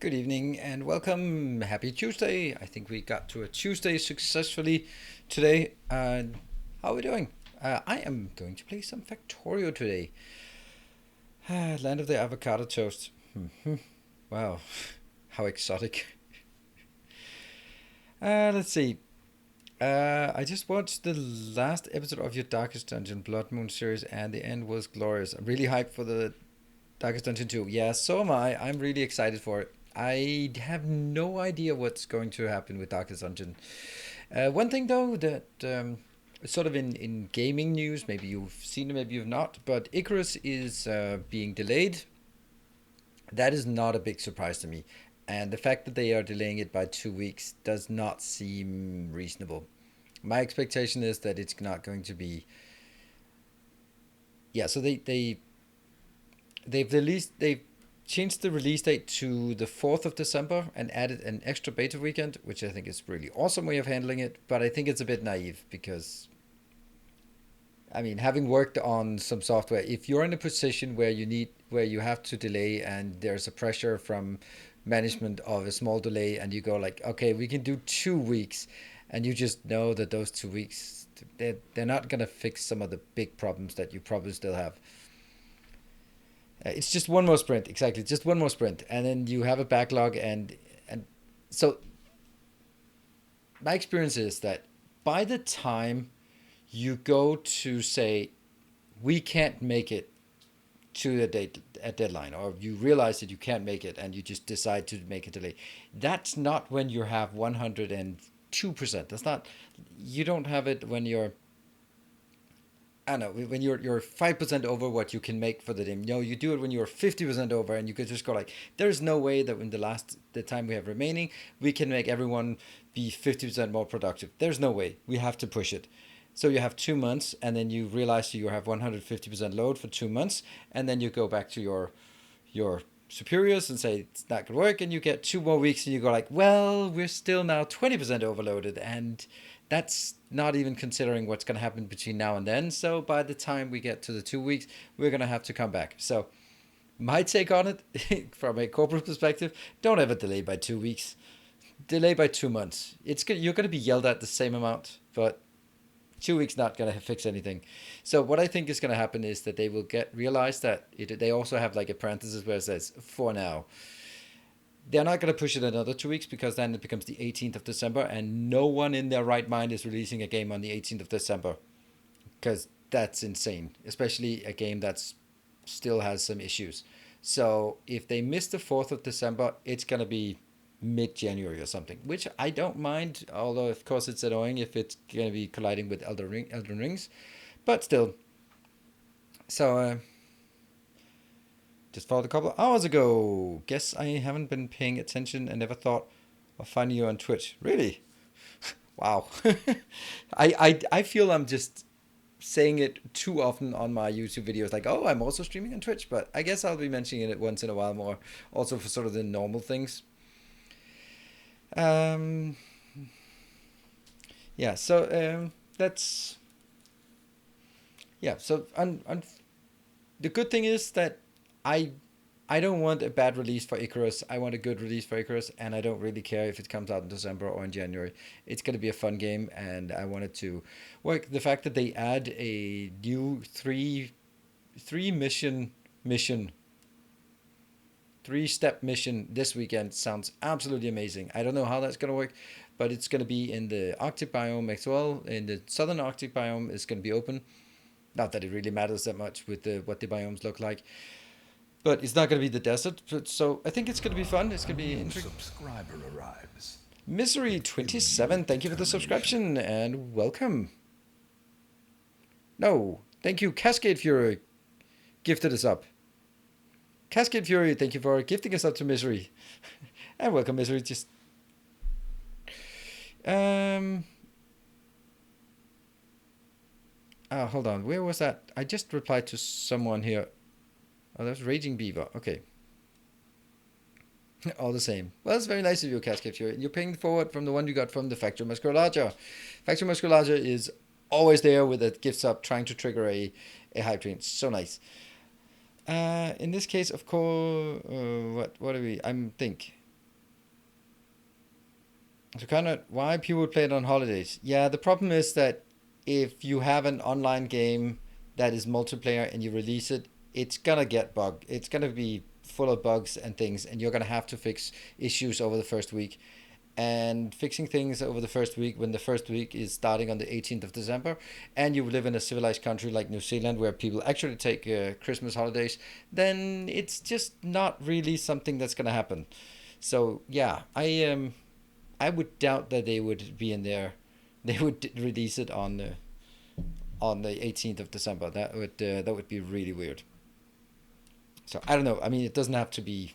Good evening and welcome. Happy Tuesday. I think we got to a Tuesday successfully today. How are we doing? I am going to play some Factorio today. Land of the avocado toast. Wow, how exotic. Let's see. I just watched the last episode of your Darkest Dungeon Blood Moon series and the end was glorious. I'm really hyped for the Darkest Dungeon 2. Yeah, so am I. I'm really excited for it. I have no idea what's going to happen with Darkest Dungeon. One thing though that sort of in gaming news, maybe you've seen it, maybe you've not, but Icarus is being delayed. That is not a big surprise to me. And the fact that they are delaying it by 2 weeks does not seem reasonable. My expectation is that it's not going to be. Yeah, so they've changed the release date to the 4th of December and added an extra beta weekend, which I think is really awesome way of handling it, but I think it's a bit naive because I mean, having worked on some software, if you're in a position where you have to delay and there's a pressure from management of a small delay and you go like, okay, we can do 2 weeks, and you just know that those 2 weeks they're not gonna fix some of the big problems that you probably still have. It's just one more sprint, exactly, just one more sprint, and then you have a backlog, and so my experience is that by the time you go to say we can't make it to the date a deadline, or you realize that you can't make it and you just decide to make a delay, that's not when you have 102%. That's not, you don't have it when you're, I don't know, when you're 5% over what you can make for the day. No, you do it when you're 50% over, and you could just go like, there's no way that in the time we have remaining, we can make everyone be 50% more productive. There's no way. We have to push it. So you have 2 months, and then you realize you have 150% load for 2 months, and then you go back to your superiors and say it's not gonna work, and you get 2 more weeks, and you go like, well, we're still now 20% overloaded, and that's not even considering what's going to happen between now and then. So by the time we get to the 2 weeks, we're going to have to come back. So my take on it from a corporate perspective, don't ever delay by 2 weeks. Delay by 2 months. You're going to be yelled at the same amount, but 2 weeks not going to fix anything. So what I think is going to happen is that they will realize that they also have like a parenthesis where it says for now. They're not going to push it another 2 weeks because then it becomes the 18th of December, and no one in their right mind is releasing a game on the 18th of December because that's insane, especially a game that's still has some issues. So if they miss the 4th of December, it's going to be mid January or something, which I don't mind, although of course it's annoying if it's going to be colliding with Elden Rings, but still. So just followed a couple of hours ago. Guess I haven't been paying attention and never thought of finding you on Twitch. Really? Wow. I feel I'm just saying it too often on my YouTube videos, like, oh, I'm also streaming on Twitch, but I guess I'll be mentioning it once in a while more, also for sort of the normal things. Um, yeah, so that's yeah. So the good thing is that I I don't want a bad release for Icarus. I want a good release for Icarus, and I don't really care if it comes out in December or in January. It's gonna be a fun game, and I want it to work. The fact that they add a new three mission 3-step mission this weekend sounds absolutely amazing. I don't know how that's gonna work, but it's gonna be in the Arctic biome as well. In the southern Arctic biome, it's gonna be open. Not that it really matters that much with what the biomes look like, but it's not gonna be the desert. So I think it's gonna be fun. It's gonna be interesting. Subscriber arrives. Misery27, thank you for the subscription and welcome. No, thank you, Cascade Fury, gifted us up. Cascade Fury, thank you for gifting us up to Misery. And welcome, Misery. Just hold on. Where was that? I just replied to someone here. Oh, that's Raging Beaver. Okay. All the same. Well, it's very nice of you, Cascade Fury. You're paying forward from the one you got from the Factorio Musculager. Factorio Musculager is always there with a gift sub trying to trigger a hype train. So nice. In this case, of course, what do we? I'm think. So kind of why people would play it on holidays. Yeah, the problem is that if you have an online game that is multiplayer and you release it, it's gonna get bugged. It's gonna be full of bugs and things, and you're gonna have to fix issues over the first week. And fixing things over the first week when the first week is starting on the 18th of December, and you live in a civilized country like New Zealand where people actually take Christmas holidays, then it's just not really something that's gonna happen. So yeah, I would doubt that they would be in there. They would release it on the 18th of December. That would be really weird. So I don't know. I mean, it doesn't have to be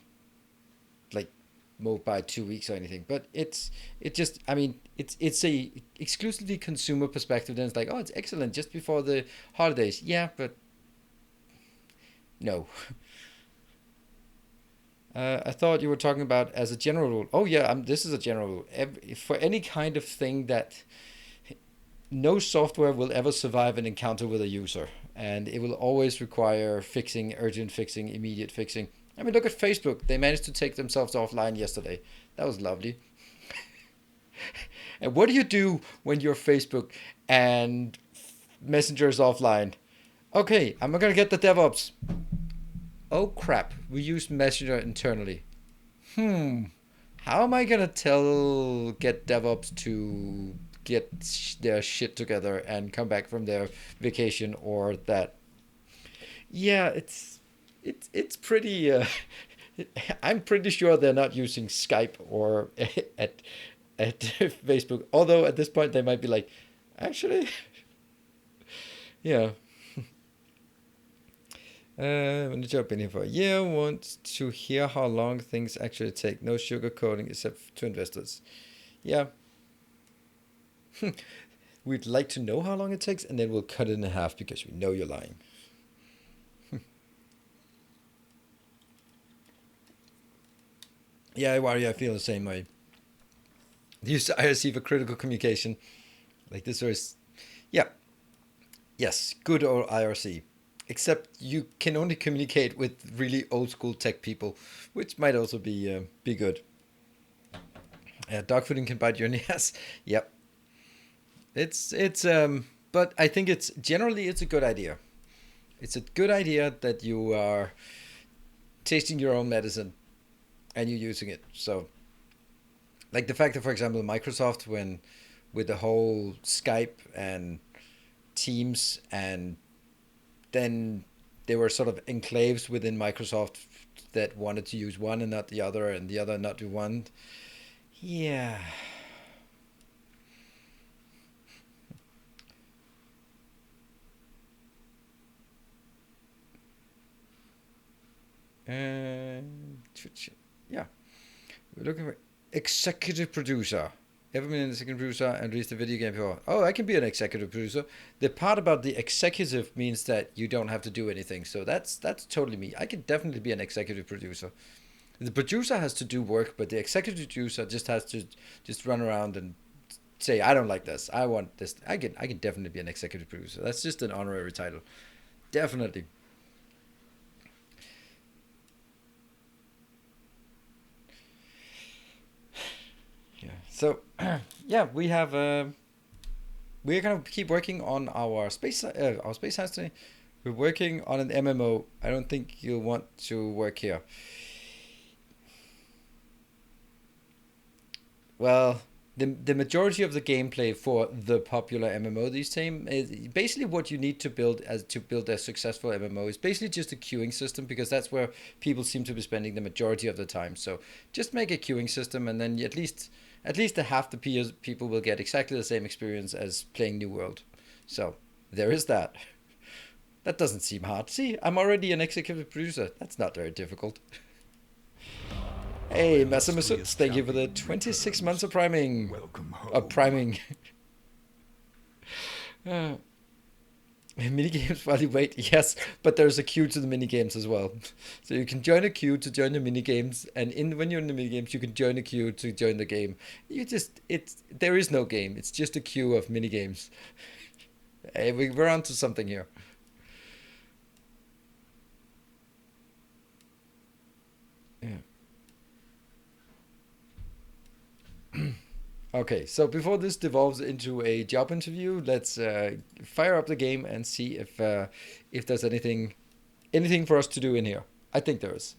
like moved by 2 weeks or anything, but it just. I mean, it's a exclusively consumer perspective. Then it's like, oh, it's excellent just before the holidays. Yeah, but no. I thought you were talking about as a general rule. Oh yeah, this is a general rule. For any kind of thing that no software will ever survive an encounter with a user, and it will always require fixing, urgent fixing, immediate fixing. I mean, look at Facebook. They managed to take themselves offline yesterday. That was lovely. And what do you do when you're Facebook and Messenger is offline? Okay, I'm gonna get the DevOps. Oh crap, we use Messenger internally. How am I gonna get DevOps to get their shit together and come back from their vacation or that? Yeah, it's pretty. I'm pretty sure they're not using Skype or at Facebook. Although at this point they might be like, actually, yeah. When the job been here for a year, want to hear how long things actually take. No sugarcoating except to investors. Yeah. We'd like to know how long it takes, and then we'll cut it in half because we know you're lying. Yeah, Wari, I feel the same way. Use IRC for critical communication. Like this was, yeah, yes, good old IRC. Except you can only communicate with really old school tech people, which might also be good. Dogfooding can bite your ass. Yep. But I think it's a good idea. It's a good idea that you are tasting your own medicine and you're using it. So, like the fact that, for example, Microsoft, when with the whole Skype and Teams, and then there were sort of enclaves within Microsoft that wanted to use one and not the other, and the other not do one. Yeah. And yeah, we're looking for executive producer. Ever been an executive producer and released a video game before? Oh, I can be an executive producer. The part about the executive means that you don't have to do anything. So that's totally me. I can definitely be an executive producer. The producer has to do work, but the executive producer just has to just run around and say, I don't like this. I want this. I can definitely be an executive producer. That's just an honorary title. Definitely. Yeah. So, yeah, we have we're gonna keep working on our space history. We're working on an MMO. I don't think you'll want to work here. Well, the majority of the gameplay for the popular MMO these time is basically what you need to build a successful MMO is basically just a queuing system, because that's where people seem to be spending the majority of the time. So just make a queuing system, and then at least a half the people will get exactly the same experience as playing New World. So there is that. That doesn't seem hard. See, I'm already an executive producer. That's not very difficult. Hey, Masamusu, thank you for the 26 months of priming. Welcome home. Of priming. Minigames while you wait. Yes, but there's a queue to the minigames as well. So you can join a queue to join the minigames, and when you're in the minigames, you can join a queue to join the game. There is no game. It's just a queue of minigames. Hey, we're onto something here. Yeah. Okay, so before this devolves into a job interview, let's fire up the game and see if there's anything for us to do in here. I think there is.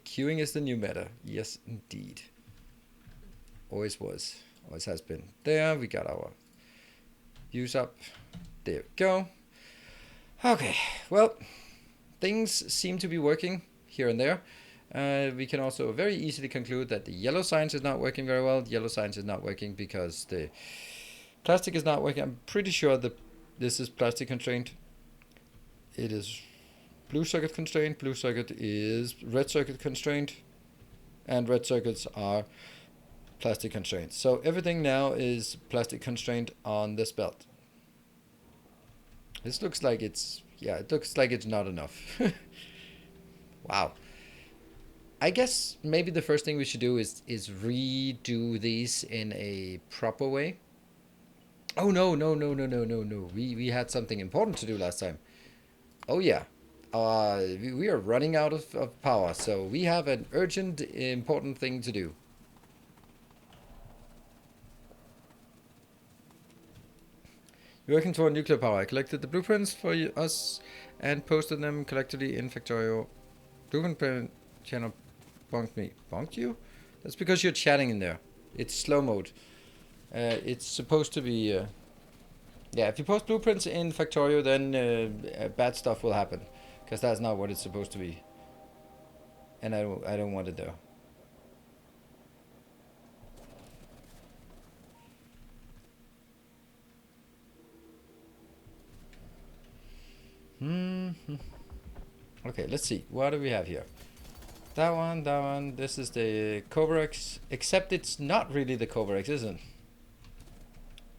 Queuing is the new meta. Yes, indeed. Always was. Always has been. There, we got our views up. There we go. Okay, well, things seem to be working here and there. We can also very easily conclude that the yellow science is not working very well. The yellow science is not working because the plastic is not working. I'm pretty sure that this is plastic constrained. It is blue circuit constrained. Blue circuit is red circuit constrained. And red circuits are plastic constrained. So everything now is plastic constrained on this belt. This looks like it looks like it's not enough. Wow. I guess maybe the first thing we should do is redo these in a proper way. Oh no, no, no, no, no, no, no. We had something important to do last time. Oh yeah. We are running out of power, so we have an urgent important thing to do. We're working toward nuclear power. I collected the blueprints for us and posted them collectively in Factorio. Blueprint channel bonked me. Bonked you? That's because you're chatting in there. It's slow mode. It's supposed to be... yeah, if you post blueprints in Factorio, then bad stuff will happen. Because that's not what it's supposed to be. And I don't want it there. Okay, let's see. What do we have here? That one. This is the Covarex. Except it's not really the Covarex, isn't it?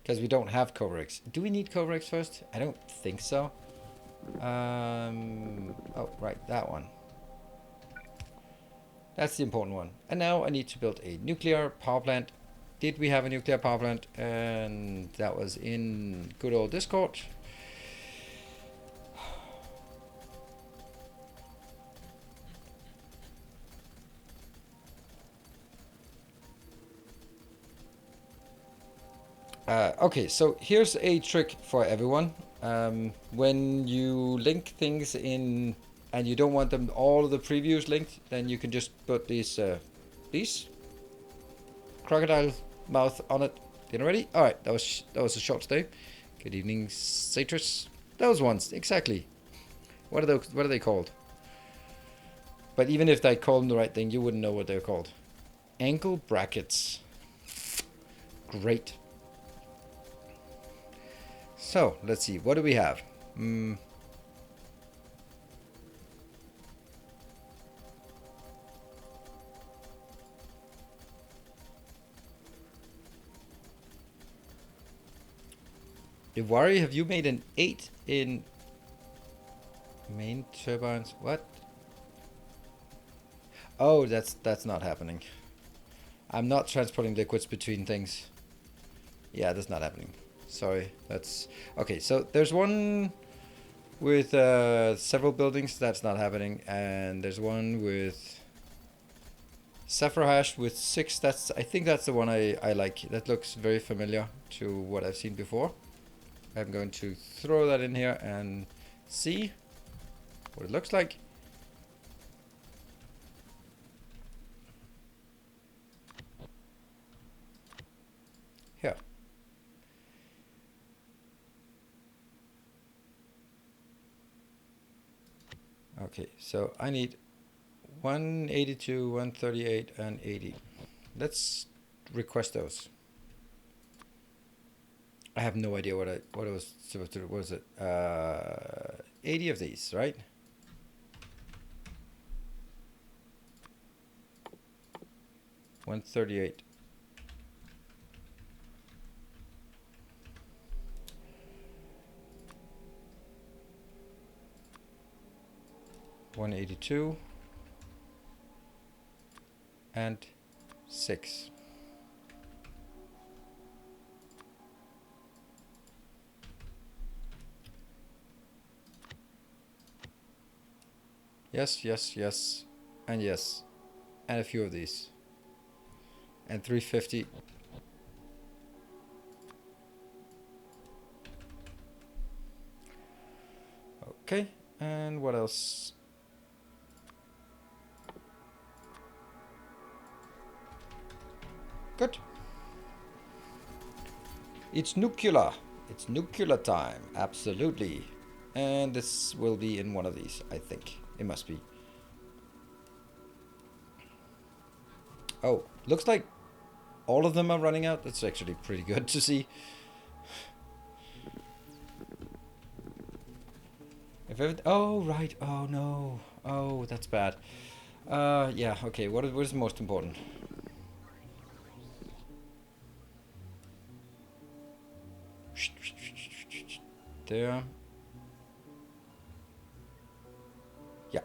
Because we don't have Covarex. Do we need Covarex first? I don't think so. Oh, right, that one. That's the important one. And now I need to build a nuclear power plant. Did we have a nuclear power plant? And that was in good old Discord. Okay, so here's a trick for everyone. When you link things in and you don't want them all of the previews linked, then you can just put these crocodile mouth on it. Dinner ready? All right, that was a short stay. Good evening, Citrus. Those ones, exactly. What are those? What are they called? But even if I called them the right thing, you wouldn't know what they're called. Ankle brackets. Great. So, let's see. What do we have? Iwari, have you made an 8 in main turbines? What? Oh, that's not happening. I'm not transporting liquids between things. Yeah, that's not happening. Sorry, that's... Okay, so there's one with several buildings. That's not happening. And there's one with Sapphire Hash with 6. I think that's the one I like. That looks very familiar to what I've seen before. I'm going to throw that in here and see what it looks like. Here. Okay, so I need 182, 138, and 80. Let's request those. I have no idea what I was supposed to do. What was it? 80 of these, right? $138. $182 and 6. Yes, yes, yes, and yes, and a few of these, and 350. Okay, and what else? Good. It's nuclear. It's nuclear time. Absolutely. And this will be in one of these, I think. It must be. Oh, looks like all of them are running out. That's actually pretty good to see. Oh, right. Oh, no. Oh, that's bad. Yeah, okay. What is most important? There. Yeah.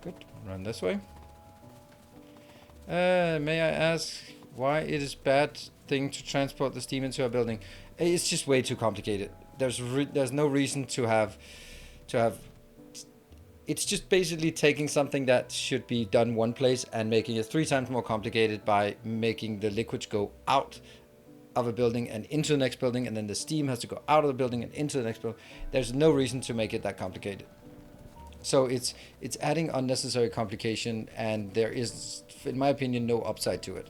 Good. Run this way. May I ask why it is bad thing to transport the steam into a building? It's just way too complicated. There's no reason to have it's just basically taking something that should be done one place and making it 3 times more complicated by making the liquids go out of a building and into the next building, and then the steam has to go out of the building and into the next building. There's no reason to make it that complicated. So it's adding unnecessary complication, and there is, in my opinion, no upside to it.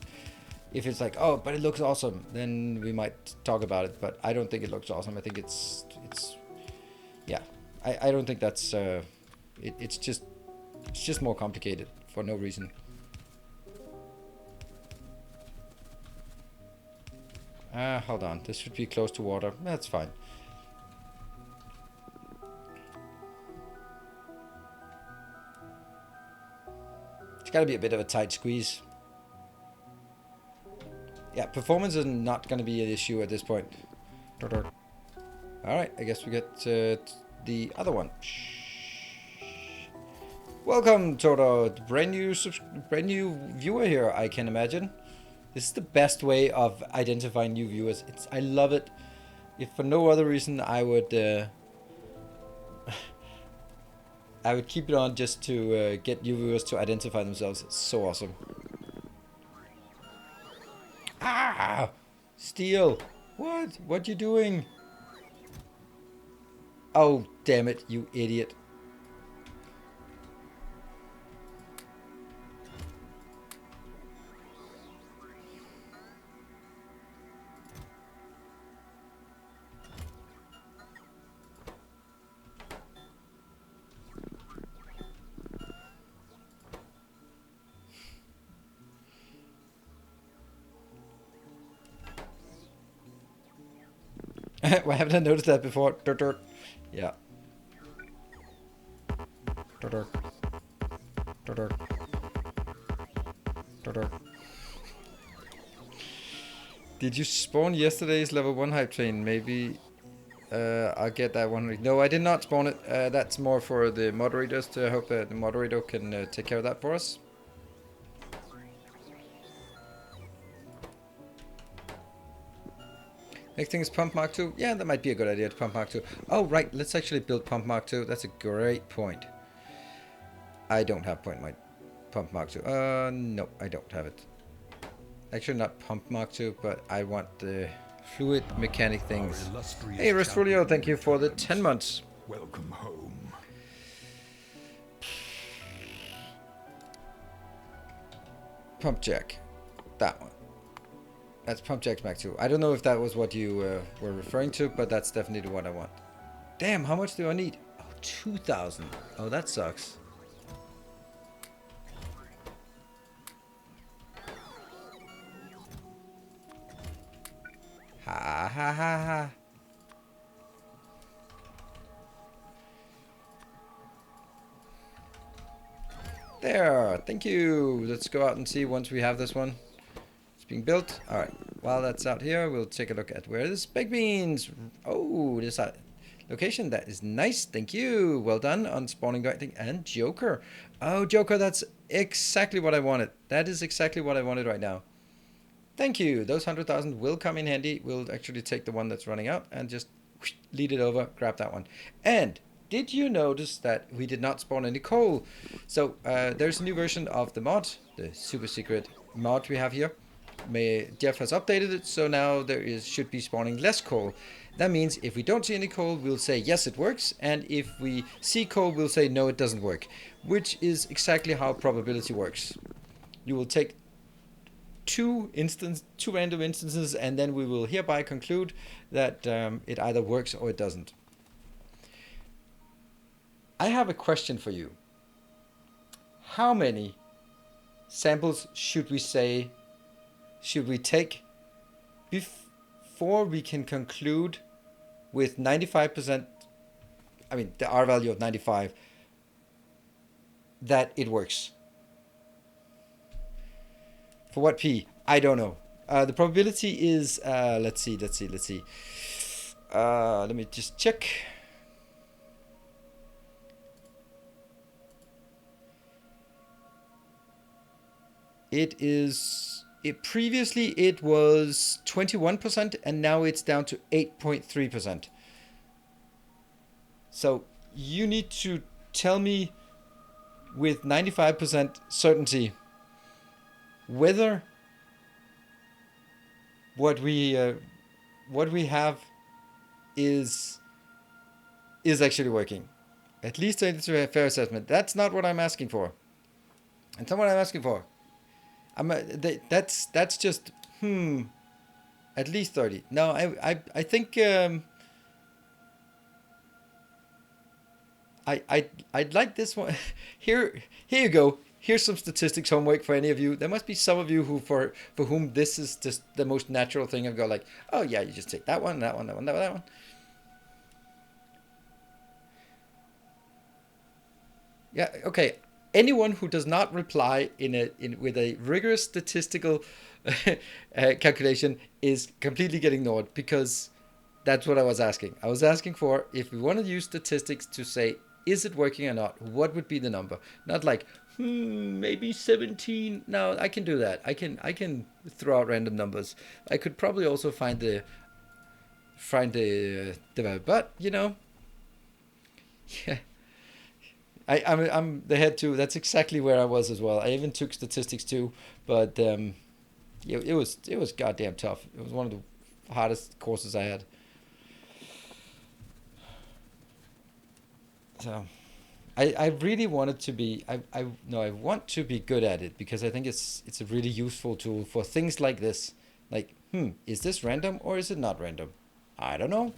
If it's like, oh, but it looks awesome, then we might talk about it. But I don't think it looks awesome. I think it's yeah. I don't think that's it's just more complicated for no reason. Hold on. This should be close to water. That's fine. It's got to be a bit of a tight squeeze. Yeah, performance is not going to be an issue at this point. Alright, I guess we get the other one. Welcome, Toto. Brand new viewer here, I can imagine. This is the best way of identifying new viewers. I love it. If for no other reason, I would keep it on just to get new viewers to identify themselves. It's so awesome. Ah! Steel! What? What you doing? Oh, damn it, you idiot. Why haven't I noticed that before? Dirt, dirt. Yeah. Dirt, dirt. Did you spawn yesterday's level 1 hype train? Maybe I'll get that one. No, I did not spawn it. That's more for the moderators to hope that the moderator can take care of that for us. Next thing is Pump Mark 2. Yeah, that might be a good idea to Pump Mark 2. Oh, right. Let's actually build Pump Mark 2. That's a great point. I don't have Pump Mark 2. No, I don't have it. Actually, not Pump Mark 2, but I want the fluid mechanic things. Hey, Restfolio, thank you for the 10 months. Welcome home. Pump Jack. That one. That's Pump Jack Mac 2. I don't know if that was what you were referring to, but that's definitely what I want. Damn, how much do I need? Oh, 2,000. Oh, that sucks. Ha ha ha ha. There, thank you. Let's go out and see once we have this one. It's being built. All right, while that's out here, we'll take a look at where this baked beans. Oh, this location, that is nice. Thank you. Well done on spawning that thing. And Joker. Oh, Joker, that's exactly what I wanted. That is exactly what I wanted right now. Thank you. Those 100,000 will come in handy. We'll actually take the one that's running out and just lead it over, grab that one. And did you notice that we did not spawn any coal? So there's a new version of the mod, the super secret mod we have here. Jeff has updated it, so now there should be spawning less coal. That means if we don't see any coal, we'll say yes, it works. And if we see coal, we'll say no, it doesn't work. Which is exactly how probability works. You will take two random instances, and then we will hereby conclude that it either works or it doesn't. I have a question for you. How many samples should we take before we can conclude with 95%, I mean the R value of 95, that it works? For what P? I don't know. The probability is, let's see. Let me just check. Previously it was 21% and now it's down to 8.3%. So you need to tell me with 95% certainty whether what we have is actually working. At least it's a fair assessment. That's not what I'm asking for. That's not what I'm asking for. That's just at least 30. No, I think I'd like this one. Here you go. Here's some statistics homework for any of you. There must be some of you who for whom this is just the most natural thing, and go like, oh yeah, you just take that one, that one, that one, that one. Yeah, okay. Anyone who does not reply with a rigorous statistical calculation is completely getting ignored, because that's what I was asking. I was asking for, if we want to use statistics to say, is it working or not? What would be the number? Not like, maybe 17. No, I can do that. I can throw out random numbers. I could probably also find the but you know, yeah. I'm the head too. That's exactly where I was as well. I even took statistics too, but it was goddamn tough. It was one of the hardest courses I had. So, I really wanted to be. I want to be good at it, because I think it's a really useful tool for things like this. Like, is this random or is it not random? I don't know.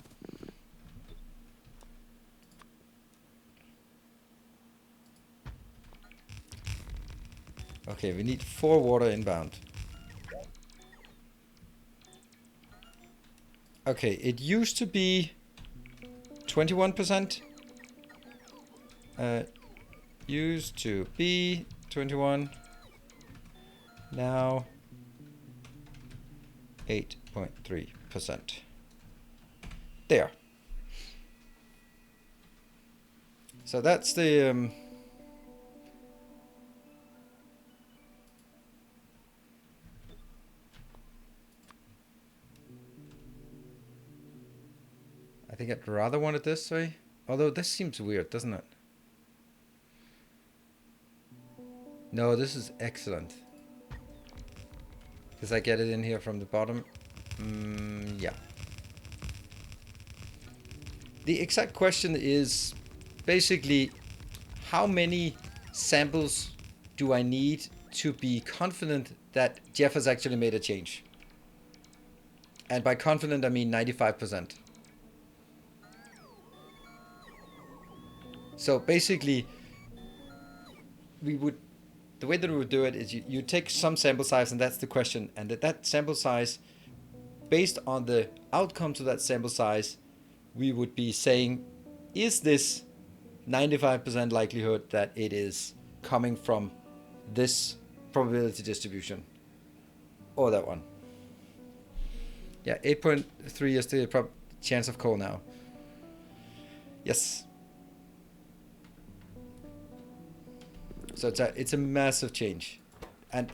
Okay, we need 4 water inbound. Okay, it used to be 21%. Used to be 21. Now 8.3%. There. So that's the I think I'd rather want it this way. Although this seems weird, doesn't it? No, this is excellent. Because I get it in here from the bottom. Yeah. The exact question is basically how many samples do I need to be confident that Jeff has actually made a change? And by confident, I mean 95%. So basically, the way that we would do it is you take some sample size, and that's the question. And that sample size, based on the outcomes of that sample size, we would be saying, is this 95% likelihood that it is coming from this probability distribution or that one? Yeah, 8.3 is the chance of coal now. Yes. So it's a massive change, and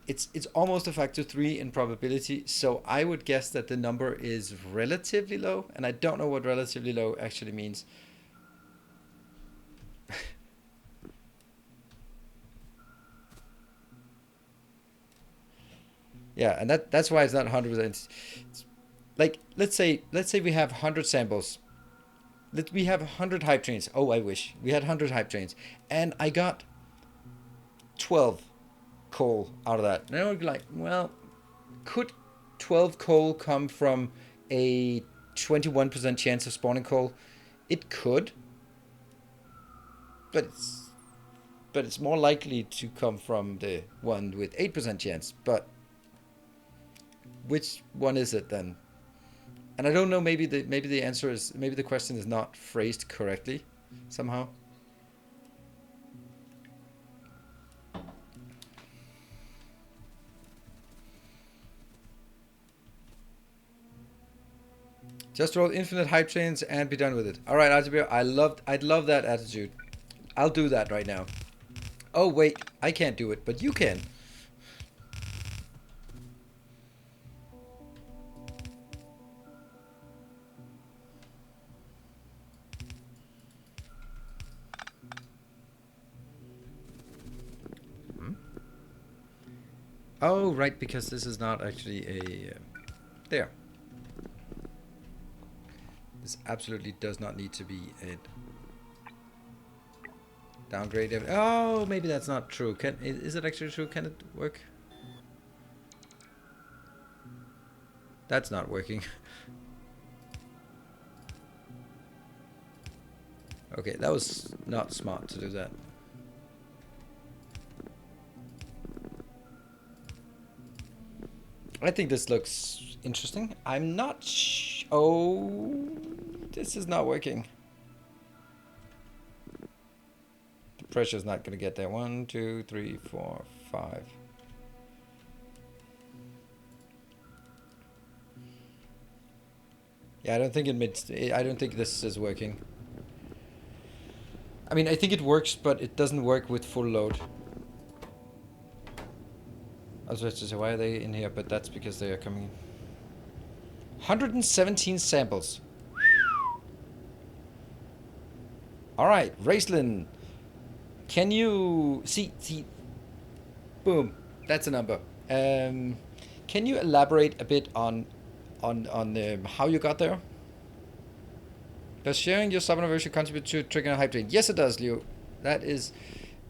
it's almost a factor 3 in probability. So I would guess that the number is relatively low, and I don't know what relatively low actually means. Yeah, and that's why it's not 100%. Like let's say we have 100 samples. We have 100 hype trains. Oh, I wish we had 100 hype trains, and I got 12 coal out of that. And I would be like, well, could 12 coal come from a 21% chance of spawning coal? It could, but it's more likely to come from the one with 8% chance. But which one is it then? And I don't know. Maybe the answer is, maybe the question is not phrased correctly somehow. Just roll infinite hype trains and be done with it. All right, Algebra, I'd love that attitude. I'll do that right now. Oh wait, I can't do it, but you can. Oh right, because this is not actually a there. This absolutely does not need to be a downgrade. Oh, maybe that's not true. Is it actually true? Can it work? That's not working. Okay, that was not smart to do that. I think this looks interesting. I'm not oh, this is not working. The pressure's not going to get there. 1, 2, 3, 4, 5. Yeah, I don't think this is working. I mean, I think it works, but it doesn't work with full load. I was about to say, why are they in here? But that's because they are coming in. 117 samples. All right, Raceland. Can you see? Boom, that's a number. Can you elaborate a bit on how you got there? Does sharing your sub anniversary contribute to triggering a hype train? Yes, it does, Leo. That is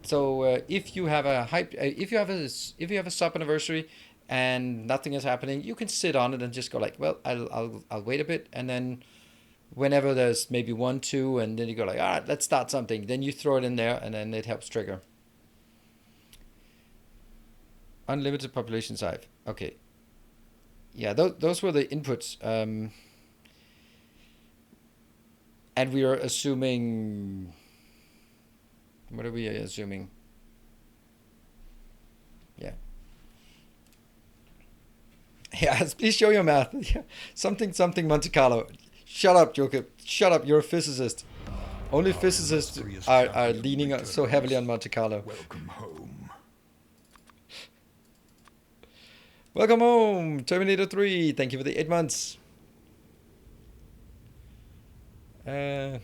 so. If you have a hype, if you have a sub anniversary and nothing is happening, you can sit on it and just go like, well, I'll wait a bit, and then whenever there's maybe 1, 2, and then you go like, all right, let's start something. Then you throw it in there, and then it helps trigger. Unlimited population size. Okay. Yeah, those were the inputs. And we are assuming. What are we assuming? Yes, please show your math. Something Monte Carlo. Shut up, Jacob. Shut up. You're a physicist. Only physicists are leaning so heavily on Monte Carlo. Welcome home. Welcome home, Terminator 3. Thank you for the 8 months. There,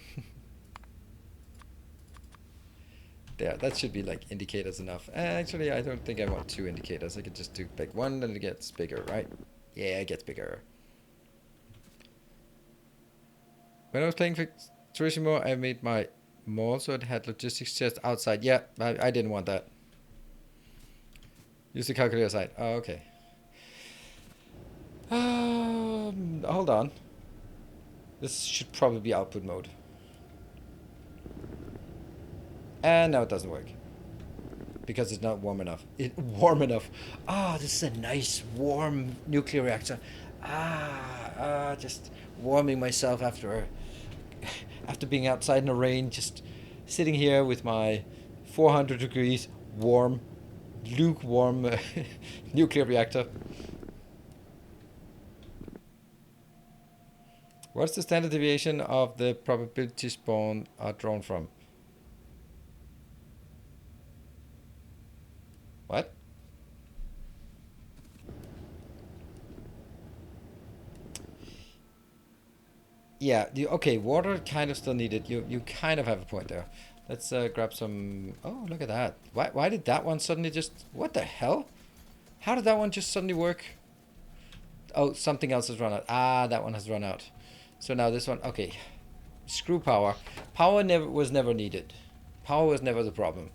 that should be like indicators enough. Actually, I don't think I want 2 indicators. I could just do like 1 and it gets bigger, right? Yeah, it gets bigger. When I was playing Factorio, I made my mall so it had logistics just outside. Yeah, I didn't want that. Use the calculator side. Oh, okay. Hold on. This should probably be output mode. And now it doesn't work. Because it's not warm enough. Warm enough. Ah, this is a nice warm nuclear reactor. Just warming myself after being outside in the rain, just sitting here with my 400 degrees warm, lukewarm nuclear reactor. What's the standard deviation of the probability spawn are drawn from? What? Yeah, okay, water kind of still needed. You kind of have a point there. Let's grab some... Oh, look at that. Why did that one suddenly just... What the hell? How did that one just suddenly work? Oh, something else has run out. Ah, that one has run out. So now this one... Okay. Screw power. Power was never needed. Power was never the problem.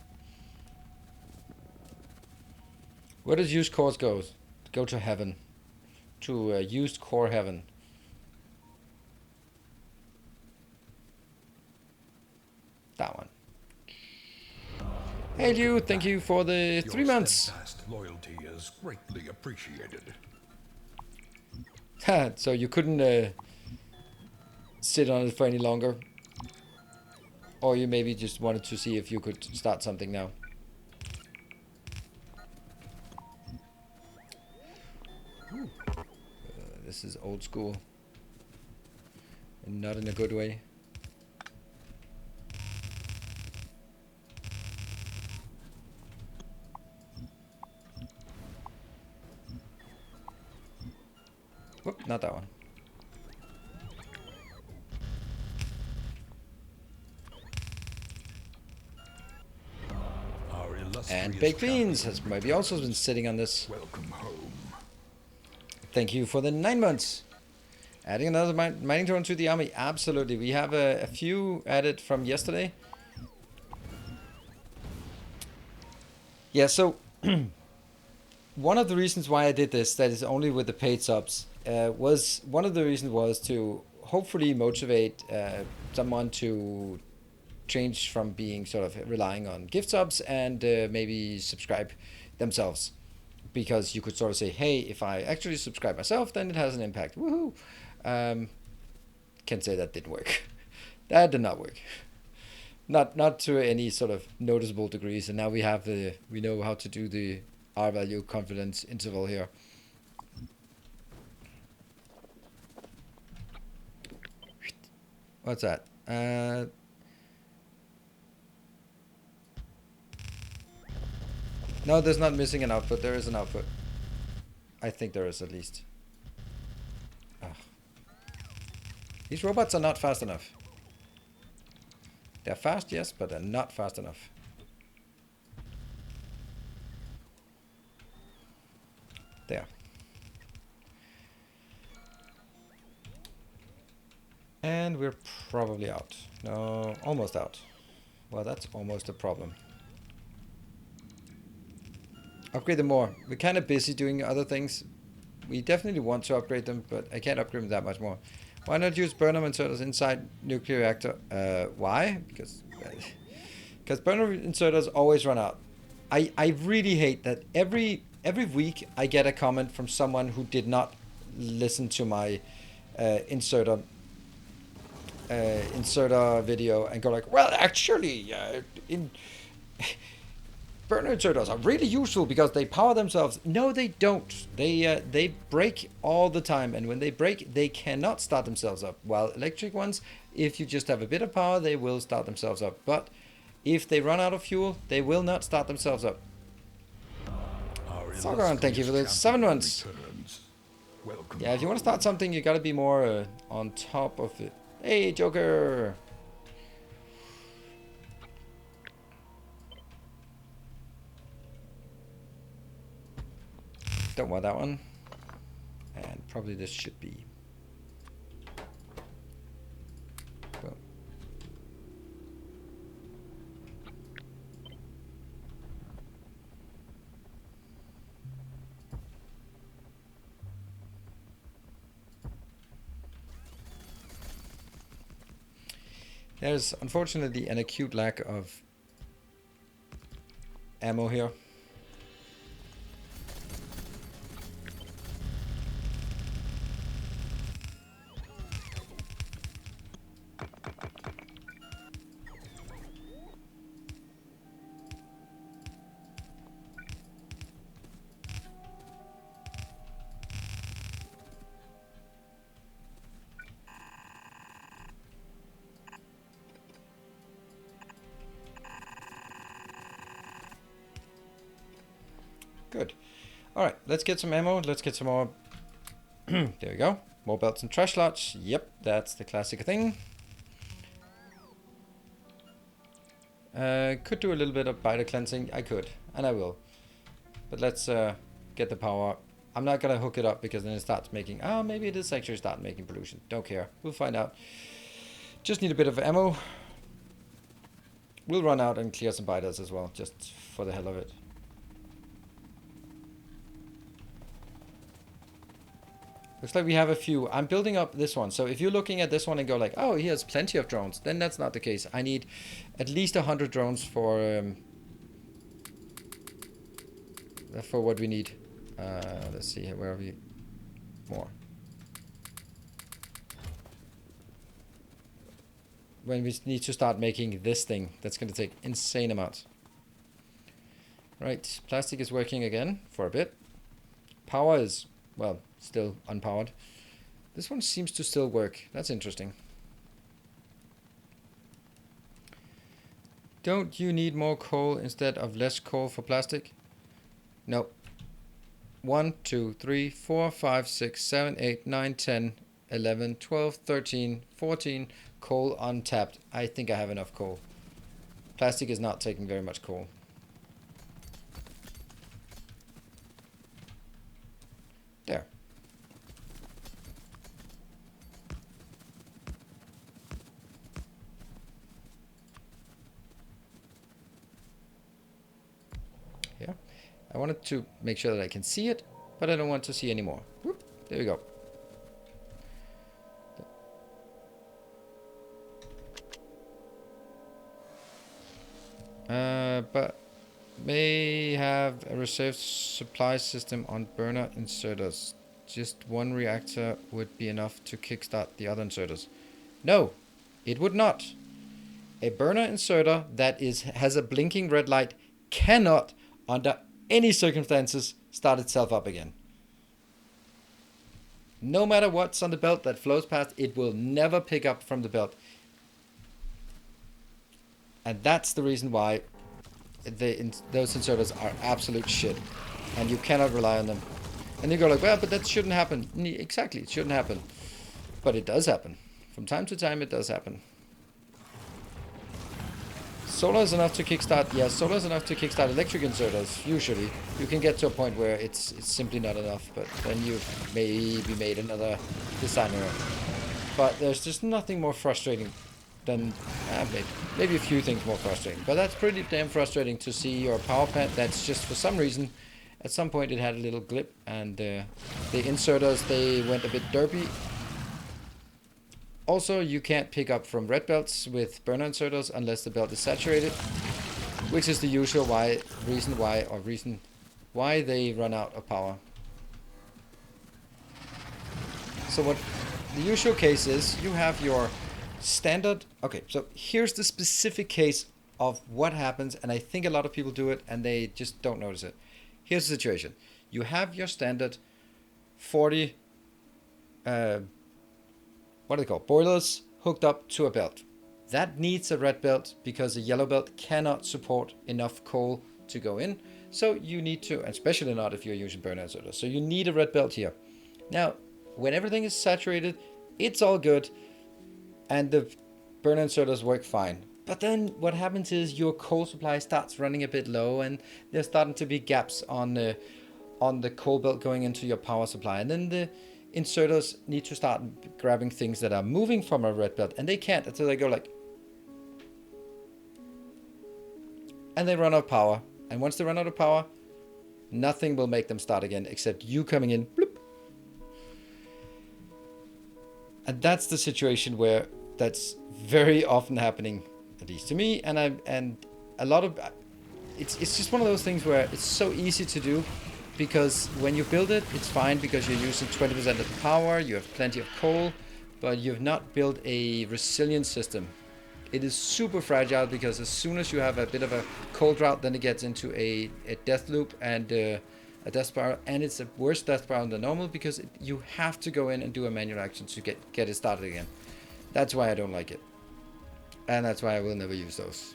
Where does used cores go? Go to heaven. To used core heaven. That one. Hey, you. Thank you for the 3 months. Loyalty is greatly appreciated. So you couldn't sit on it for any longer? Or you maybe just wanted to see if you could start something now? This is old school. And not in a good way. Whoop, not that one. And Baked Beans has maybe also been sitting on this. Welcome home. Thank you for the 9 months. Adding another mining drone to the army. Absolutely. We have a few added from yesterday. Yeah, so one of the reasons why I did this, that is only with the paid subs, was to hopefully motivate someone to change from being sort of relying on gift subs and maybe subscribe themselves, because you could sort of say, hey, if I actually subscribe myself, then it has an impact. Woohoo! Can say that didn't work. That did not work. Not to any sort of noticeable degrees. And now we know how to do the R value confidence interval here. What's that? No, there's not missing an output. There is an output. I think there is, at least. Ugh. These robots are not fast enough. They're fast, yes, but they're not fast enough. There. And we're probably out. No, almost out. Well, that's almost a problem. Upgrade them more. We're kind of busy doing other things. We definitely want to upgrade them, but I can't upgrade them that much more. Why not use burner inserters inside nuclear reactor? Why? Because burner inserters always run out. I really hate that every week I get a comment from someone who did not listen to my inserter video and go like, well, actually, burner inserters are really useful because they power themselves. No, they don't. They break all the time, and when they break, they cannot start themselves up. While electric ones, if you just have a bit of power, they will start themselves up. But if they run out of fuel, they will not start themselves up. Sogaran, thank you for the 7 months. Yeah, if you want to start something, you gotta be more on top of it. Hey, Joker! Don't want that one. And probably this should be. Boom. There's unfortunately an acute lack of ammo here. Good. Alright, let's get some ammo. Let's get some more. There we go. More belts and trash lots. Yep, that's the classic thing. Could do a little bit of biter cleansing. I could, and I will. But let's get the power. I'm not going to hook it up because then it starts making... Oh, maybe it is actually start making pollution. Don't care. We'll find out. Just need a bit of ammo. We'll run out and clear some biters as well, just for the hell of it. Looks like we have a few. I'm building up this one. So if you're looking at this one and go like, oh, he has plenty of drones, then that's not the case. I need at least 100 drones for what we need. Let's see, where are we? More. When we need to start making this thing, that's going to take insane amounts. Right, plastic is working again for a bit. Power is, well, still unpowered. This one seems to still work. That's interesting. Don't you need more coal instead of less coal for plastic? No. 1, 2, 3, 4, 5, 6, 7, 8, 9, 10, 11, 12, 13, 14. Coal untapped. I think I have enough coal. Plastic is not taking very much coal. There. Yeah. I wanted to make sure that I can see it, but I don't want to see anymore. Whoop. There we go. But may have a reserve supply system on burner inserters. Just one reactor would be enough to kickstart the other inserters. No, it would not. A burner inserter that has a blinking red light cannot, under any circumstances, start itself up again. No matter what's on the belt that flows past, it will never pick up from the belt. And that's the reason why those inserters are absolute shit. And you cannot rely on them. And you go like, well, but that shouldn't happen. Exactly, it shouldn't happen. But it does happen. From time to time, it does happen. Solar is enough to kickstart. Yeah, solar is enough to kickstart electric inserters. Usually, you can get to a point where it's simply not enough. But then you've maybe made another design error. But there's just nothing more frustrating than maybe a few things more frustrating. But that's pretty damn frustrating to see your power plant that's just for some reason at some point it had a little glitch and the inserters, they went a bit derpy. Also, you can't pick up from red belts with burner inserters unless the belt is saturated, which is the usual reason why they run out of power. So what the usual case is, you have your standard... Okay, so here's the specific case of what happens, and I think a lot of people do it and they just don't notice it. Here's the situation. You have your standard 40 what are they called? Boilers hooked up to a belt. That needs a red belt because a yellow belt cannot support enough coal to go in. So you need to, especially not if you're using burner inserters. So you need a red belt here. Now, when everything is saturated, it's all good, and the burner inserters work fine. But then what happens is your coal supply starts running a bit low, and there's starting to be gaps on the coal belt going into your power supply. And then the inserters need to start grabbing things that are moving from a red belt, and they can't until they go like, and they run out of power. And once they run out of power, nothing will make them start again except you coming in. Bloop. And that's the situation where that's very often happening, at least to me. And a lot of it's just one of those things where it's so easy to do, because when you build it, it's fine because you're using 20% of the power, you have plenty of coal, but you've not built a resilient system. It is super fragile because as soon as you have a bit of a cold drought, then it gets into a death loop and a death spiral, and it's a worse death spiral than normal because you have to go in and do a manual action to get it started again. That's why I don't like it, and that's why I will never use those.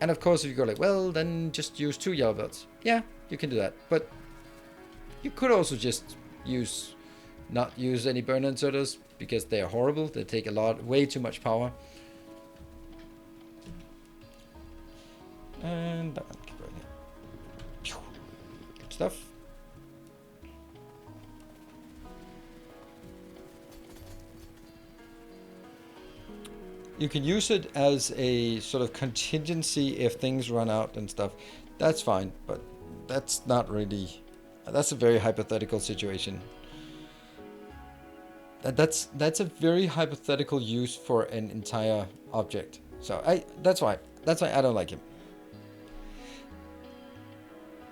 And of course, if you go like, well, then just use 2 yellow belts. Yeah, you can do that, but you could also just not use any burner inserters, because they are horrible. They take way too much power. And that one, right here. Good stuff. You can use it as a sort of contingency if things run out and stuff. That's fine, but that's not really. That's a very hypothetical situation. That's a very hypothetical use for an entire object. So that's why I don't like him.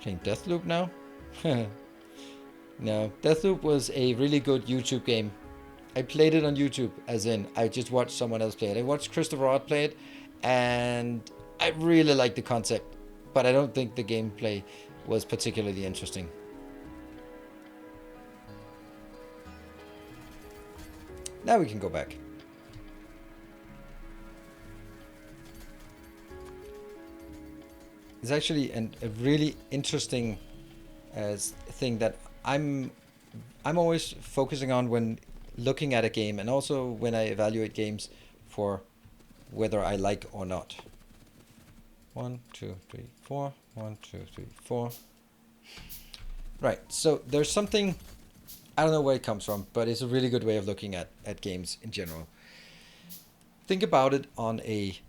Playing Deathloop now? No, Deathloop was a really good YouTube game. I played it on YouTube, as in I just watched someone else play it. I watched Christopher Rod play it, and I really liked the concept, but I don't think the gameplay was particularly interesting. Now we can go back. It's actually a really interesting thing that I'm always focusing on when looking at a game, and also when I evaluate games for whether I like or not. 1, 2, 3, 4. 1, 2, 3, 4. Right. So there's something. I don't know where it comes from, but it's a really good way of looking at games in general. Think about it on a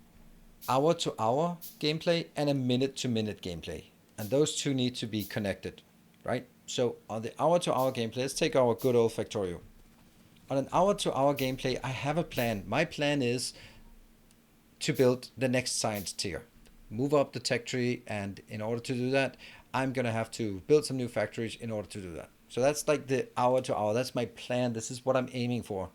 hour-to-hour gameplay and a minute-to-minute gameplay. And those two need to be connected, right? So on the hour-to-hour gameplay, let's take our good old Factorio. On an hour-to-hour gameplay, I have a plan. My plan is to build the next science tier. Move up the tech tree, and in order to do that, I'm going to have to build some new factories in order to do that. So that's like the hour to hour. That's my plan. This is what I'm aiming for.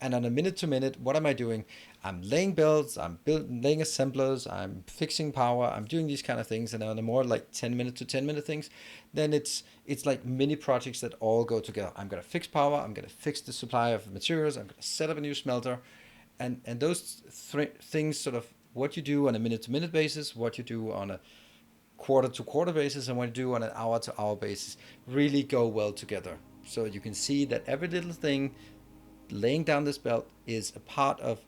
And on a minute to minute, what am I doing? I'm laying builds, I'm laying assemblers, I'm fixing power, I'm doing these kind of things. And on the more like 10 minute to 10 minute things, then it's like mini projects that all go together. I'm going to fix power, I'm going to fix the supply of materials, I'm going to set up a new smelter. And those things, sort of what you do on a minute to minute basis, what you do on a quarter to quarter basis, and what you do on an hour to hour basis, really go well together. So you can see that every little thing, laying down this belt, is a part of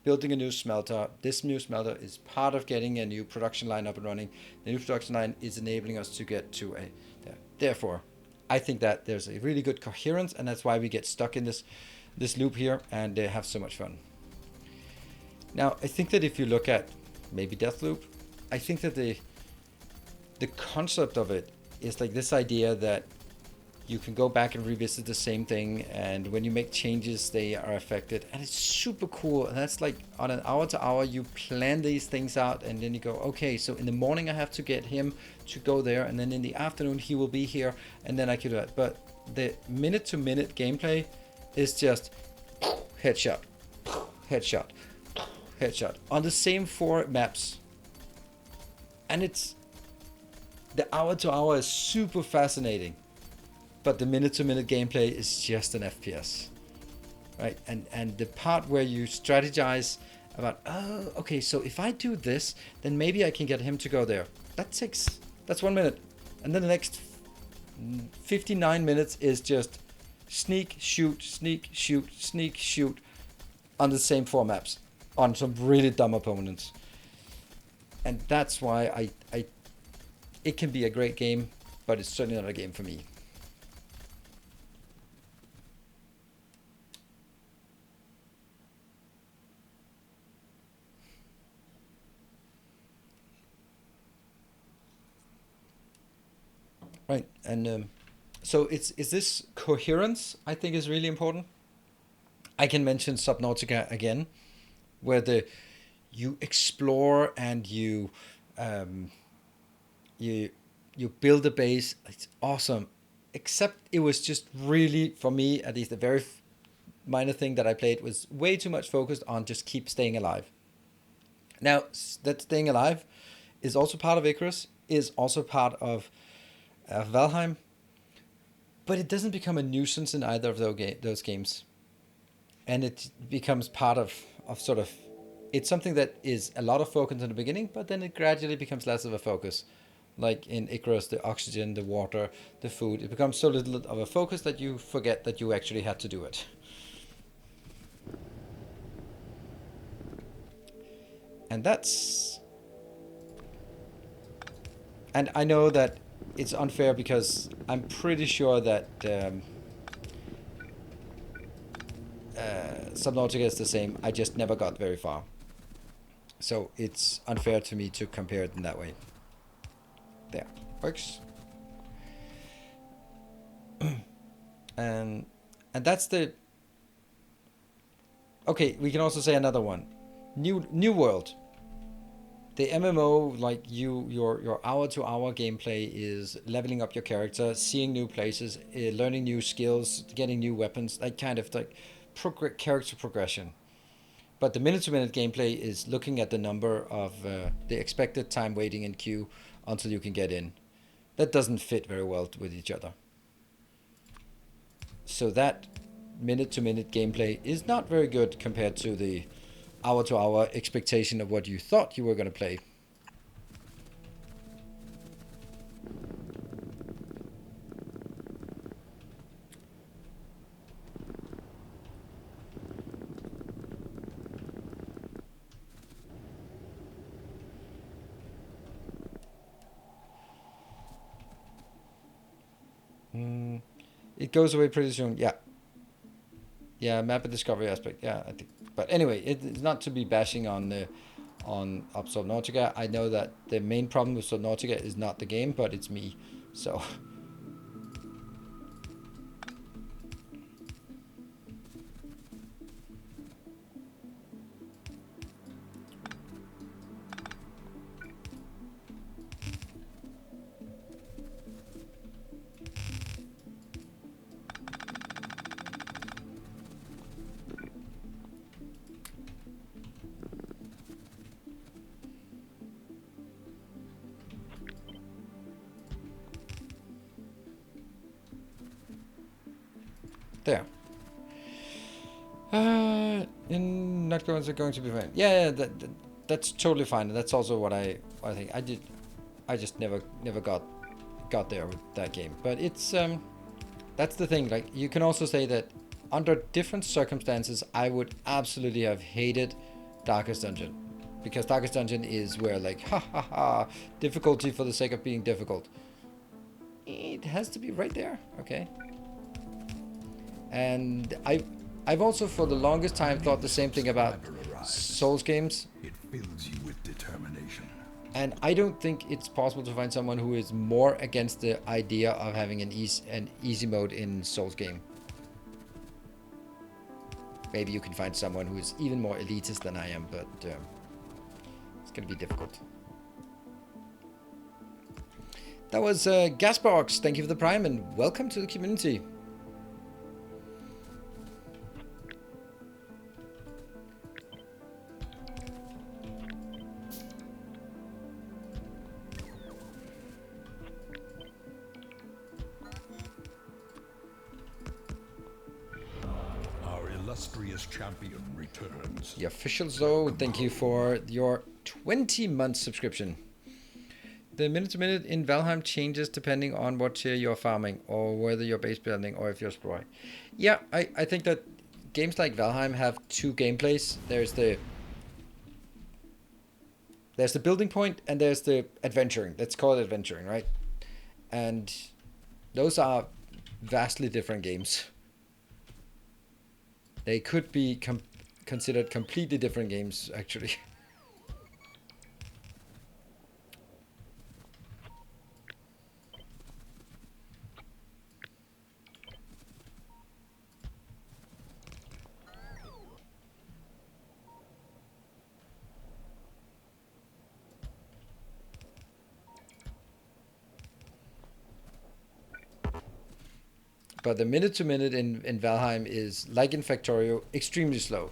building a new smelter. This new smelter is part of getting a new production line up and running. The new production line is enabling us to get to a there. Therefore, I think that there's a really good coherence, and that's why we get stuck in this loop here and have so much fun. Now, I think that if you look at maybe Deathloop, I think that the concept of it is like this idea that you can go back and revisit the same thing, and when you make changes, they are affected, and it's super cool. And that's like on an hour to hour, you plan these things out, and then you go, okay, so in the morning I have to get him to go there, and then in the afternoon he will be here, and then I can do that. But the minute to minute gameplay is just headshot, headshot, headshot on the same 4 maps. And it's, the hour to hour is super fascinating, but the minute to minute gameplay is just an FPS, right? And the part where you strategize about, oh, okay, so if I do this, then maybe I can get him to go there. That's 1 minute. And then the next 59 minutes is just sneak, shoot, sneak, shoot, sneak, shoot on the same 4 maps on some really dumb opponents. And that's why it can be a great game, but it's certainly not a game for me. Right, and so it's this coherence I think is really important. I can mention Subnautica again, where you explore and you build a base. It's awesome, except it was just really, for me at least, a very minor thing that I played was way too much focused on just keep staying alive. Now that staying alive is also part of Icarus, is also part of Valheim, but it doesn't become a nuisance in either of those games, and it becomes part of sort of, it's something that is a lot of focus in the beginning, but then it gradually becomes less of a focus. Like in Icarus, the oxygen, the water, the food, it becomes so little of a focus that you forget that you actually had to do it. And I know that it's unfair because I'm pretty sure that Subnautica is the same. I just never got very far. So it's unfair to me to compare it in that way. There. Works. and that's the... Okay, we can also say another one. New World. The MMO, like your hour-to-hour gameplay is leveling up your character, seeing new places, learning new skills, getting new weapons, that kind of like character progression. But the minute-to-minute gameplay is looking at the number of the expected time waiting in queue until you can get in. That doesn't fit very well with each other. So that minute-to-minute gameplay is not very good compared to the hour-to-hour expectation of what you thought you were going to play. It goes away pretty soon. Yeah, map and discovery aspect. Yeah, I think. But anyway, it's not to be bashing on Subnautica. I know that the main problem with Subnautica is not the game, but it's me. So. There. Not going to be fine. Yeah, that's totally fine. That's also what I think. I just never got there with that game. But it's that's the thing. Like, you can also say that under different circumstances, I would absolutely have hated Darkest Dungeon, because Darkest Dungeon is where, like, difficulty for the sake of being difficult. It has to be right there, okay? And I've also for the longest time thought the same thing about Souls games. It fills you with determination. And I don't think it's possible to find someone who is more against the idea of having an easy mode in Souls game. Maybe you can find someone who is even more elitist than I am, but it's going to be difficult. That was Gasbox. Thank you for the Prime and welcome to the community. illustrious champion returns. The official Zoe, thank you for your 20-month subscription. The minute-to-minute in Valheim changes depending on what tier you're farming, or whether you're base building, or if you're sprawling. Yeah, I think that games like Valheim have two gameplays. There's the building point, and there's the adventuring. Let's call it adventuring, right? And those are vastly different games. They could be considered completely different games, actually. But the minute-to-minute in Valheim is, like in Factorio, extremely slow.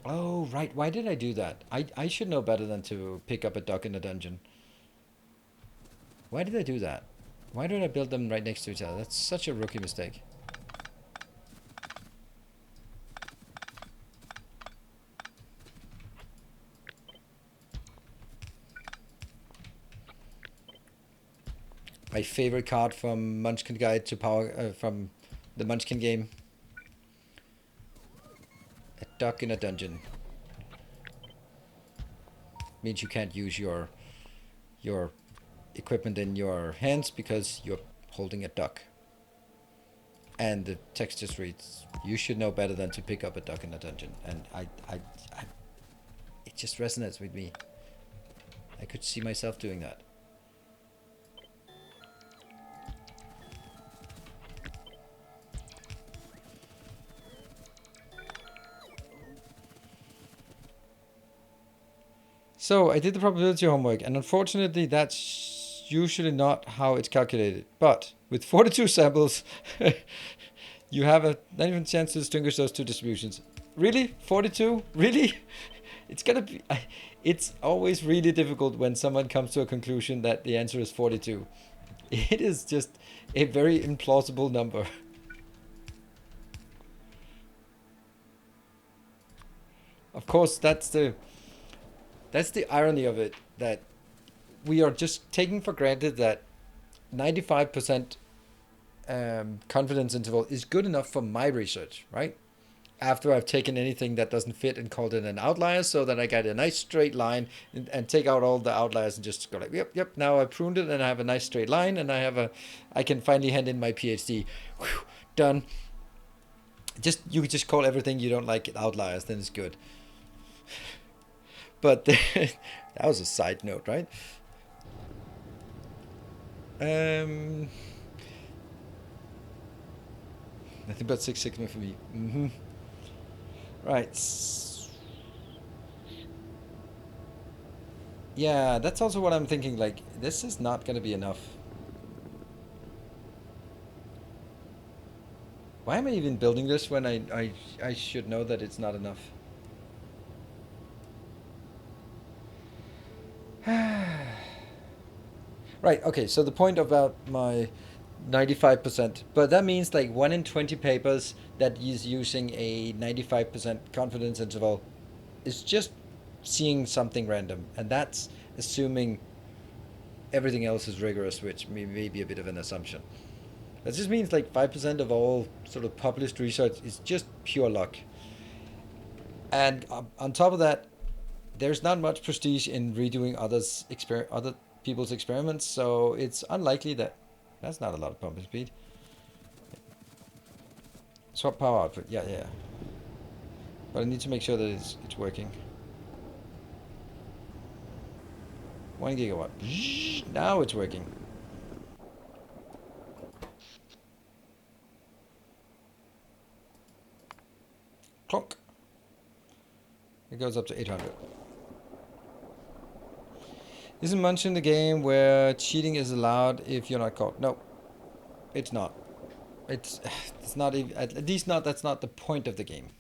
Oh, right. Why did I do that? I should know better than to pick up a duck in a dungeon. Why did I do that? Why did I build them right next to each other? That's such a rookie mistake. My favorite card from Munchkin Guide to Power, from the Munchkin game. A duck in a dungeon. Means you can't use your equipment in your hands because you're holding a duck. And the text just reads, "You should know better than to pick up a duck in a dungeon." And it just resonates with me. I could see myself doing that. So I did the probability homework, and unfortunately that's usually not how it's calculated. But with 42 samples, you have a 90% chance to distinguish those two distributions. Really? 42? Really? It's gonna be... It's always really difficult when someone comes to a conclusion that the answer is 42. It is just a very implausible number. Of course, that's the irony of it, that we are just taking for granted that 95% confidence interval is good enough for my research, right? After I've taken anything that doesn't fit and called it an outlier, so that I get a nice straight line and take out all the outliers and just go like, yep, now I pruned it and I have a nice straight line and I can finally hand in my PhD. Whew, done. You could just call everything you don't like outliers, then it's good. But that was a side note, right? Nothing but Six Sigma for me. Right. Yeah, that's also what I'm thinking. Like, this is not going to be enough. Why am I even building this when I should know that it's not enough? Right, okay, so the point about my 95%, but that means like 1 in 20 papers that is using a 95% confidence interval is just seeing something random, and that's assuming everything else is rigorous, which may be a bit of an assumption. That just means like 5% of all sort of published research is just pure luck. And on top of that, there's not much prestige in redoing other people's experiments, so it's unlikely that... That's not a lot of pumping speed. Swap power output, yeah. But I need to make sure that it's working. 1 gigawatt. Now it's working. Clunk. It goes up to 800. Isn't Munch in the game where cheating is allowed if you're not caught? No, it's not. It's not even, at least not, that's not the point of the game.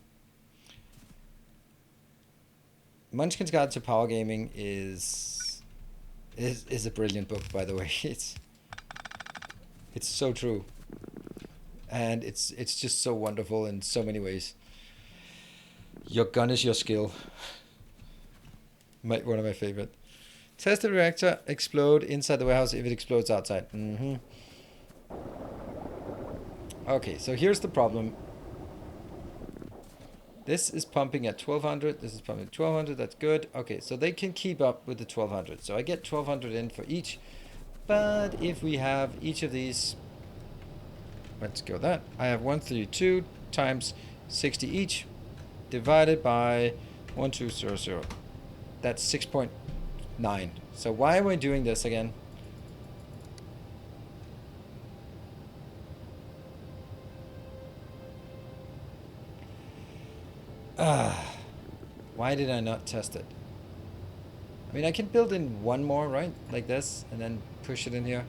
Munchkin's Guide to Power Gaming is a brilliant book, by the way. It's so true. And it's just so wonderful in so many ways. Your gun is your skill. One of my favorite. Test the reactor explode inside the warehouse if it explodes outside. Okay, so here's the problem. This is pumping at 1200. This is pumping at 1200. That's good. Okay, so they can keep up with the 1200. So I get 1200 in for each. But if we have each of these, let's go that. I have 132 times 60 each divided by 1200. That's 6.9. So why am I doing this again? Why did I not test it? I mean, I can build in one more, right? Like this, and then push it in here.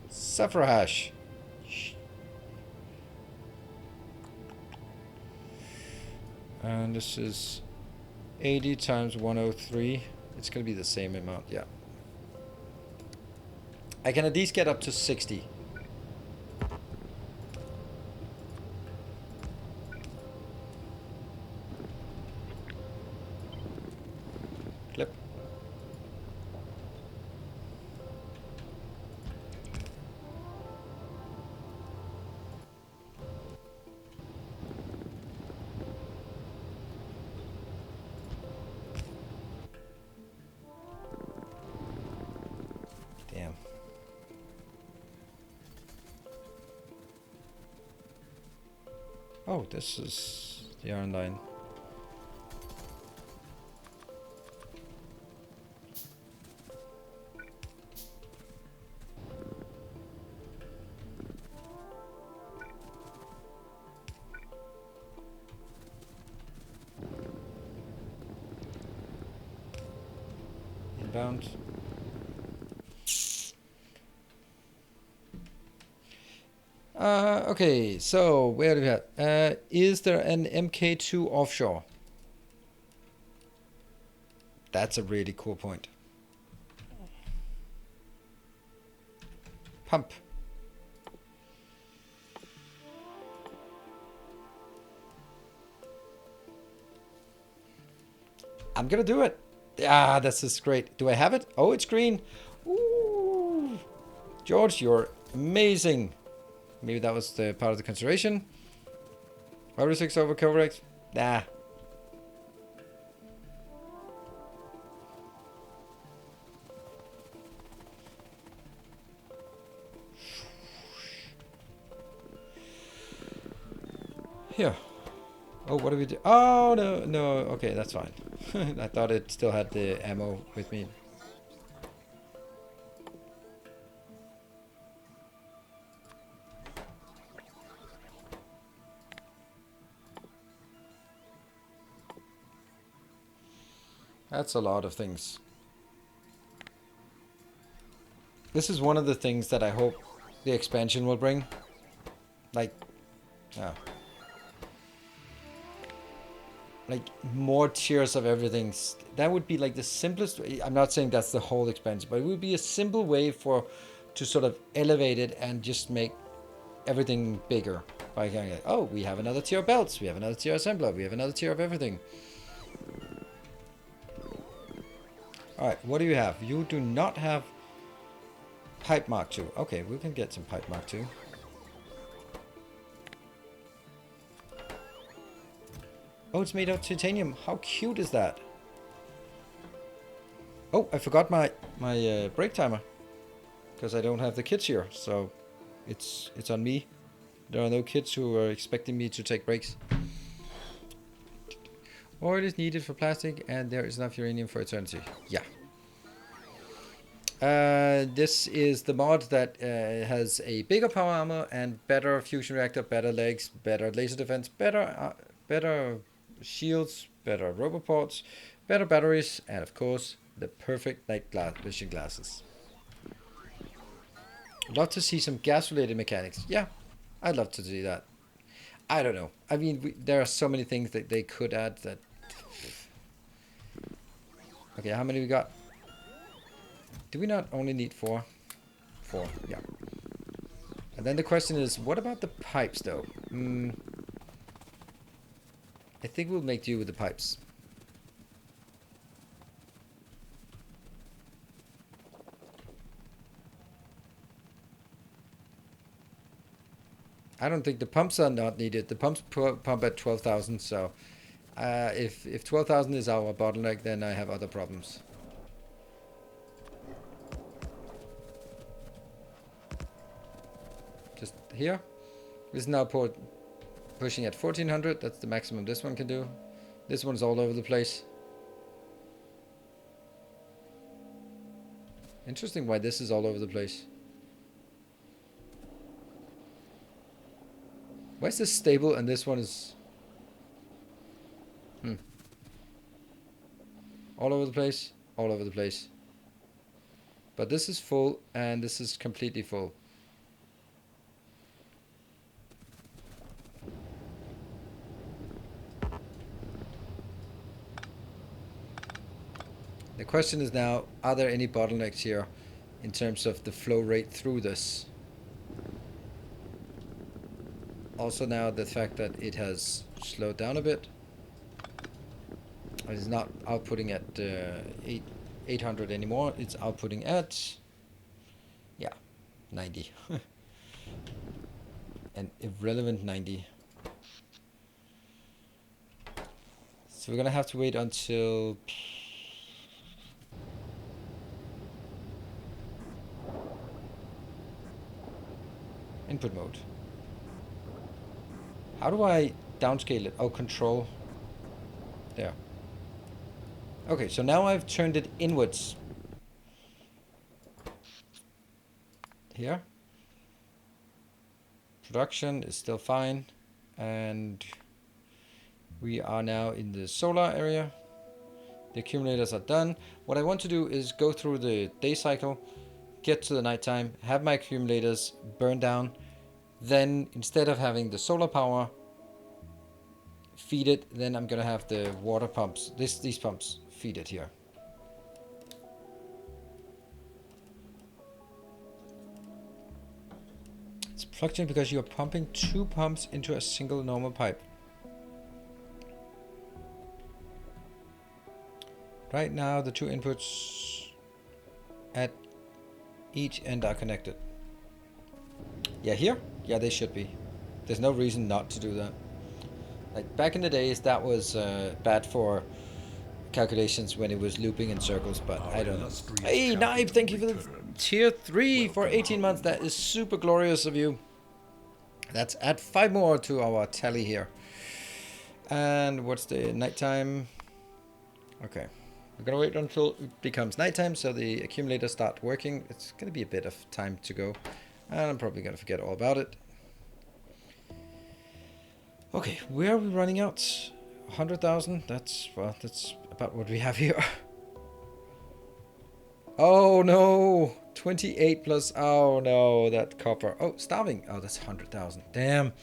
Suffer hash. And this is 80 times 103. It's going to be the same amount, yeah. I can at least get up to 60. Clip. Damn. Oh, this is the iron line. Inbound. Okay, so where do we have? Is there an MK2 offshore? That's a really cool point. Pump. I'm gonna do it. Ah, this is great. Do I have it? Oh, it's green. Ooh. George, you're amazing. Maybe that was the part of the consideration. Over 6 over cover X. Nah. Here. Oh, what do we do? Oh, no, no. Okay, that's fine. I thought it still had the ammo with me. That's a lot of things. This is one of the things that I hope the expansion will bring. Like, like more tiers of everything. That would be like the simplest way. I'm not saying that's the whole expansion, but it would be a simple way to sort of elevate it and just make everything bigger. By going like, oh, we have another tier of belts, we have another tier of assembler, we have another tier of everything. Alright, what do you have? You do not have Pipe Mark II. Okay, we can get some Pipe Mark II. Oh, it's made of titanium. How cute is that? Oh, I forgot my break timer. Because I don't have the kids here, so it's on me. There are no kids who are expecting me to take breaks. Oil is needed for plastic, and there is enough uranium for eternity. Yeah. This is the mod that has a bigger power armor and better fusion reactor, better legs, better laser defense, better shields, better roboports, better batteries, and of course the perfect night vision glasses. Love to see some gas-related mechanics. Yeah, I'd love to see that. I don't know. I mean, there are so many things that they could add that. Okay, how many we got? Do we not only need 4? 4, yeah. And then the question is, what about the pipes, though? I think we'll make do with the pipes. I don't think the pumps are not needed. The pumps pump at 12,000, so if 12,000 is our bottleneck, then I have other problems. Just here. This is now pushing at 1400. That's the maximum this one can do. This one's all over the place. Interesting why this is all over the place. Why is this stable and this one is... All over the place, all over the place. But this is full and this is completely full. The question is now, are there any bottlenecks here in terms of the flow rate through this? Also now the fact that it has slowed down a bit. It is not outputting at 800 anymore. It's outputting at, yeah, 90. An irrelevant 90. So we're gonna have to wait until... Input mode. How do I downscale it? Oh, control. There. Okay, so now I've turned it inwards. Here. Production is still fine. And we are now in the solar area. The accumulators are done. What I want to do is go through the day cycle, get to the nighttime, have my accumulators burn down. Then instead of having the solar power feed it, then I'm gonna have the water pumps, these pumps feed it here. It's plugged in because you're pumping 2 pumps into a single normal pipe. Right now the 2 inputs at each end are connected. Yeah, here? Yeah, they should be. There's no reason not to do that. Like back in the days, that was bad for calculations when it was looping in circles, but I don't know. Hey, Knife, thank you for the tier 3 for 18 months. That is super glorious of you. Let's add 5 more to our tally here. And what's the nighttime? Okay. We're gonna wait until it becomes nighttime so the accumulators start working. It's gonna be a bit of time to go. And I'm probably gonna forget all about it. Okay, where are we running out? 100,000? That's, well, that's about what we have here. Oh no! 28 plus, oh no, that copper. Oh, starving. Oh, that's 100,000. Damn.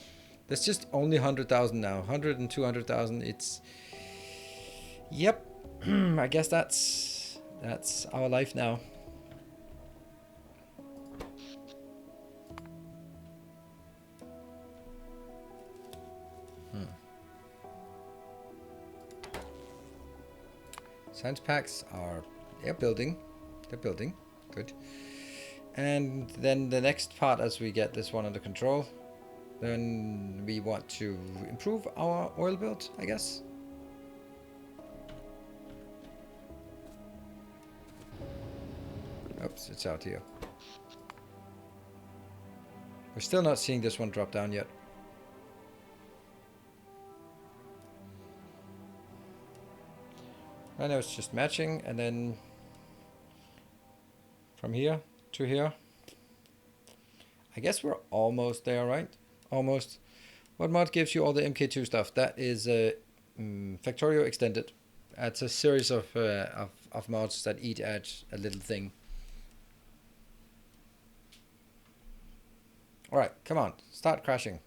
That's just only 100,000 now. 100 and 200,000, it's... Yep. I guess that's our life now. Science packs are, they're building. They're building. Good. And then the next part, as we get this one under control, then we want to improve our oil build, I guess. Oops, it's out here. We're still not seeing this one drop down yet. Right now it's just matching, and then from here to here. I guess we're almost there, right? Almost. What mod gives you all the MK2 stuff? That is Factorio Extended. It's a series of mods that each add a little thing. Alright, come on. Start crashing.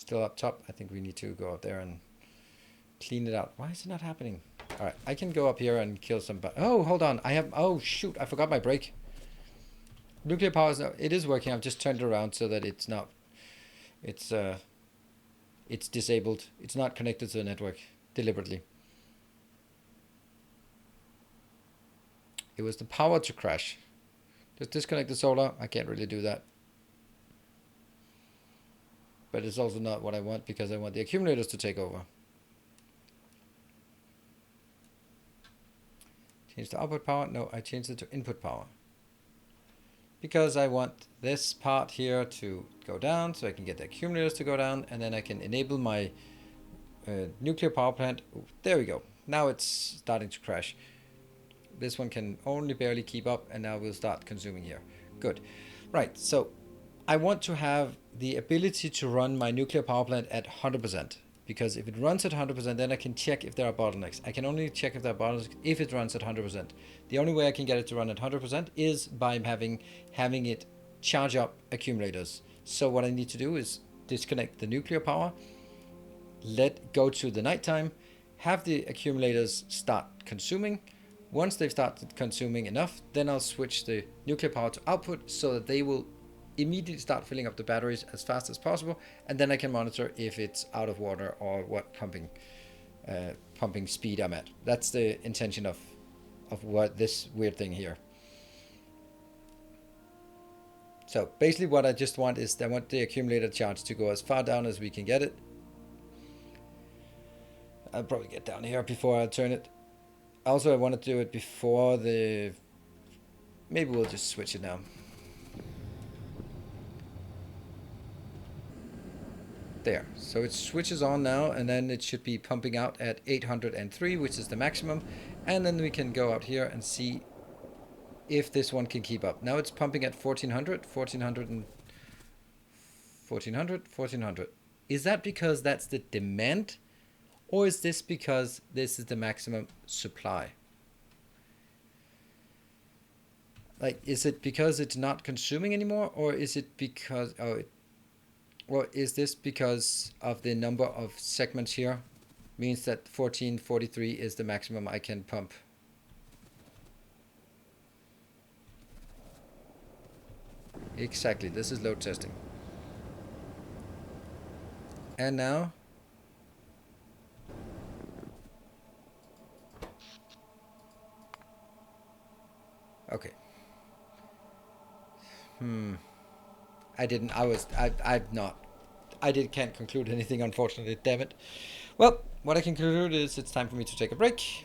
Still up top. I think we need to go up there and clean it out. Why is it not happening? All right, I can go up here and kill some. Oh, hold on. I have. Oh shoot! I forgot my brake. Nuclear power is. It is working. I've just turned it around so that it's not. It's disabled. It's not connected to the network deliberately. It was the power to crash. Just disconnect the solar. I can't really do that. But it's also not what I want because I want the accumulators to take over. Change the output power. No, I changed it to input power. Because I want this part here to go down so I can get the accumulators to go down, and then I can enable my nuclear power plant. Ooh, there we go. Now it's starting to crash. This one can only barely keep up, and now we'll start consuming here. Good. Right, so I want to have the ability to run my nuclear power plant at 100%. Because if it runs at 100%, then I can check if there are bottlenecks. I can only check if there are bottlenecks if it runs at 100%. The only way I can get it to run at 100% is by having it charge up accumulators. So what I need to do is disconnect the nuclear power, go to the nighttime, have the accumulators start consuming. Once they've started consuming enough, then I'll switch the nuclear power to output so that they will immediately start filling up the batteries as fast as possible, and then I can monitor if it's out of water or what pumping speed I'm at. That's the intention of what this weird thing here. So basically what I just want is I want the accumulator charge to go as far down as we can get it. I'll probably get down here before I turn it. Also, I want to do it before the... Maybe we'll just switch it now. There, so it switches on now, and then it should be pumping out at 803, which is the maximum, and then we can go out here and see if this one can keep up. Now it's pumping at 1400, 1400 and 1400, 1400. Is that because that's the demand, or is this because this is the maximum supply? Like, is it because it's not consuming anymore, or is it because or is this because of the number of segments here? Means that 1443 is the maximum I can pump. Exactly, this is load testing. And now? Okay. Can't conclude anything, unfortunately, damn it. Well, what I can conclude is it's time for me to take a break.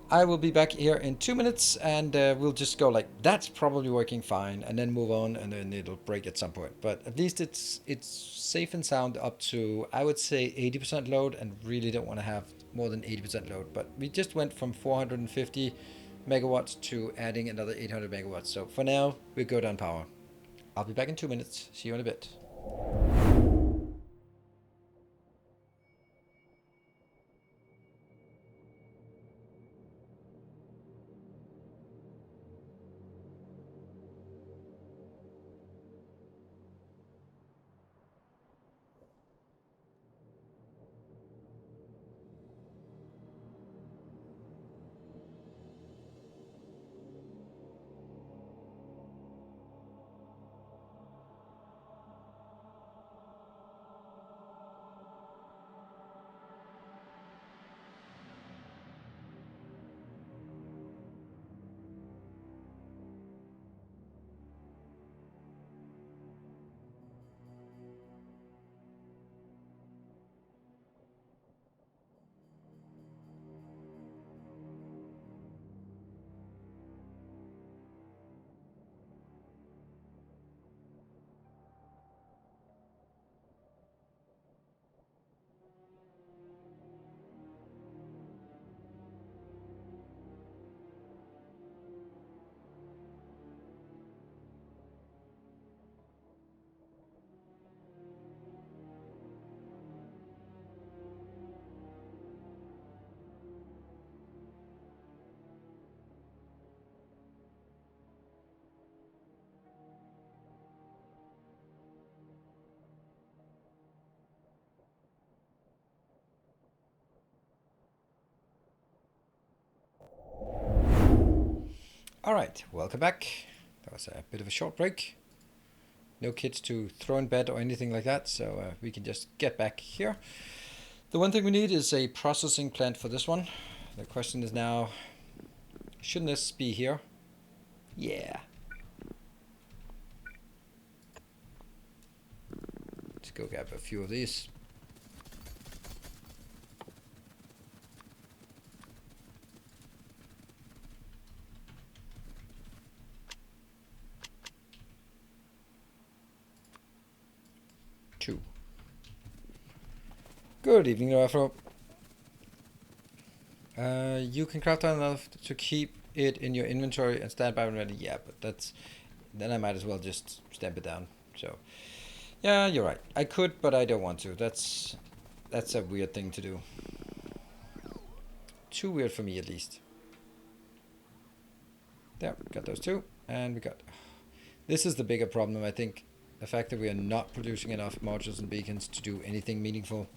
I will be back here in 2 minutes, and we'll just go like, that's probably working fine, and then move on, and then it'll break at some point. But at least it's safe and sound up to, I would say, 80% load, and really don't want to have more than 80% load. But we just went from 450 megawatts to adding another 800 megawatts. So for now, we go down power. I'll be back in 2 minutes. See you in a bit. Alright, welcome back. That was a bit of a short break. No kids to throw in bed or anything like that, so we can just get back here. The one thing we need is a processing plant for this one. The question is now, shouldn't this be here? Yeah. Let's go grab a few of these. Two. Good evening, Afro. You can craft enough to keep it in your inventory and stand by when ready. Yeah, but that's... then I might as well just stamp it down. So, yeah, you're right. I could, but I don't want to. That's a weird thing to do. Too weird for me, at least. There, got those two. And we got... this is the bigger problem, I think. The fact that we are not producing enough modules and beacons to do anything meaningful.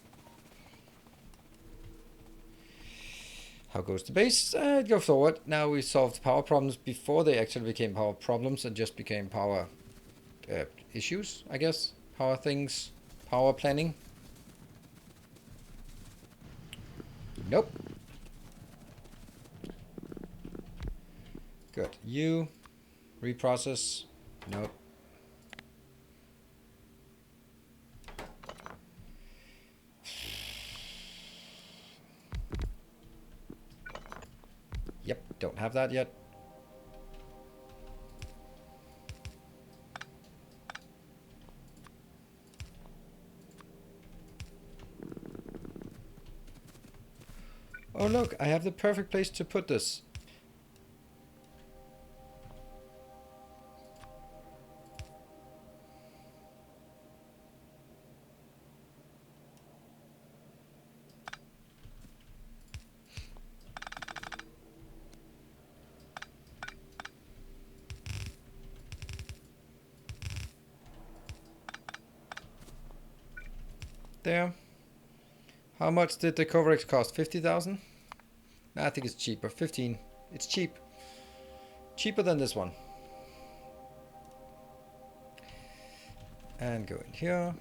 How goes the base? Go forward. Now we solved power problems before they actually became power problems and just became power issues, I guess. Power things. Power planning. Nope. Good. You. Reprocess. Nope. Yep, don't have that yet. Oh look, I have the perfect place to put this. There. How much did the Coverx cost? 50,000? Nah, I think it's cheaper. 15. It's cheap. Cheaper than this one. And go in here.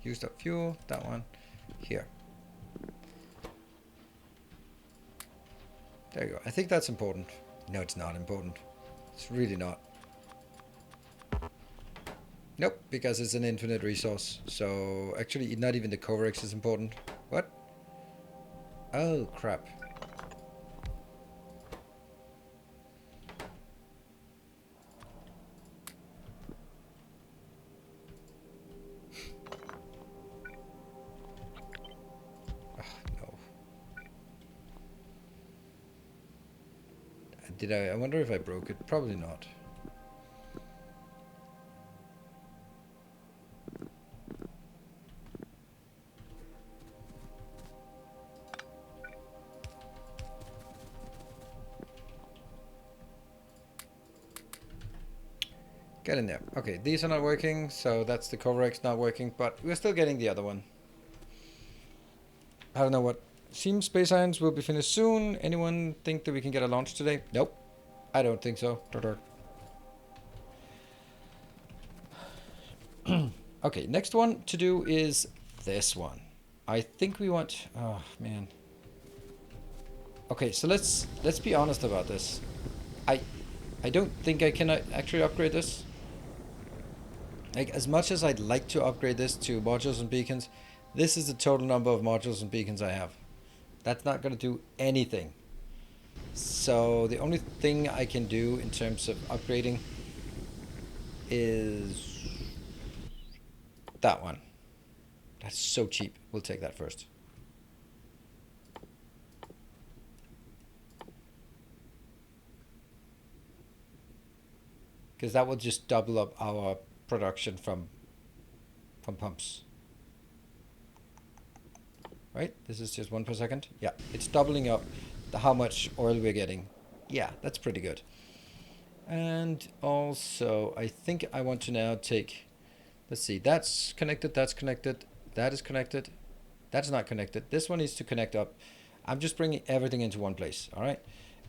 Used up fuel. That one. Here. There you go. I think that's important. No, it's not important. It's really not. Nope, because it's an infinite resource. So, actually, not even the Coverx is important. What? Oh, crap. Oh, no. Did I wonder if I broke it? Probably not. Get in there. Okay, these are not working, so that's the Coverx not working, but we're still getting the other one. I don't know what. Seems Space Irons will be finished soon. Anyone think that we can get a launch today? Nope. I don't think so. Okay, next one to do is this one. I think we want... oh, man. Okay, so let's be honest about this. I don't think I can actually upgrade this. Like, as much as I'd like to upgrade this to modules and beacons, this is the total number of modules and beacons I have. That's not going to do anything. So the only thing I can do in terms of upgrading is that one. That's so cheap. We'll take that first. Because that will just double up our production from pumps. Right? This is just 1 per second. Yeah, it's doubling up how much oil we're getting. Yeah, that's pretty good. And also, I think I want to now take... let's see, that's connected, that is connected, that's not connected. This one needs to connect up. I'm just bringing everything into one place, all right?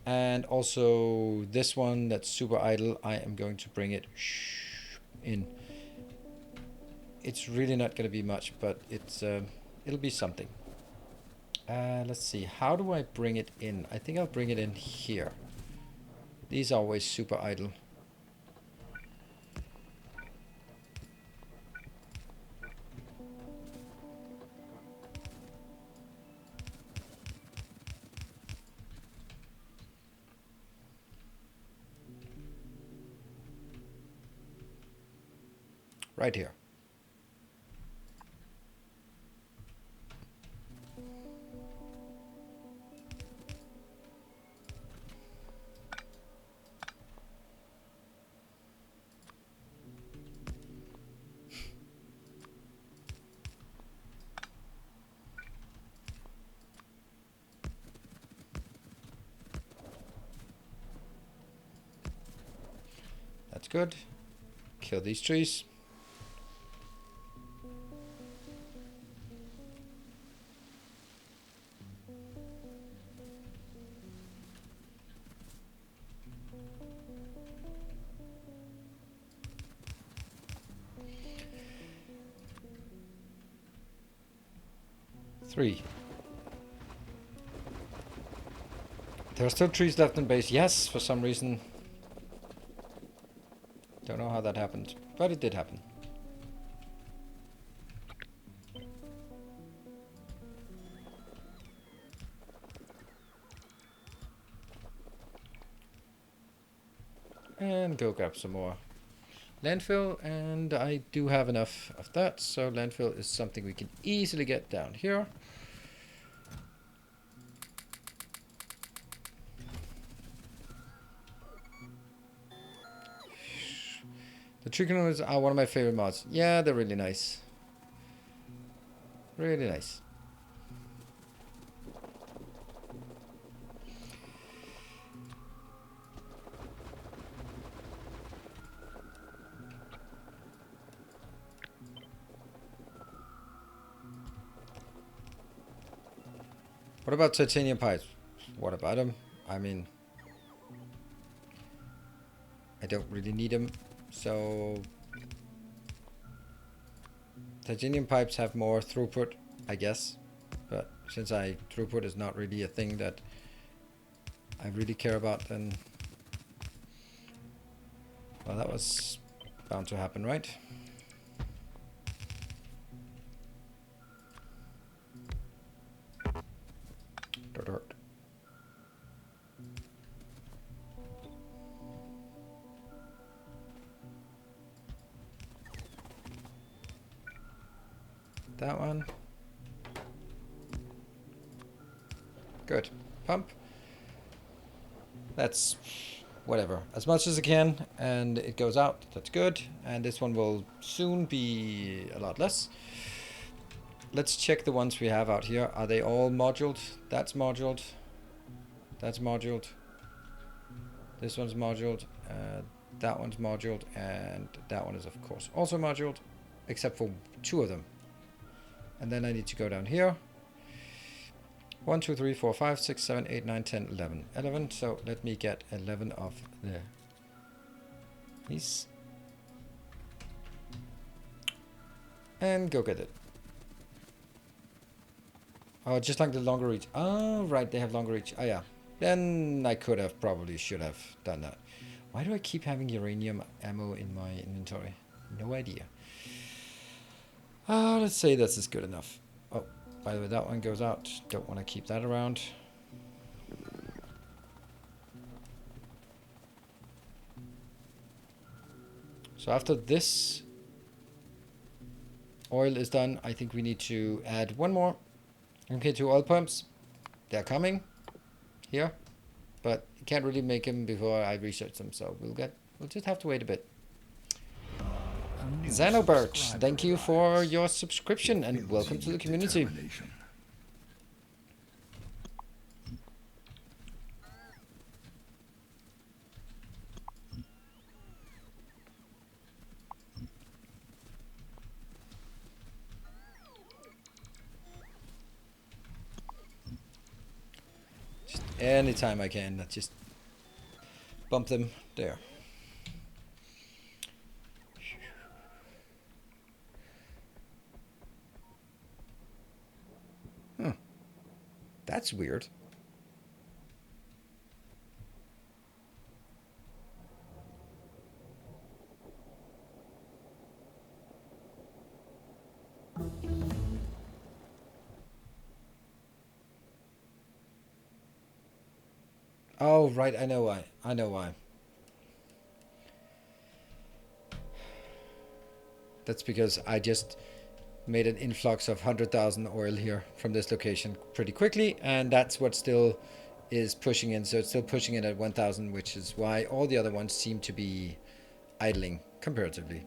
And also this one that's super idle, I am going to bring it in. It's really not going to be much, but it'll be something. Let's see, how do I bring it in? I think I'll bring it in here. These are always super idle. Right here. That's good. Kill these trees. Three. There are still trees left in base. Yes, for some reason. Don't know how that happened, but it did happen. And go grab some more landfill, and I do have enough of that, so landfill is something we can easily get down here. The tree canoes are one of my favorite mods. Yeah, they're really nice. Really nice. What about titanium pipes? What about them? I mean, I don't really need them, so titanium pipes have more throughput, I guess, but since throughput is not really a thing that I really care about, then well, that was bound to happen, right? Dirt. That one. Good. Pump. That's whatever. As much as I can, and it goes out. That's good. And this one will soon be a lot less. Let's check the ones we have out here. Are they all moduled? That's moduled. That's moduled. This one's moduled. That one's moduled. And that one is, of course, also moduled. Except for 2 of them. And then I need to go down here. 1, 2, 3, 4, 5, 6, 7, 8, 9, 10, 11. 11. So let me get 11 of these. And go get it. Oh, just like the longer reach. Oh, right, they have longer reach. Oh, yeah. Then I should have done that. Why do I keep having uranium ammo in my inventory? No idea. Let's say this is good enough. Oh, by the way, that one goes out. Don't want to keep that around. So after this oil is done, I think we need to add one more. Okay, 2 oil pumps. They're coming here, but you can't really make them before I research them, so we'll just have to wait a bit. Xanobert, thank you for your subscription and welcome to the community. Just anytime I can. I just bump them there. That's weird. Oh, right, I know why. I know why. That's because I just made an influx of 100,000 oil here from this location pretty quickly, and that's what still is pushing in. So it's still pushing in at 1,000, which is why all the other ones seem to be idling comparatively.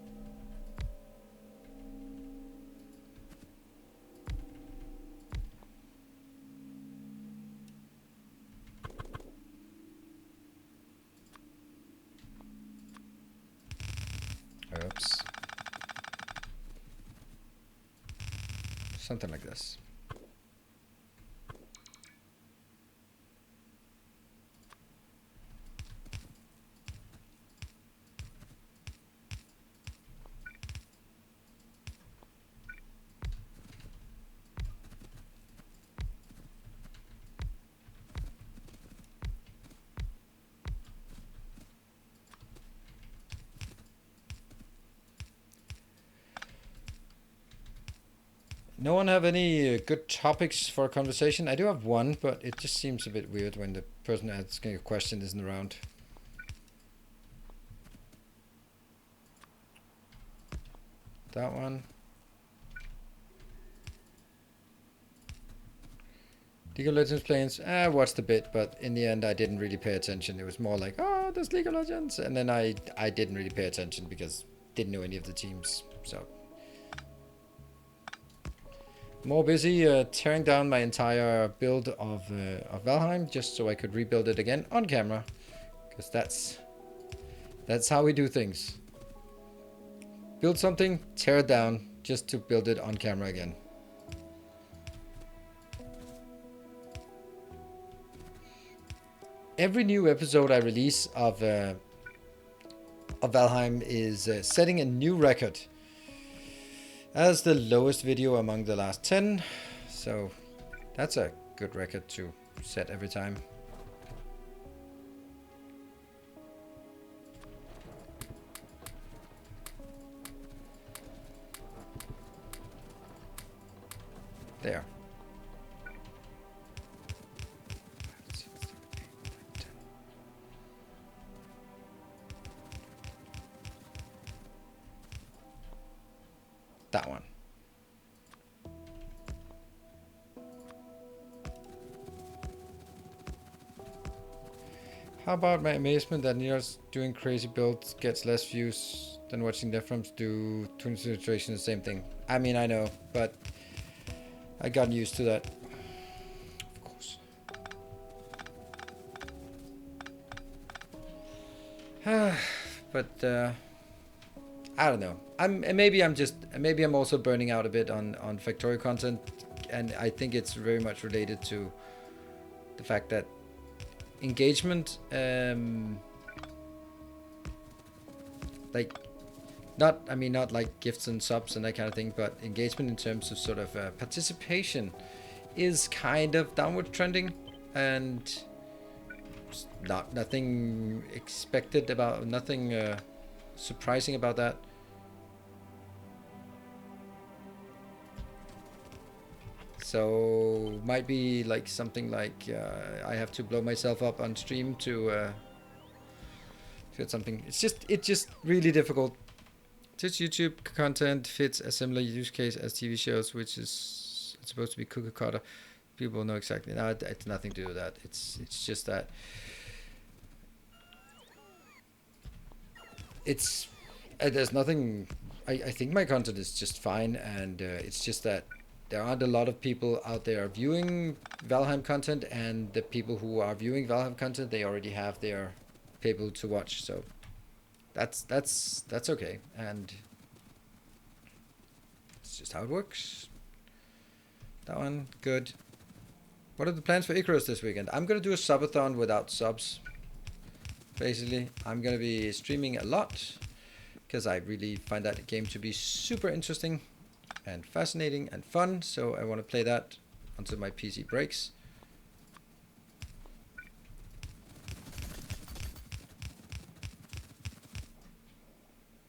Oops. Something like this. No one have any good topics for a conversation? I do have one, but it just seems a bit weird when the person asking a question isn't around. That one. League of Legends planes, I watched a bit, but in the end I didn't really pay attention. It was more like, oh, there's League of Legends, and then I didn't really pay attention because didn't know any of the teams. So more busy tearing down my entire build of Valheim just so I could rebuild it again on camera, because that's how we do things. Build something, tear it down, just to build it on camera again. Every new episode I release of Valheim is setting a new record as the lowest video among the last 10. So that's a good record to set every time. There. That one. How about my amazement that Near's doing crazy builds gets less views than watching Deframs do twin situation, the same thing. I mean, I know, but I got used to that. Of course. But I don't know. Maybe I'm also burning out a bit on Factorio content, and I think it's very much related to the fact that engagement, like not like gifts and subs and that kind of thing, but engagement in terms of sort of participation is kind of downward trending, and nothing expected about nothing surprising about that. So might be like something like I have to blow myself up on stream to get something. It's just really difficult. This YouTube content fits a similar use case as TV shows, which is supposed to be cookie cutter. People know exactly. No, it's nothing to do with that. It's just that it's there's nothing. I think my content is just fine, and it's just that there aren't a lot of people out there viewing Valheim content, and the people who are viewing Valheim content, they already have their people to watch. So that's okay, and it's just how it works. That one good. What are the plans for Icarus this weekend? I'm going to do a subathon without subs. Basically, I'm going to be streaming a lot because I really find that game to be super interesting and fascinating and fun. So I want to play that until my PC breaks.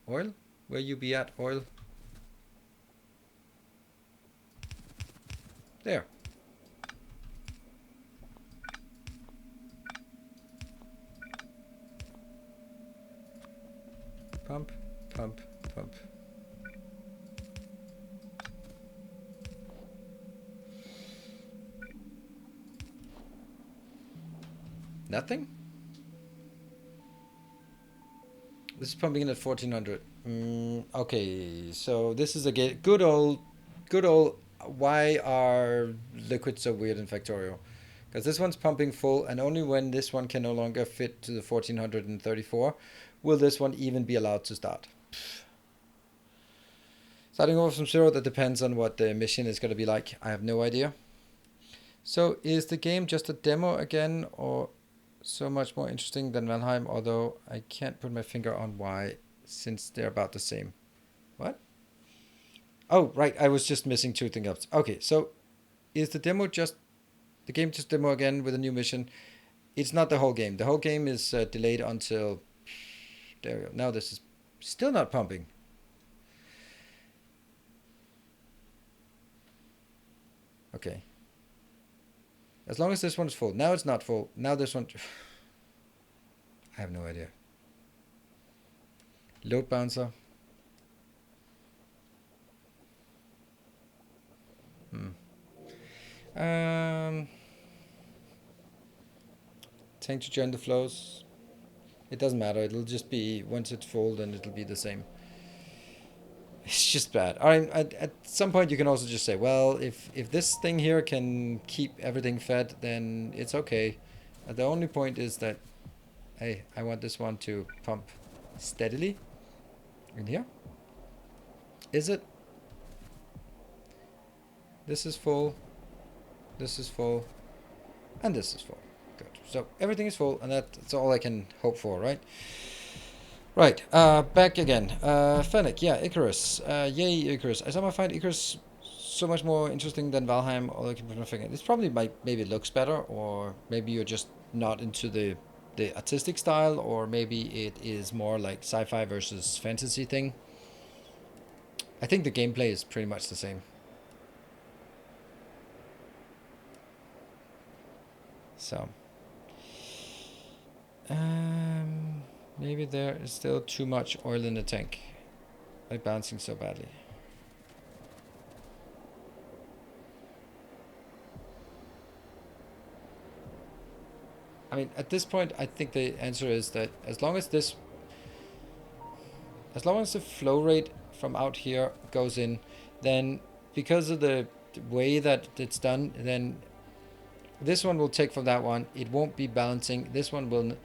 Oil? Where you be at, Oil? There. Pump, pump, pump. Nothing? This is pumping in at 1400. Okay, so this is a good old, why are liquids so weird in Factorio? Because this one's pumping full, and only when this one can no longer fit to the 1434 will this one even be allowed to start. Starting over from zero, that depends on what the mission is going to be like. I have no idea. So is the game just a demo again, or so much more interesting than Valheim? Although I can't put my finger on why, since they're about the same. What? Oh, right. I was just missing two things. Okay, so is the game just demo again with a new mission? It's not the whole game. The whole game is delayed until... There we go. Now this is still not pumping. Okay. As long as this one's full. Now it's not full. Now this one... I have no idea. Load bouncer. Tank to join the flows. It doesn't matter. It'll just be, once it's full, then it'll be the same. It's just bad. At some point you can also just say, well, if this thing here can keep everything fed, then it's okay. The only point is that, hey, I want this one to pump steadily. In here? Is it? This is full. This is full. And this is full. Good. So everything is full, and that's all I can hope for, right? Right, back again. Fennec, yeah, Icarus. Yay, Icarus. I somehow find Icarus so much more interesting than Valheim, although I can put my finger. It's probably maybe it looks better, or maybe you're just not into the artistic style, or maybe it is more like sci-fi versus fantasy thing. I think the gameplay is pretty much the same. So, maybe there is still too much oil in the tank. Like bouncing so badly. I mean, at this point, I think the answer is that as long as the flow rate from out here goes in, then because of the way that it's done, then this one will take from that one. It won't be balancing. This one will...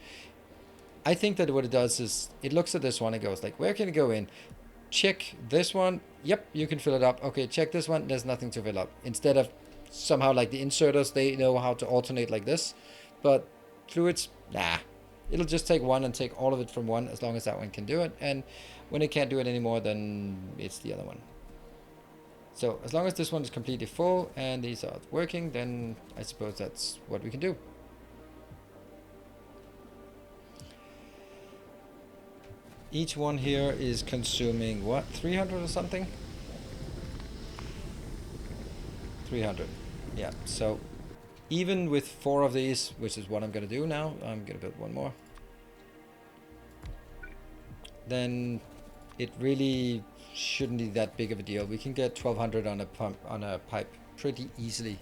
I think that what it does is it looks at this one and goes like, where can it go in? Check this one. Yep, you can fill it up. Okay, check this one. There's nothing to fill up. Instead of somehow like the inserters, they know how to alternate like this. But fluids, nah. It'll just take one and take all of it from one as long as that one can do it. And when it can't do it anymore, then it's the other one. So as long as this one is completely full and these are working, then I suppose that's what we can do. Each one here is consuming what, 300 or something? 300. Yeah, so even with 4 of these, which is what I'm going to do now, I'm going to build one more. Then it really shouldn't be that big of a deal. We can get 1200 on a pipe pretty easily.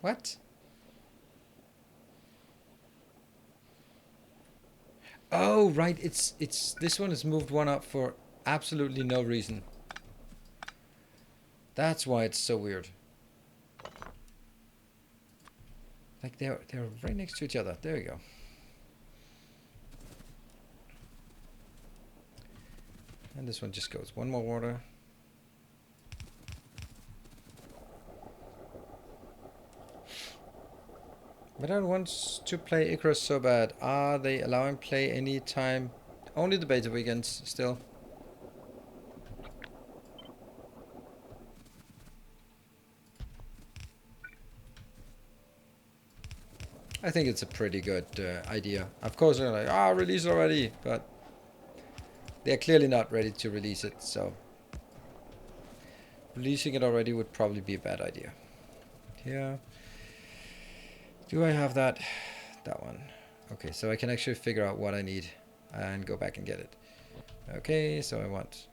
What? Oh, right. It's this one has moved one up for absolutely no reason. That's why it's so weird. Like they're right next to each other. There we go. And this one just goes one more water. But I want to play Icarus so bad. Are they allowing play any time? Only the beta weekends still. I think it's a pretty good idea. Of course they're like, release already, but they're clearly not ready to release it, so releasing it already would probably be a bad idea. Yeah. Do I have that? That one. Okay, so I can actually figure out what I need and go back and get it. Okay, so I want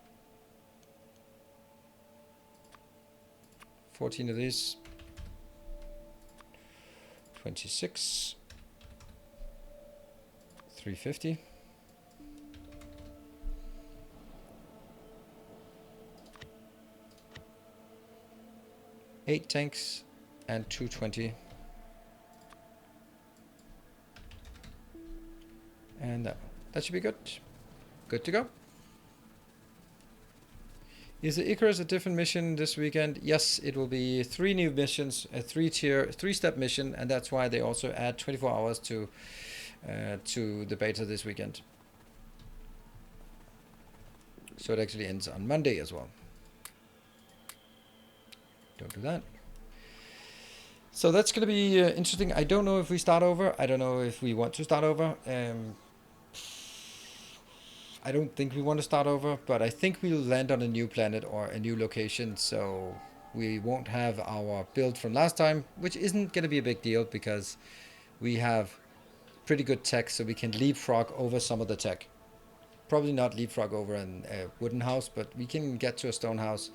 14 of these. 26. 350. Eight tanks and 220. And that should be good. Good to go. Is the Icarus a different mission this weekend? Yes, it will be 3 new missions, a 3-step mission, and that's why they also add 24 hours to the beta this weekend. So it actually ends on Monday as well. Don't do that. So that's going to be interesting. I don't know if we start over. I don't know if we want to start over. I don't think we want to start over, but I think we'll land on a new planet or a new location, so we won't have our build from last time, which isn't going to be a big deal because we have pretty good tech, so we can leapfrog over some of the tech. Probably not leapfrog over a wooden house, but we can get to a stone house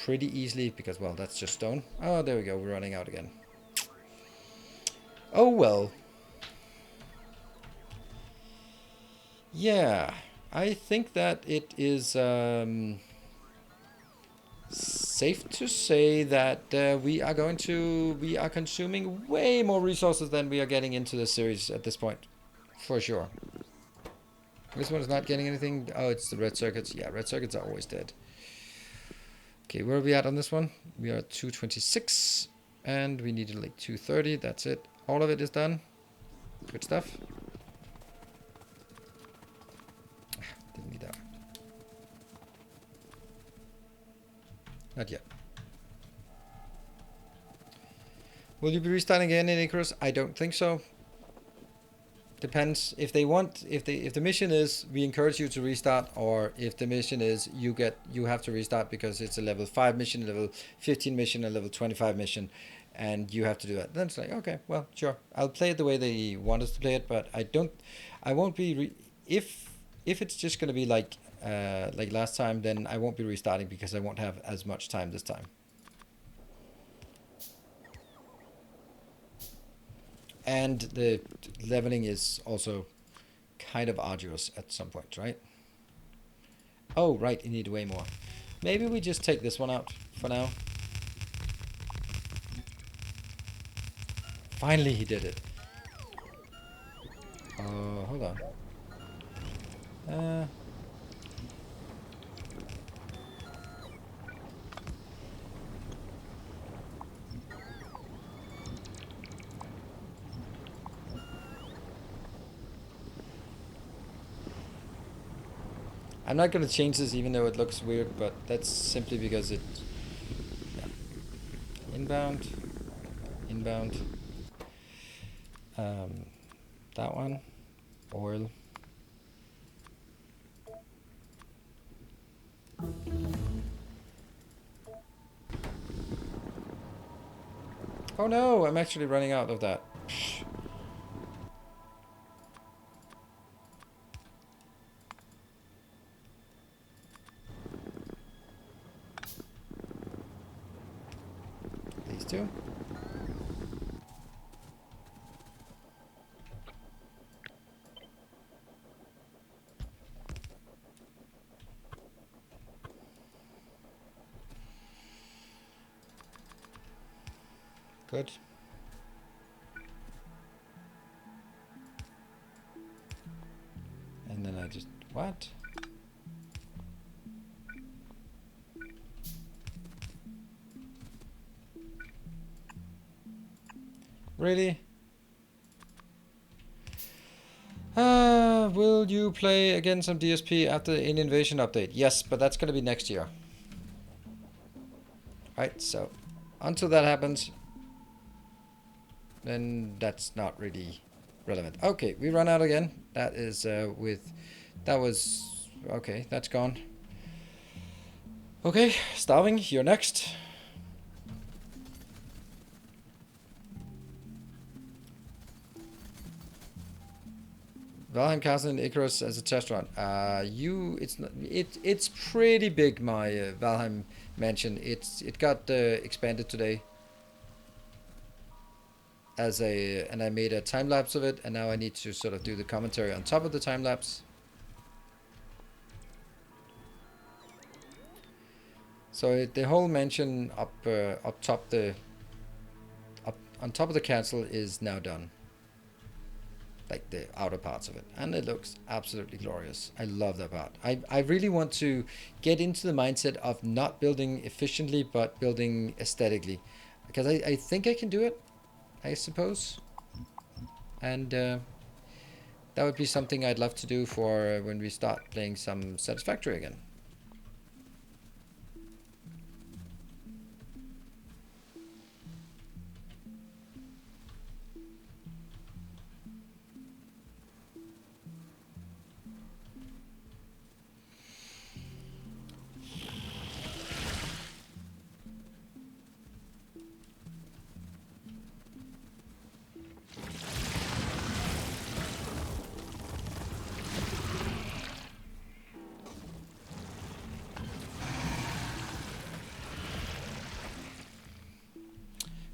pretty easily because, well, that's just stone. Oh, there we go. We're running out again. Oh, well. Yeah, I think that it is safe to say that we are consuming way more resources than we are getting into the series at this point, for sure. This one is not getting anything. Oh, it's the red circuits. Yeah, red circuits are always dead. Okay, where are we at on this one? We are at 226, and we needed like 230. That's it. All of it is done. Good stuff. Didn't need that. Not yet. Will you be restarting again in Icarus? I don't think so. Depends if they want. If the mission is we encourage you to restart, or if the mission is you have to restart because it's a level 5 mission, level 15 mission, a level 25 mission, and you have to do that. Then it's like, okay, well, sure, I'll play it the way they want us to play it, but I won't be if it's just gonna be like last time, then I won't be restarting because I won't have as much time this time. And the leveling is also kind of arduous at some point, right? Oh, right, you need way more. Maybe we just take this one out for now. Finally he did it. Hold on. I'm not going to change this even though it looks weird, but that's simply because it... Yeah. Inbound. Inbound. That one. Oil. Oh no, I'm actually running out of that. These two. Good. And then I just, what? Really? Will you play again some DSP after the Alien Invasion update? Yes, but that's gonna be next year. Right, so until that happens, then that's not really relevant. Okay, we run out again. That is that was, okay, that's gone. Okay, Starving, you're next. Valheim Castle and Icarus as a test run. It's pretty big. My Valheim mansion. It got expanded today and I made a time lapse of it, and now I need to sort of do the commentary on top of the time lapse. So the whole mansion up on top of the castle is now done. Like the outer parts of it, and it looks absolutely glorious. I love that part. I really want to get into the mindset of not building efficiently but building aesthetically, because I think I can do it, I suppose, and that would be something I'd love to do for when we start playing some Satisfactory again.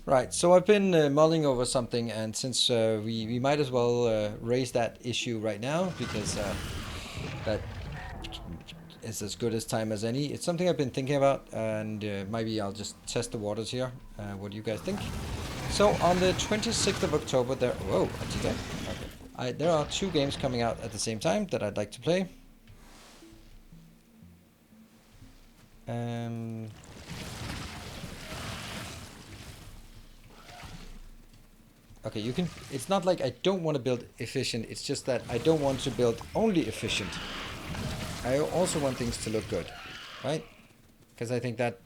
Right, so I've been mulling over something, and since we might as well raise that issue right now, because that is as good as time as any. It's something I've been thinking about, and maybe I'll just test the waters here. What do you guys think? So on the 26th of October, there... Whoa, I did that? Okay. There are 2 games coming out at the same time that I'd like to play. Okay, you can... It's not like I don't want to build efficient, it's just that I don't want to build only efficient. I also want things to look good, right? Because I think that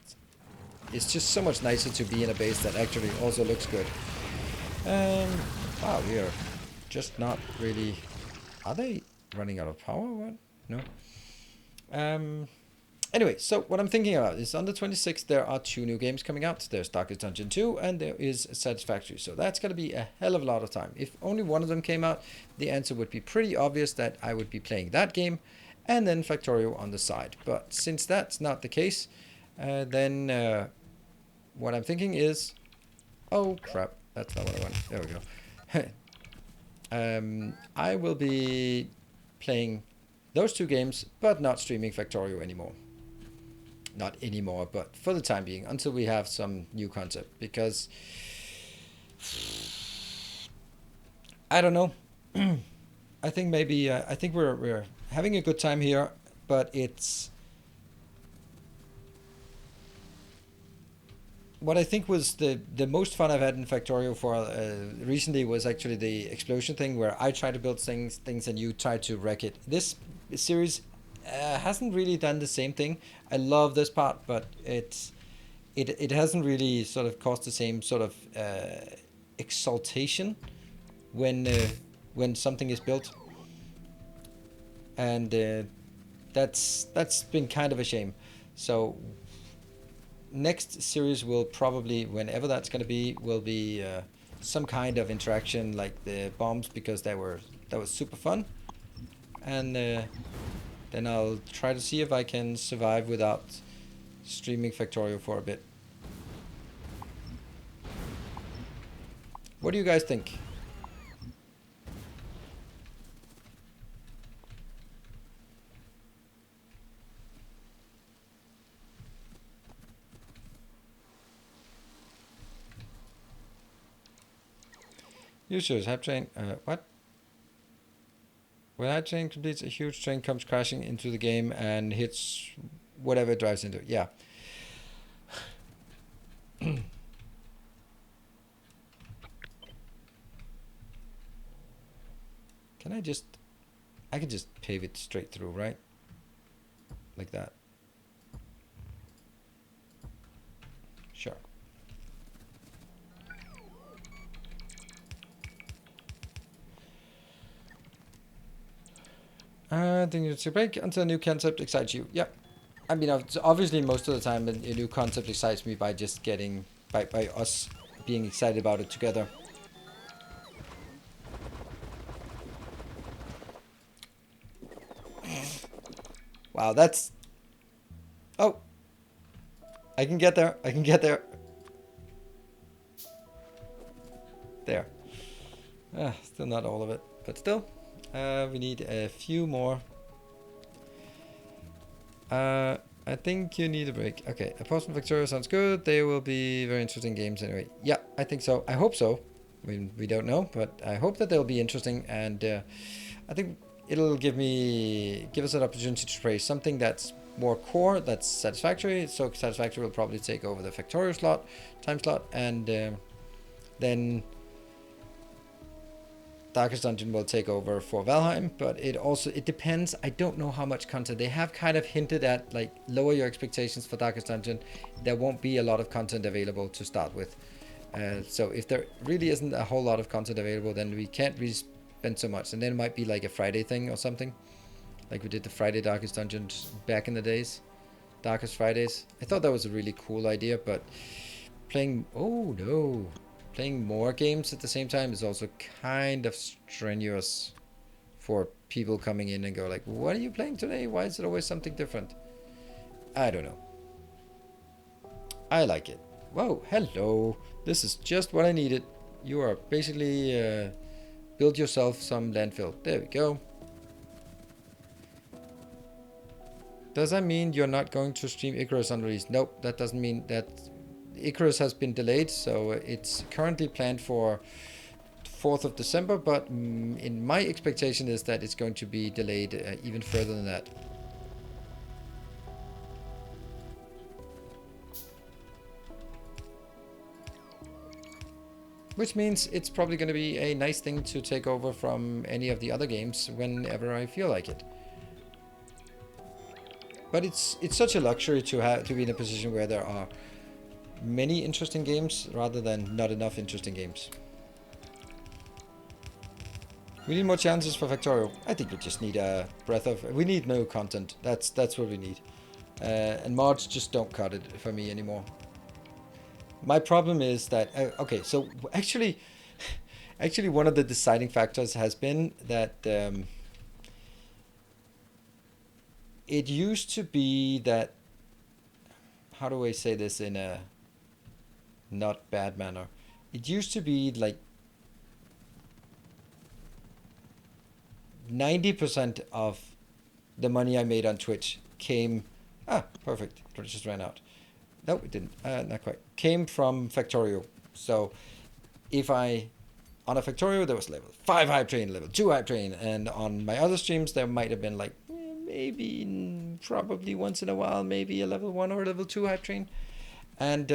it's just so much nicer to be in a base that actually also looks good. Wow, we are just not really... Are they running out of power? What? No. Anyway, so what I'm thinking about is on the 26th, there are 2 new games coming out. There's Darkest Dungeon 2 and there is Satisfactory. So that's going to be a hell of a lot of time. If only one of them came out, the answer would be pretty obvious that I would be playing that game and then Factorio on the side. But since that's not the case, then what I'm thinking is... Oh, crap. That's not what I want. There we go. I will be playing those 2 games, but not streaming Factorio anymore. Not anymore, but for the time being, until we have some new concept. Because I don't know. I think maybe I think we're having a good time here, but it's what I think was the most fun I've had in Factorio for recently was actually the explosion thing, where I try to build things and you try to wreck it. This series hasn't really done the same thing. I love this part, but it hasn't really sort of caused the same sort of exaltation when something is built, and that's been kind of a shame. So next series will probably, whenever that's going to be, will be some kind of interaction like the bombs, because that was super fun, and then I'll try to see if I can survive without streaming Factorio for a bit. What do you guys think? Users, hype train, what? When hype train completes, a huge train comes crashing into the game and hits whatever it drives into. Yeah. Can I just... I can just pave it straight through, right? Like that. Sure. I think it's a break until a new concept excites you. Yep. I mean, obviously, most of the time, a new concept excites me by just getting... by us being excited about it together. Wow, that's... Oh! I can get there. I can get there. There. Still not all of it, but still. We need a few more. I think you need a break. Okay, a post from Factorio sounds good. They will be very interesting games anyway. Yeah, I think so. I hope so. I mean, we don't know, but I hope that they'll be interesting, and I think it'll give us an opportunity to play something that's more core, that's satisfactory. So satisfactory will probably take over the Factorio time slot, and then Darkest Dungeon will take over for Valheim, but it depends. I don't know how much content. They have kind of hinted at, like, lower your expectations for Darkest Dungeon. There won't be a lot of content available to start with. So if there really isn't a whole lot of content available, then we can't really spend so much. And then it might be like a Friday thing or something. Like we did the Friday Darkest Dungeon back in the days. Darkest Fridays. I thought that was a really cool idea, but playing... Oh, no. Playing more games at the same time is also kind of strenuous for people coming in and go like, what are you playing today? Why is it always something different? I don't know. I like it. Whoa, hello. This is just what I needed. You are basically build yourself some landfill. There we go. Does that mean you're not going to stream Icarus on release? Nope, that doesn't mean that. Icarus has been delayed, so it's currently planned for 4th of December, but in my expectation is that it's going to be delayed even further than that. Which means it's probably going to be a nice thing to take over from any of the other games whenever I feel like it. But it's such a luxury to be in a position where there are many interesting games rather than not enough interesting games. We need more chances for Factorio. I think we just need a breath of... We need no content. That's what we need. And mods just don't cut it for me anymore. My problem is that... okay, so actually one of the deciding factors has been that... it used to be that... How do I say this in a not bad manner? It used to be like 90% of the money I made on Twitch came... Ah, perfect. It just ran out. No, it didn't. Not quite. Came from Factorio. So if I... On a Factorio, there was level 5 hype train, level 2 hype train. And on my other streams, there might have been like... maybe, probably once in a while, maybe a level 1 or a level 2 hype train. And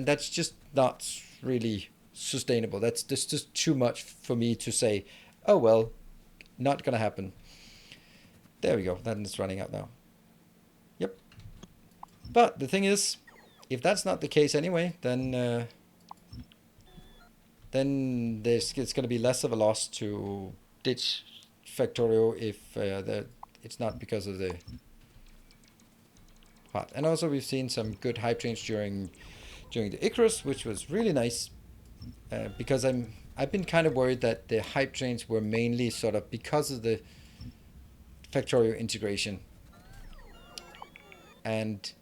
that's just not really sustainable. That's just too much for me to say, oh, well, not gonna happen. There we go. That is running out now. Yep. But the thing is, if that's not the case anyway, then it's gonna be less of a loss to ditch Factorio if it's not because of the part. And also we've seen some good hype trains during the Icarus, which was really nice, because I've been kind of worried that the hype trains were mainly sort of because of the Factorio integration, and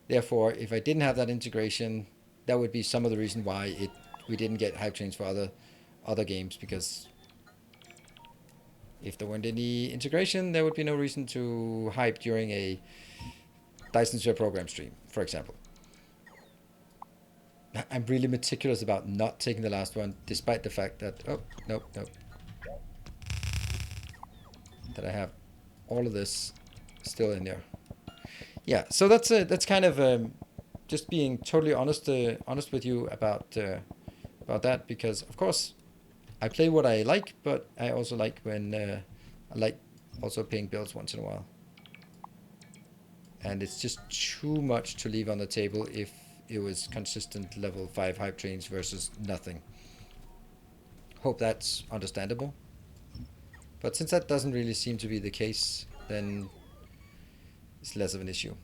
therefore if I didn't have that integration, that would be some of the reason why we didn't get hype trains for other games, because if there weren't any integration, there would be no reason to hype during a Dyson Sphere program stream, for example. I'm really meticulous about not taking the last one, despite the fact that, oh, nope, that I have all of this still in there. Yeah, so that's kind of just being totally honest with you about that, because of course I play what I like, but I also like when I like also paying bills once in a while, and it's just too much to leave on the table if it was consistent level 5 hype trains versus nothing. Hope that's understandable. But since that doesn't really seem to be the case, then it's less of an issue.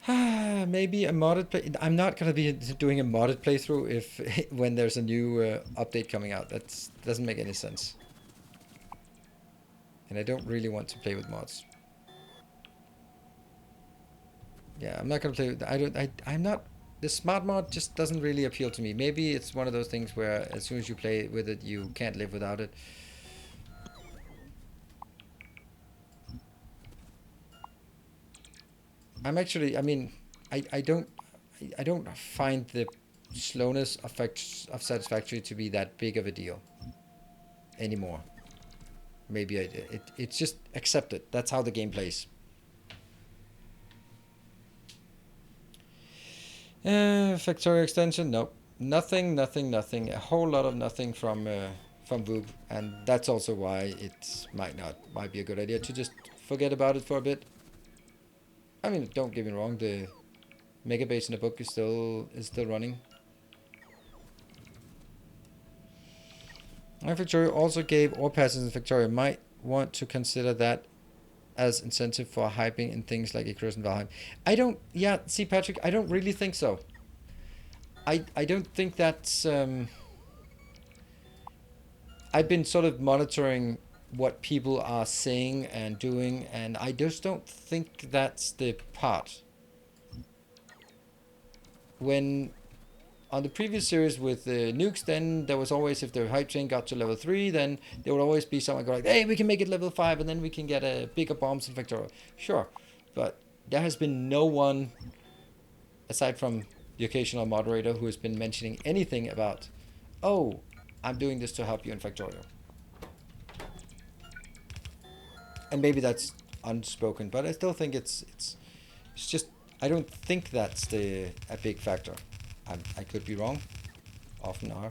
Maybe a modded play. I'm not gonna be doing a modded playthrough if when there's a new update coming out. That doesn't make any sense. And I don't really want to play with mods. Yeah, I'm not gonna play with. I'm not. The smart mod just doesn't really appeal to me. Maybe it's one of those things where as soon as you play with it, you can't live without it. I'm actually. I mean, I don't. I don't find the slowness of Satisfactory to be that big of a deal anymore. Maybe it's just accepted. That's how the game plays. Factorio extension? Nope. Nothing. A whole lot of nothing from VOOB, and that's also why it might be a good idea to just forget about it for a bit. I mean, don't get me wrong. The mega base in the book is still running. And Factorio also gave all passes in Factorio. Might want to consider that as incentive for hyping in things like Icarus and Valheim. I don't. Yeah, see, Patrick, I don't really think so. I don't think that's. I've been sort of monitoring what people are saying and doing, and I just don't think that's the part. When on the previous series with the nukes, then there was always, if the hype chain got to level 3, then there would always be someone go like, hey, we can make it level 5 and then we can get a bigger bombs in Factorio. Sure, but there has been no one, aside from the occasional moderator, who has been mentioning anything about, oh, I'm doing this to help you in Factorio. And maybe that's unspoken, but I still think it's just, I don't think that's a big factor. I could be wrong, often are.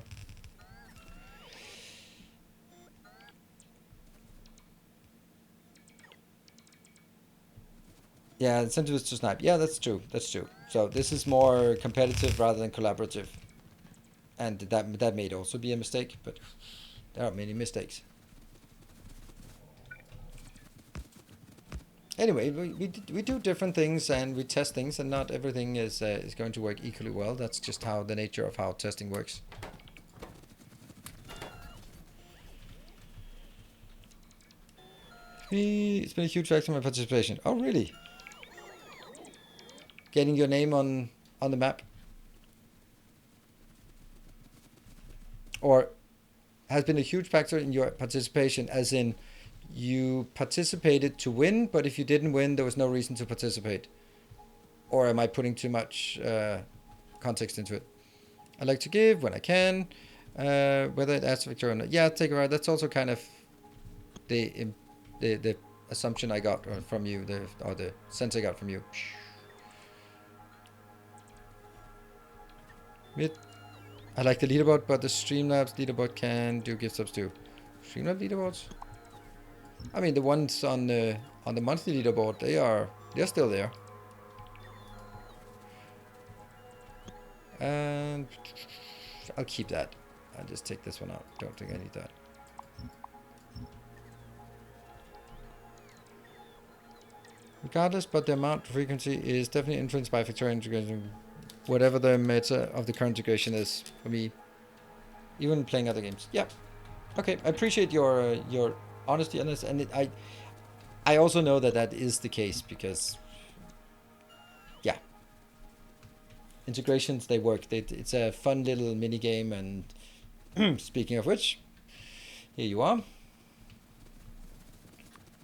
Yeah, incentive is to snipe. Yeah, that's true. So this is more competitive rather than collaborative. And that may also be a mistake, but there are many mistakes. Anyway, we do different things and we test things, and not everything is going to work equally well. That's just how the nature of how testing works. It's been a huge factor in my participation. Oh, really? Getting your name on the map? Or has been a huge factor in your participation, as in you participated to win, but if you didn't win, there was no reason to participate? Or am I putting too much context into it? I like to give when I can, whether it adds victory or not. Yeah, take a ride. That's also kind of the assumption I got from you, or the sense I got from you. I like the leaderboard, but the Streamlabs leaderboard can do gift subs too. Streamlabs leaderboards? I mean, the ones on the monthly leaderboard, they're still there. And I'll keep that. I'll just take this one out. Don't think I need that. Regardless, but the amount frequency is definitely influenced by Factorio integration. Whatever the meta of the current integration is for me, even playing other games. Yeah. Okay. I appreciate your honesty on this, and I also know that is the case, because yeah, integrations, they work. It's a fun little mini game, and speaking of which, here you are.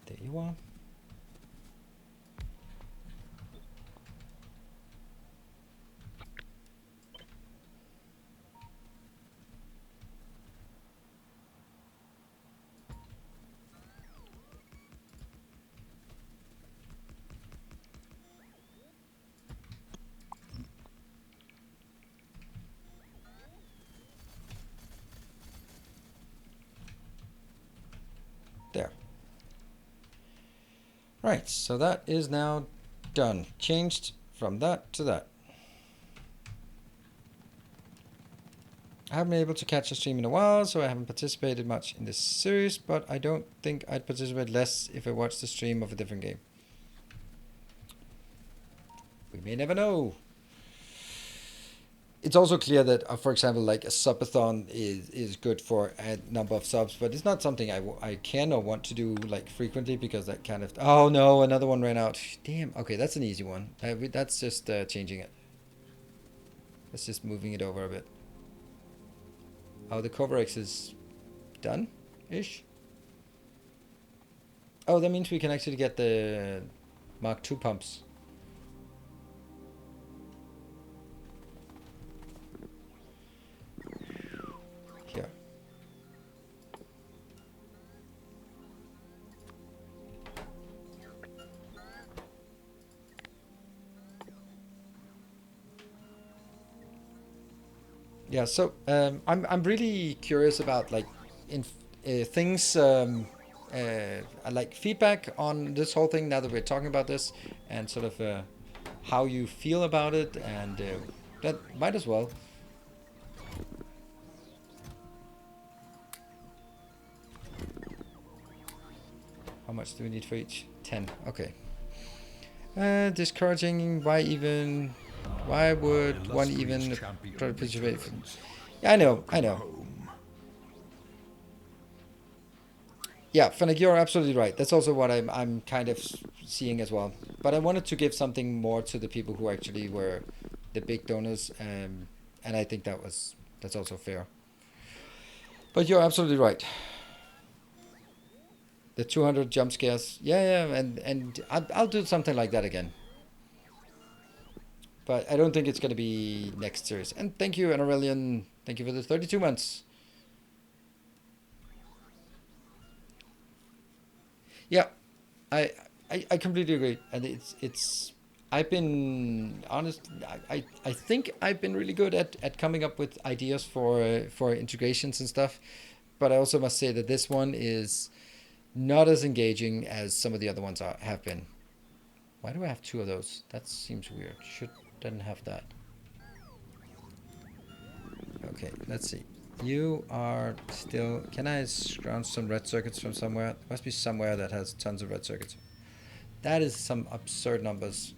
There you are. Right, so that is now done. Changed from that to that. I haven't been able to catch a stream in a while, so I haven't participated much in this series, but I don't think I'd participate less if I watched the stream of a different game. We may never know. It's also clear that, for example, like a subathon is good for a number of subs, but it's not something I can or want to do like frequently because that kind of... Oh no, another one ran out. Damn. Okay, that's an easy one. That's just changing it. That's just moving it over a bit. Oh, the cover X is done-ish. Oh, that means we can actually get the Mark II pumps. Here. Yeah, so I'm really curious about like in things like feedback on this whole thing now that we're talking about this, and sort of how you feel about it, and that might as well. How much do we need for each? 10. Okay. Discouraging. Why would one even try to participate? Yeah, I know. Yeah, Fennec, you're absolutely right. That's also what I'm kind of seeing as well. But I wanted to give something more to the people who actually were the big donors, and I think that's also fair. But you're absolutely right. The 200 jump scares, yeah, and I'll do something like that again. But I don't think it's going to be next series. And thank you, Aurelian. Thank you for the 32 months. Yeah, I I completely agree. And it's I've been honest. I think I've been really good at coming up with ideas for integrations and stuff. But I also must say that this one is not as engaging as some of the other ones have been. Why do I have two of those? That seems weird. Shouldn't have that. Okay, let's see. You are still... Can I scrounge some red circuits from somewhere? There must be somewhere that has tons of red circuits. That is some absurd numbers.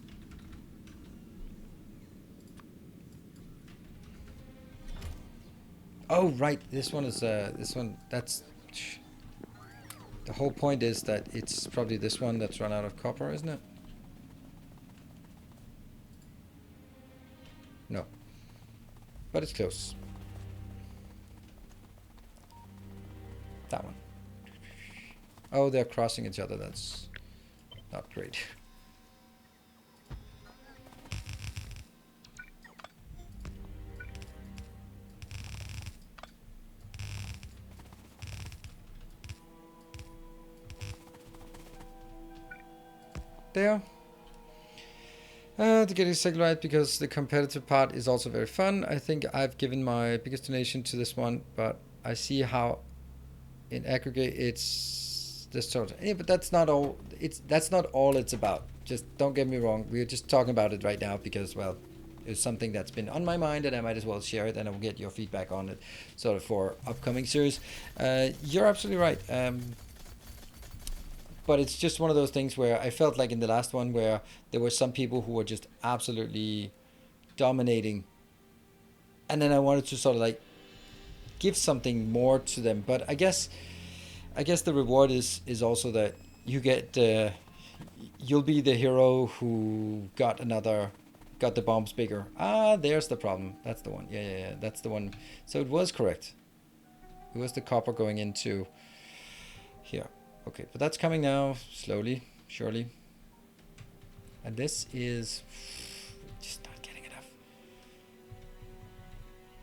Oh, right. This one is... this one... That's... The whole point is that it's probably this one that's run out of copper, isn't it? No. But it's close. That one. Oh, they're crossing each other. That's not great. There. To get a second right, because the competitive part is also very fun. I think I've given my biggest donation to this one, but I see how in aggregate it's this total. Yeah, but that's not all. That's not all it's about. Just don't get me wrong. We're just talking about it right now because, well, it's something that's been on my mind, and I might as well share it, and I will get your feedback on it, sort of for upcoming series. You're absolutely right. But it's just one of those things where I felt like in the last one where there were some people who were just absolutely dominating, and then I wanted to sort of like give something more to them. But I guess the reward is also that you get you'll be the hero who got the bombs bigger. Ah, there's the problem. That's the one. Yeah, that's the one. So it was correct. It was the copper going into here. Okay, but that's coming now, slowly, surely. And this is just not getting enough.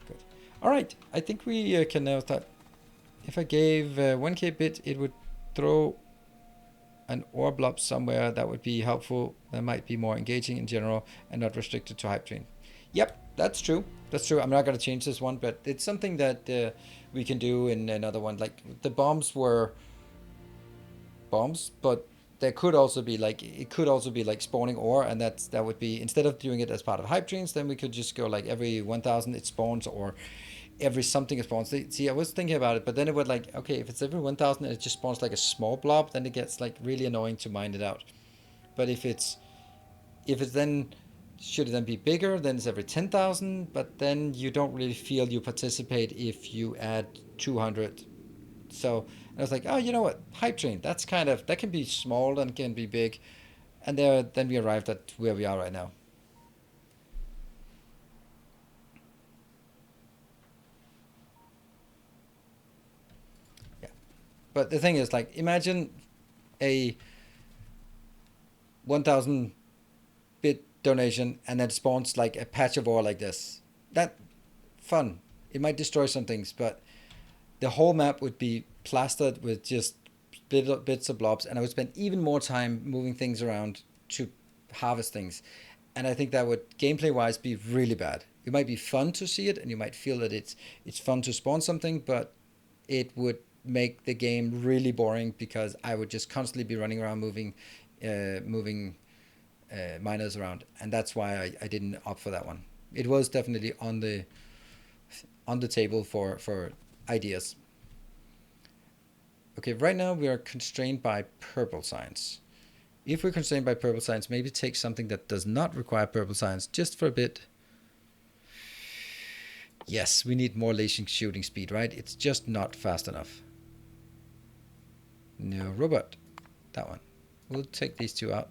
Good. All right, I think we can now start. If I gave 1k bit, it would throw an ore blob somewhere. That would be helpful. That might be more engaging in general and not restricted to hype train. Yep, that's true. That's true. I'm not going to change this one, but it's something that we can do in another one. Like the bombs were bombs, but there could also be like, it could also be like spawning ore, and that would be, instead of doing it as part of hype trains, then we could just go like every 1000 it spawns, or every something it spawns. See, I was thinking about it, but then it would like, okay, if it's every 1000 and it just spawns like a small blob, then it gets like really annoying to mine it out. But if it's then, should it then be bigger, then it's every 10,000, but then you don't really feel you participate if you add 200. So I was like, oh, you know what, hype train, that's kind of, that can be small and can be big, and then we arrived at where we are right now. Yeah, but the thing is, like, imagine a 1000 bit donation and then spawns like a patch of ore like this. That fun. It might destroy some things, but the whole map would be plastered with just bits of blobs, and I would spend even more time moving things around to harvest things. And I think that would, gameplay wise, be really bad. It might be fun to see it, and you might feel that it's fun to spawn something, but it would make the game really boring because I would just constantly be running around moving miners around, and that's why I didn't opt for that one. It was definitely on the table for ideas. Okay, right now we are constrained by purple science. If we're constrained by purple science, maybe take something that does not require purple science just for a bit. Yes, we need more laser shooting speed, right? It's just not fast enough. No robot. That one. We'll take these two out,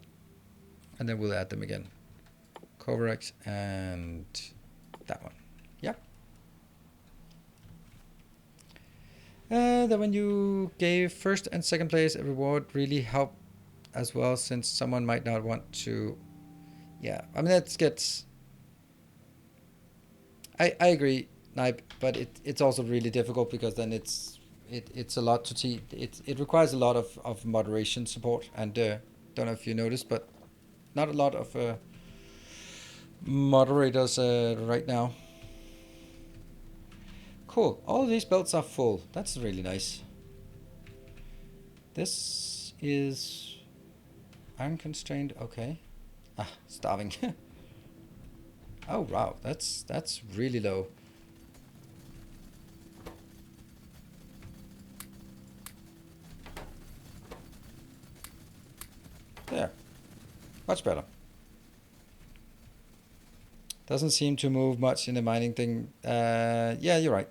and then we'll add them again. Coverx and that one. Yeah. Then when you gave first and second place a reward really helped as well, since someone might not want to. Yeah, I mean, that gets. I agree, Nipe, but it's also really difficult because then it's a lot to teach. It requires a lot of moderation support, and don't know if you noticed, but not a lot of moderators right now. Cool. All of these belts are full. That's really nice. This is unconstrained. Okay. Ah, starving. Oh wow, that's really low. There. Much better. Doesn't seem to move much in the mining thing. Yeah, you're right.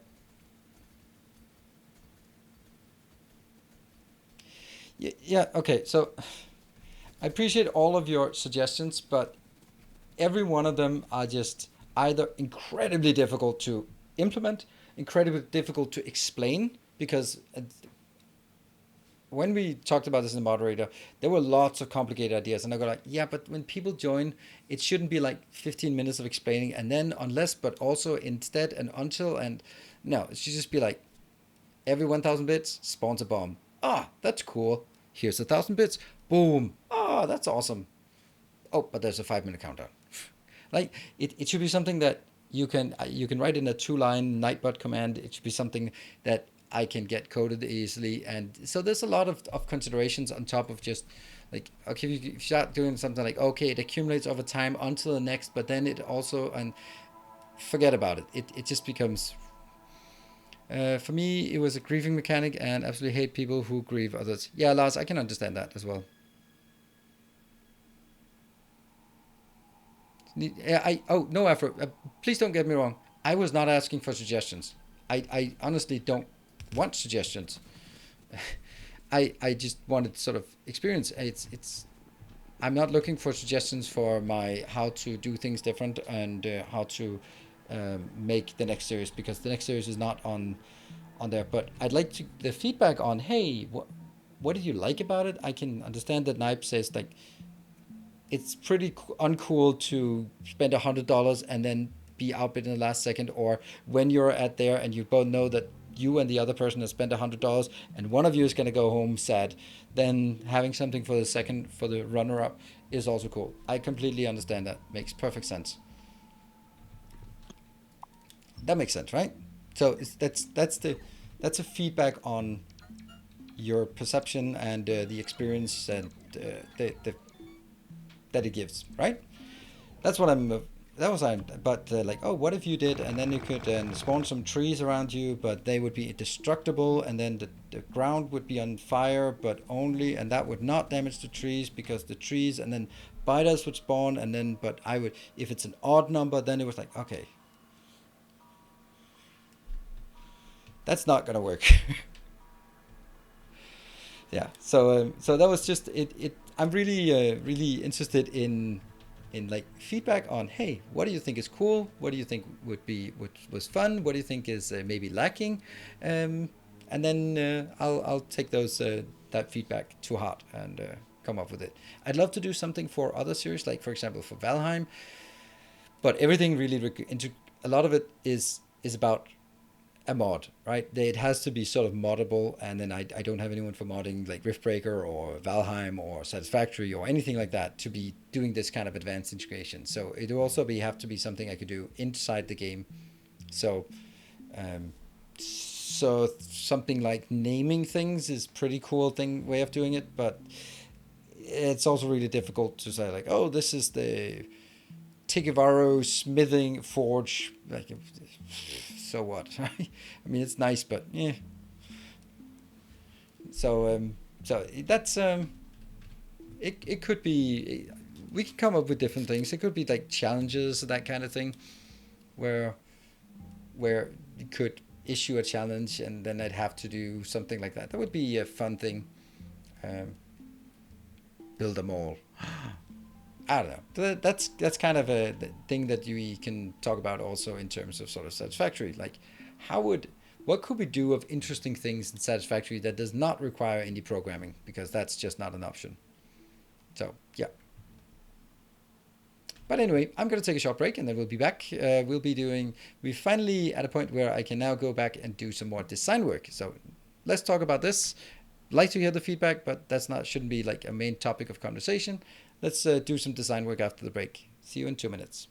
Yeah, okay. So I appreciate all of your suggestions, but every one of them are just either incredibly difficult to implement, incredibly difficult to explain, because when we talked about this in the moderator, there were lots of complicated ideas, and I go like, yeah, but when people join, it shouldn't be like 15 minutes of explaining, and then unless, but also instead and until, and no, it should just be like, every 1000 bits spawns a bomb. Ah, that's cool. Here's 1000 bits. Boom. Ah, that's awesome. Oh, but there's a 5 minute countdown. Like, it should be something that you can write in a 2 line nightbot command. It should be something that I can get coded easily, and so there's a lot of considerations on top of just like, okay, if you start doing something like, okay, it accumulates over time until the next, but then it also, and forget about it. It just becomes, for me, it was a grieving mechanic, and absolutely hate people who grieve others. Yeah, Lars, I can understand that as well. Yeah, oh, no effort. Please don't get me wrong. I was not asking for suggestions. I honestly don't want suggestions. I just wanted sort of experience. It's I'm not looking for suggestions for my how to do things different, and how to make the next series, because the next series is not on there. But I'd like to the feedback on, hey, what did you like about it? I can understand that Nipe says like, it's pretty uncool to spend $100 and then be outbid in the last second, or when you're at there and you both know that you and the other person has spent $100 and one of you is going to go home sad, then having something for the second, for the runner up, is also cool. I completely understand that. Makes perfect sense. That makes sense, right? So that's a feedback on your perception and the experience and that it gives, right? That's what I'm. That was I. But like, oh, what if you did, and then you could spawn some trees around you, but they would be indestructible, and then the ground would be on fire, but only, and that would not damage the trees because the trees, and then biters would spawn, and then, but I would, if it's an odd number, then it was like, okay, that's not gonna work. Yeah. So that was just it. I'm really really interested in like feedback on, hey, what do you think is cool? What do you think what was fun? What do you think is maybe lacking? And then I'll take those that feedback to heart and come up with it. I'd love to do something for other series, like for example for Valheim, but everything really into a lot of it is about a mod, right? It has to be sort of moddable, and then I don't have anyone for modding like Riftbreaker or Valheim or Satisfactory or anything like that to be doing this kind of advanced integration. So it will also have to be something I could do inside the game. So so something like naming things is pretty cool way of doing it, but it's also really difficult to say like, oh, this is the Tigavaro smithing forge, like, so what? I mean, it's nice, but yeah. So that's it could be, we can come up with different things. It could be like challenges, that kind of thing, where you could issue a challenge and then I'd have to do something like that. That would be a fun thing. Um, build a mall. I don't know. That's kind of a thing that we can talk about also in terms of sort of Satisfactory. Like, what could we do of interesting things in Satisfactory that does not require any programming, because that's just not an option. So yeah. But anyway, I'm going to take a short break and then we'll be back. We're finally at a point where I can now go back and do some more design work. So let's talk about this. Like to hear the feedback, but shouldn't be like a main topic of conversation. Let's do some design work after the break. See you in 2 minutes.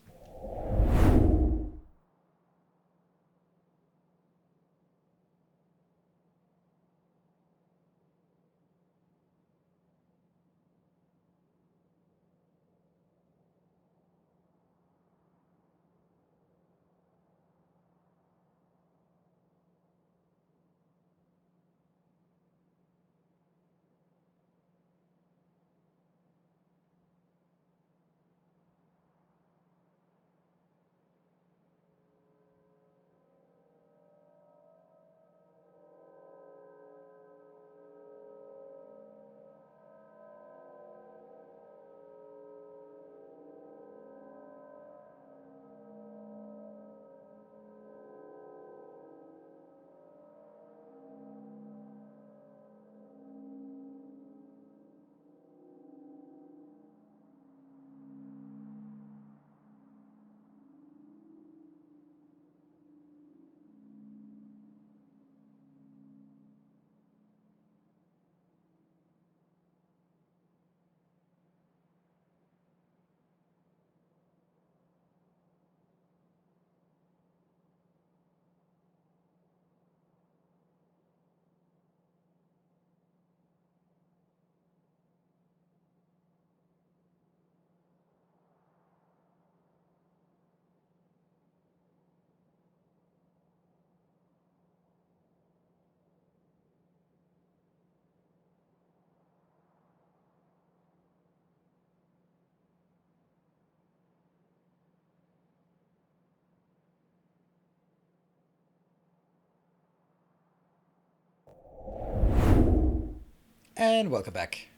And welcome back.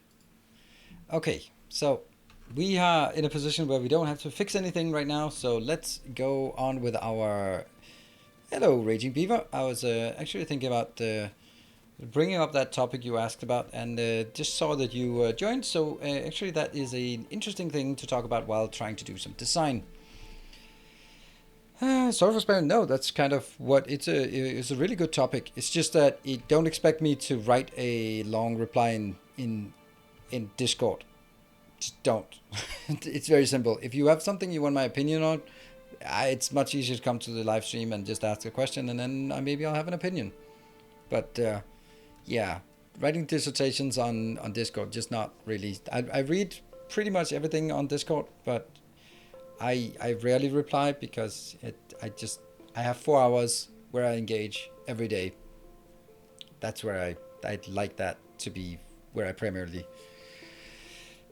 Okay, so we are in a position where we don't have to fix anything right now, so let's go on with our... Hello, Raging Beaver. I was actually thinking about bringing up that topic you asked about, and just saw that you joined, so actually that is an interesting thing to talk about while trying to do some design. Sorry for spamming. No, that's kind of what it's a really good topic. It's just that you don't expect me to write a long reply in Discord. Just don't. It's very simple. If you have something you want my opinion on, it's much easier to come to the live stream and just ask a question, and then maybe I'll have an opinion. But yeah, writing dissertations on Discord, just not really. I read pretty much everything on Discord, but I rarely reply because I have 4 hours where I engage every day. That's where I'd like that to be where I primarily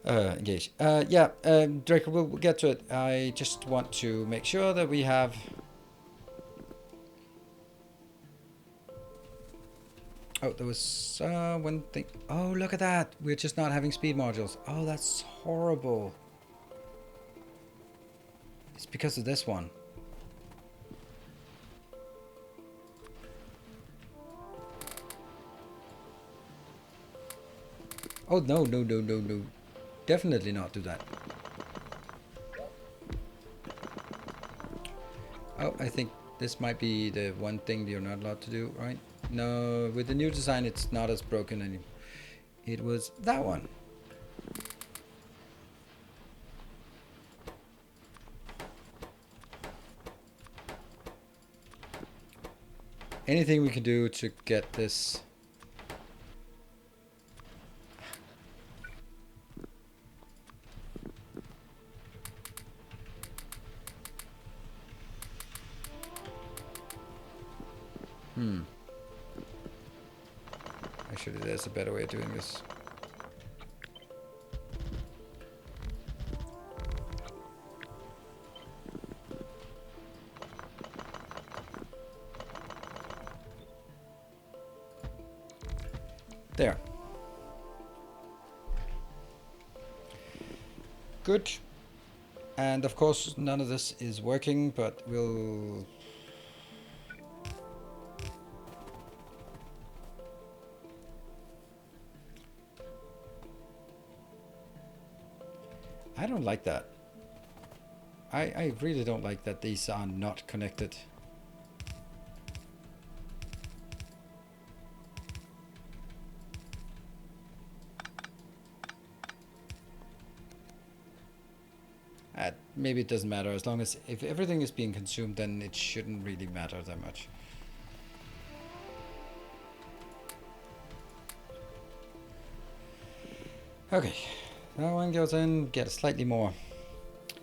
engage. Yeah, Draco, we'll get to it. I just want to make sure that we have. Oh, there was one thing. Oh, look at that. We're just not having speed modules. Oh, that's horrible. It's because of this one. Oh, no, no, no, no, no. Definitely not do that. Oh, I think this might be the one thing you're not allowed to do, right? No, with the new design, it's not as broken anymore. It was that one. Anything we can do to get this. Actually, there's a better way of doing this. There. Good. And of course, none of this is working, but we'll. I don't like that. I really don't like that these are not connected. Maybe it doesn't matter, as long as if everything is being consumed, then it shouldn't really matter that much. Okay, that one goes in, get slightly more.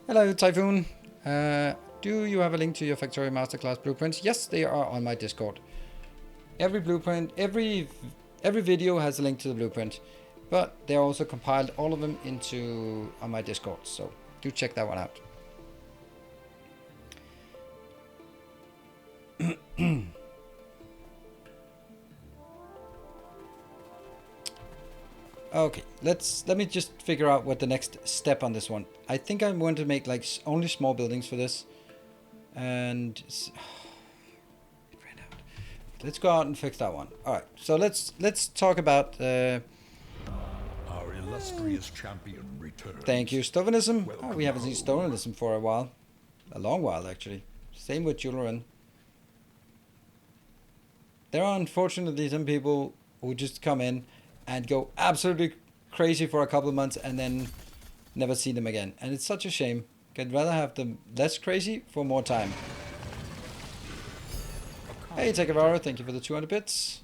Hello, Typhoon. Do you have a link to your Factorio Masterclass blueprints? Yes, they are on my Discord. Every blueprint, every video has a link to the blueprint, but they're also compiled, all of them, into on my Discord. So do check that one out. Okay, let me just figure out what the next step on this one. I think I'm going to make like only small buildings for this, and it ran out. Let's go out and fix that one. All right, so let's talk about. Our illustrious champion returns. Thank you, Stalinism. Oh, we haven't seen Stalinism for a long while actually. Same with Julian. There are unfortunately some people who just come in and go absolutely crazy for a couple of months and then never see them again. And it's such a shame. I'd rather have them less crazy for more time. Hey, Tekavara, thank you for the 200 bits.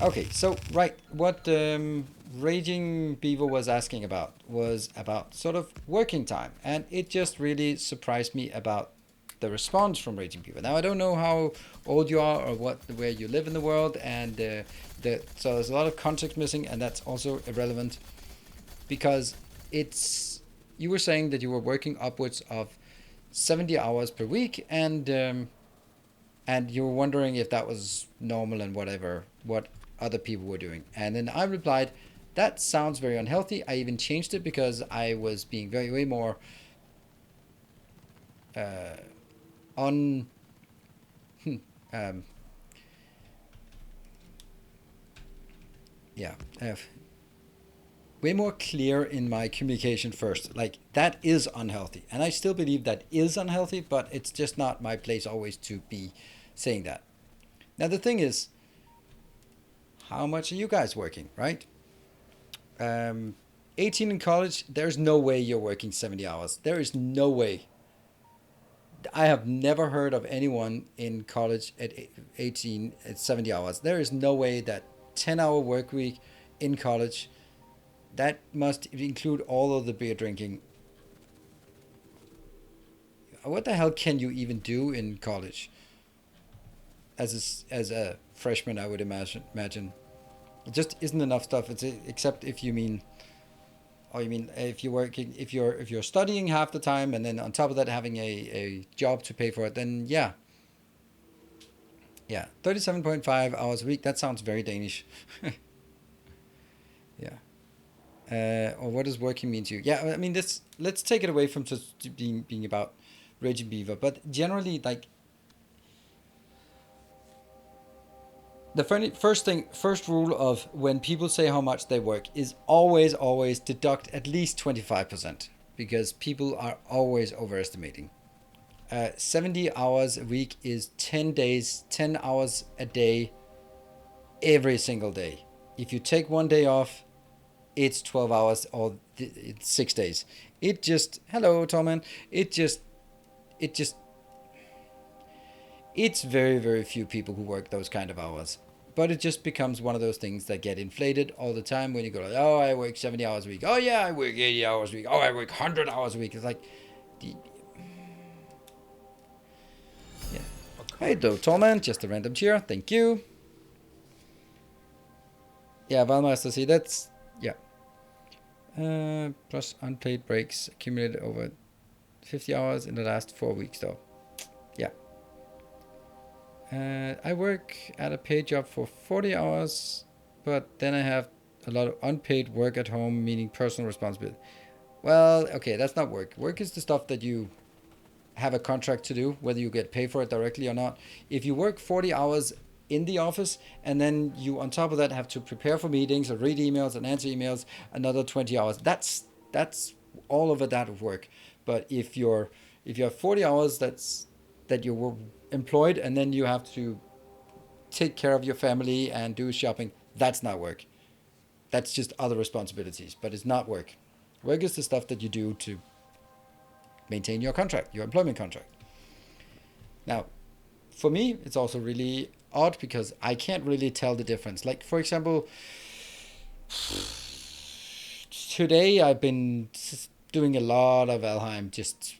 Okay, so right, what Raging Beaver was asking about was about sort of working time, and it just really surprised me about the response from Raging Beaver. Now I don't know how old you are or where you live in the world, and so there's a lot of context missing, and that's also irrelevant because you were saying that you were working upwards of 70 hours per week, and you were wondering if that was normal and what other people were doing. And then I replied, that sounds very unhealthy. I even changed it because I was being way more way more clear in my communication first. Like, that is unhealthy. And I still believe that is unhealthy, but it's just not my place always to be saying that. Now, the thing is, how much are you guys working, right? 18 in college, there's no way you're working 70 hours. There is no way. I have never heard of anyone in college at 18 at 70 hours. There is no way that 10-hour work week in college, that must include all of the beer drinking. What the hell can you even do in college as a freshman? I would imagine it just isn't enough stuff. It's except if you mean, or you mean if you're working, if you're studying half the time and then on top of that having a job to pay for it, then yeah. Yeah, 37.5 hours a week. That sounds very Danish. Yeah. Or what does working mean to you? Yeah, I mean, let's take it away from just being about Raging Beaver. But generally, like, the first rule of when people say how much they work is always deduct at least 25%, because people are always overestimating. 70 hours a week is 10 days, 10 hours a day, every single day. If you take one day off, it's 12 hours or it's 6 days. It just, hello, Torman. It just, it's very few people who work those kind of hours. But it just becomes one of those things that get inflated all the time when you go like, oh, I work 70 hours a week. Oh, yeah, I work 80 hours a week. Oh, I work 100 hours a week. It's like, yeah. Hey, though, Torman. Just a random cheer. Thank you. Yeah, Valmaster, see, that's, yeah. Plus unpaid breaks accumulated over 50 hours in the last 4 weeks, though. Yeah. I work at a paid job for 40 hours, but then I have a lot of unpaid work at home, meaning personal responsibility. Well, okay, that's not work. Work is the stuff that you have a contract to do, whether you get paid for it directly or not. If you work 40 hours in the office and then you on top of that have to prepare for meetings or read emails and answer emails another 20 hours, that's all of that of work. But if you have 40 hours that you were employed and then you have to take care of your family and do shopping, that's not work. That's just other responsibilities, but it's not work. Work is the stuff that you do to maintain your contract, your employment contract. Now, for me, it's also really odd because I can't really tell the difference. Like, for example, today I've been doing a lot of Valheim, just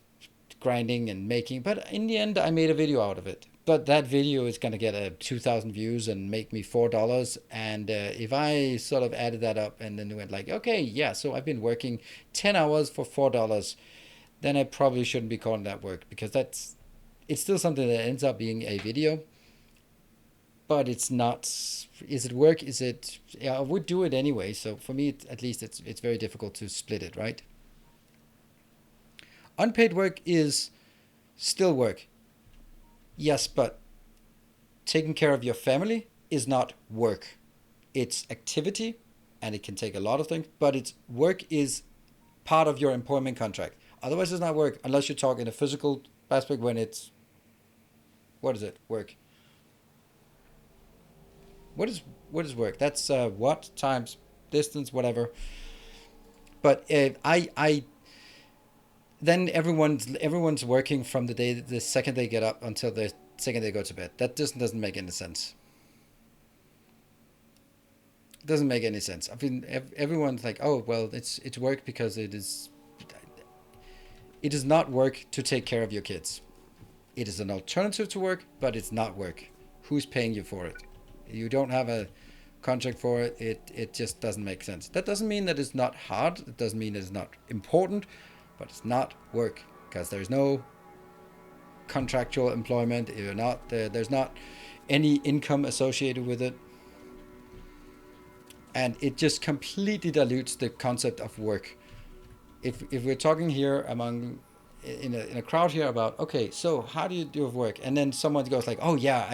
grinding and making, but in the end I made a video out of it. But that video is going to get 2,000 views and make me $4. And if I sort of added that up and then went like, okay, yeah, so I've been working 10 hours for $4, then I probably shouldn't be calling that work, because it's still something that ends up being a video, but it's not. Is it work? Is it? Yeah, I would do it anyway. So for me, at least, it's very difficult to split it, right? Unpaid work is still work. Yes, but taking care of your family is not work. It's activity, and it can take a lot of things, but it's work is part of your employment contract. Otherwise, it's not work, unless you talk in a physical aspect when it's, what is it? Work. What is work? That's what times distance, whatever. But I then everyone's working from the second they get up until the second they go to bed. That just doesn't make any sense. It doesn't make any sense. I mean, everyone's like, oh well, it's work because it is. It is not work to take care of your kids. It is an alternative to work, but it's not work. Who's paying you for it? You don't have a contract for it. It just doesn't make sense. That doesn't mean that it's not hard. It doesn't mean it's not important, but it's not work, because there's no contractual employment. You're not there's not any income associated with it, and it just completely dilutes the concept of work. If we're talking here among in a crowd here about, okay, so how do you do work, and then someone goes like, oh yeah,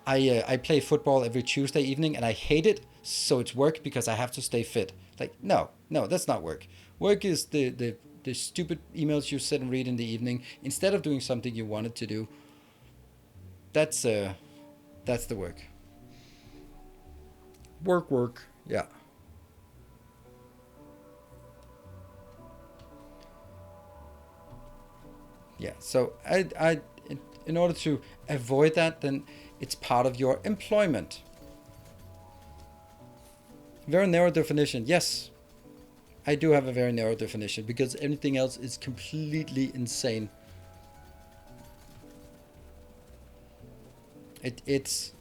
I play football every Tuesday evening and I hate it, so it's work because I have to stay fit. Like, no, that's not work. Work is the stupid emails you sit and read in the evening instead of doing something you wanted to do. That's the work. Work. Yeah. Yeah. So in order to avoid that, then it's part of your employment. Very narrow definition. Yes, I do have a very narrow definition because everything else is completely insane. It's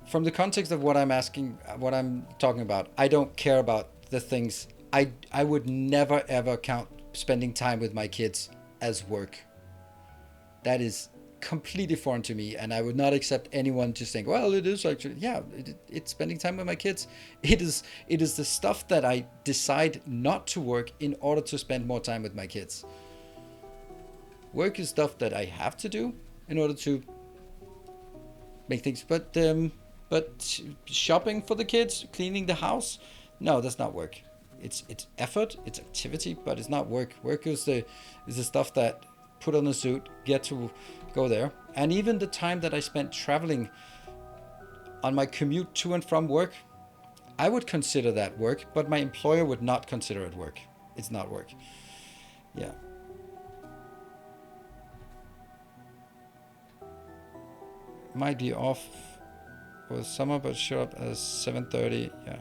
from the context of what I'm asking, what I'm talking about. I don't care about the things. I would never ever count spending time with my kids as work. That is completely foreign to me, and I would not accept anyone just saying, well, it is actually, yeah, it's spending time with my kids. It is the stuff that I decide not to work in order to spend more time with my kids. Work is stuff that I have to do in order to make things, but shopping for the kids, cleaning the house, no, that's not work. It's effort, it's activity, but it's not work. Work is the stuff that put on a suit, get to go there. And even the time that I spent traveling on my commute to and from work, I would consider that work, but my employer would not consider it work. It's not work. Yeah. Might be off for summer, but show up at 7:30. Yeah.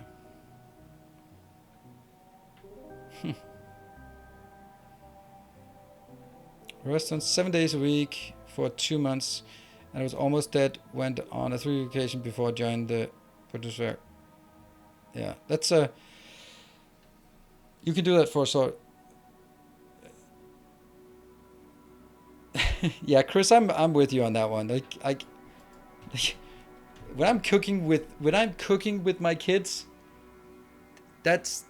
Restaurant 7 days a week for 2 months, and I was almost dead. Went on a 3-week vacation before I joined the producer. Yeah, that's a. You can do that for so. Yeah, Chris, I'm with you on that one. Like when I'm cooking with my kids, that's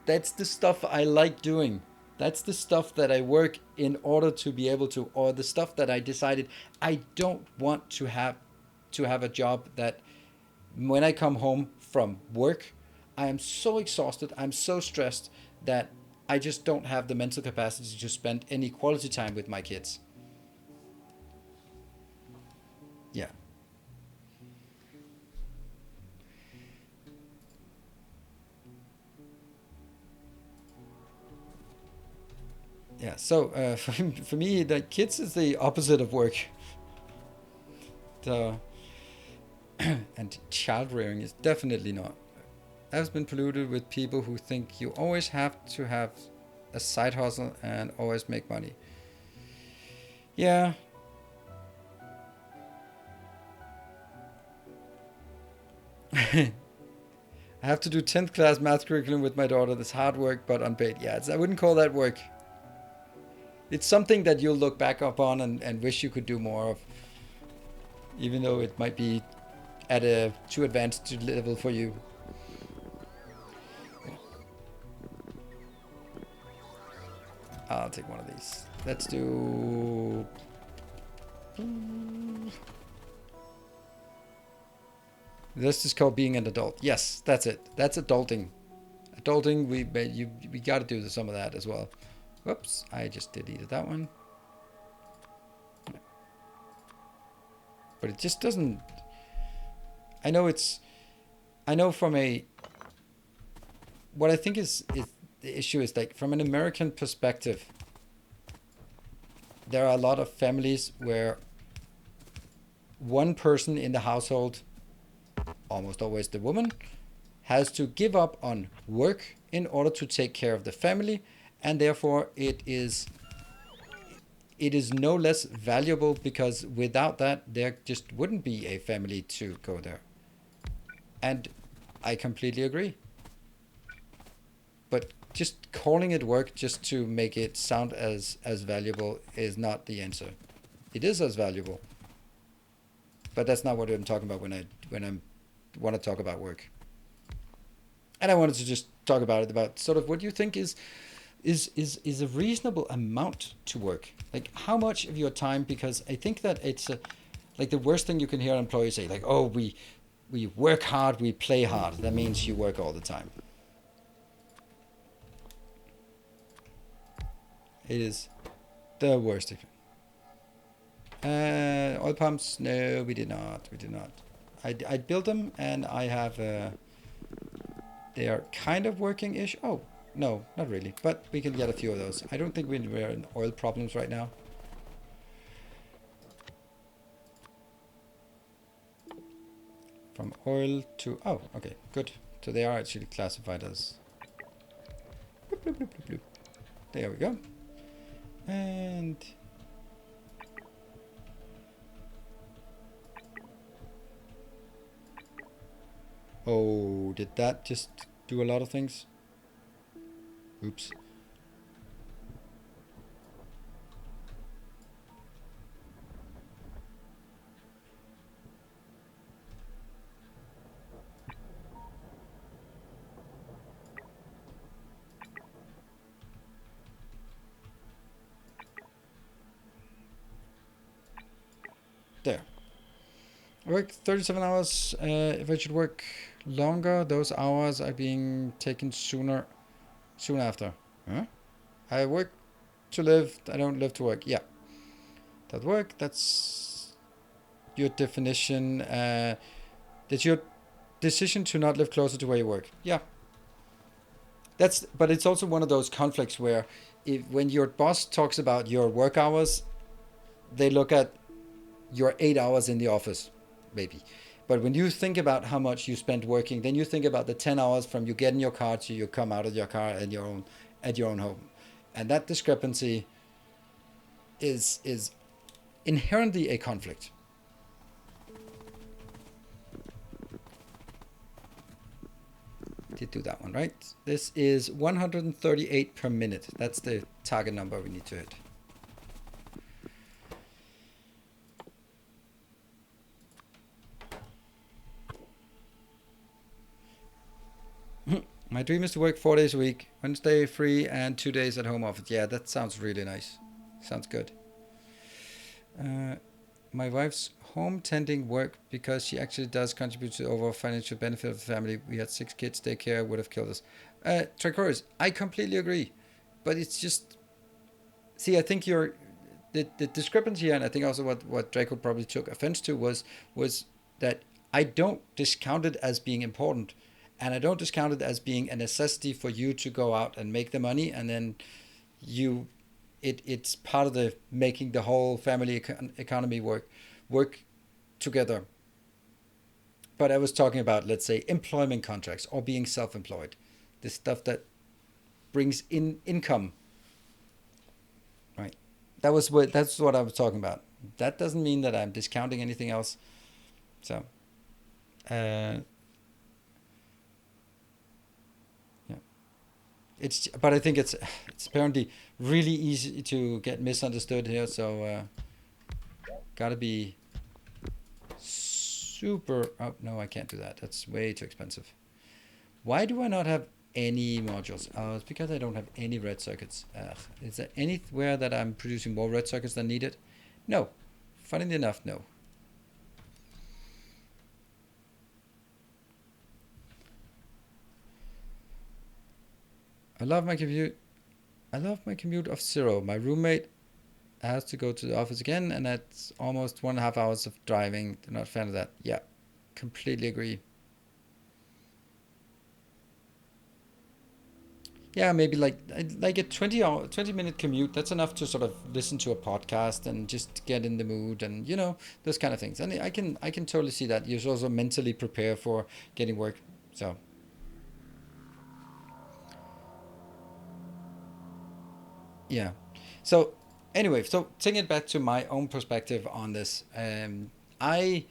the stuff I like doing. That's the stuff that I work in order to be able to, or the stuff that I decided I don't want to have a job that when I come home from work, I am so exhausted, I'm so stressed that I just don't have the mental capacity to spend any quality time with my kids. Yeah. Yeah, so for me, the kids is the opposite of work. The and child rearing is definitely not. I've been polluted with people who think you always have to have a side hustle and always make money. Yeah. I have to do 10th class math curriculum with my daughter. That's hard work, but unpaid. Yeah, I wouldn't call that work. It's something that you'll look back upon and wish you could do more of, even though it might be at a too advanced level for you. I'll take one of these. Let's do. This is called being an adult. Yes, that's it. That's adulting. Adulting. We got to do some of that as well. Whoops! I just deleted that one. But it just doesn't. I know from a. What I think is the issue is like from an American perspective. There are a lot of families where one person in the household, almost always the woman, has to give up on work in order to take care of the family, and therefore it is no less valuable because without that there just wouldn't be a family to go there. And I completely agree. But just calling it work just to make it sound as valuable is not the answer. It is as valuable, but that's not what I'm talking about when I want to talk about work. And I wanted to just talk about sort of what you think is a reasonable amount to work. Like how much of your time? Because I think that it's like the worst thing you can hear employees say, like, oh, we work hard, we play hard. That means you work all the time. It is the worst. Oil pumps? No, we did not. I built them, and I have. They are kind of working-ish. Oh, No, not really. But we can get a few of those. I don't think we're in oil problems right now. From oil to... Oh, okay, good. So they are actually classified as... Bloop, bloop, bloop, bloop, bloop. There we go. And... Oh, did that just do a lot of things? Oops. There. I work 37 hours. If I should work longer, those hours are being taken soon after. Huh? I work to live. I don't live to work. Yeah. That work. That's your definition. That's your decision to not live closer to where you work. Yeah. But it's also one of those conflicts where when your boss talks about your work hours, they look at your 8 hours in the office, maybe. But when you think about how much you spent working, then you think about the 10 hours from you get in your car to you come out of your car at your own home. And that discrepancy is inherently a conflict. Did do that one, right? This is 138 per minute. That's the target number we need to hit. My dream is to work 4 days a week, Wednesday free and 2 days at home office. Yeah, that sounds really nice. Sounds good. My wife's home tending work because she actually does contribute to the overall financial benefit of the family. We had 6 kids, daycare would have killed us. Tricoris, I completely agree. But it's just... See, I think the discrepancy here, and I think also what Draco probably took offense to was that I don't discount it as being important. And I don't discount it as being a necessity for you to go out and make the money, and then it's part of the making the whole family economy work together. But I was talking about, let's say, employment contracts or being self-employed, the stuff that brings in income. Right. That's what I was talking about. That doesn't mean that I'm discounting anything else. So. But I think it's apparently really easy to get misunderstood here, so gotta be super... Oh, no, I can't do that. That's way too expensive. Why do I not have any modules? Oh, it's because I don't have any red circuits. Is there anywhere that I'm producing more red circuits than needed? No. Funnily enough, no. I love my commute of 0. My roommate has to go to the office again, and that's almost 1.5 hours of driving. I'm not a fan of that. Yeah, completely agree. Yeah, maybe like a 20-minute commute. That's enough to sort of listen to a podcast and just get in the mood, and those kind of things. And I can totally see that. You should also mentally prepare for getting work. So. Yeah. So anyway, so taking it back to my own perspective on this, I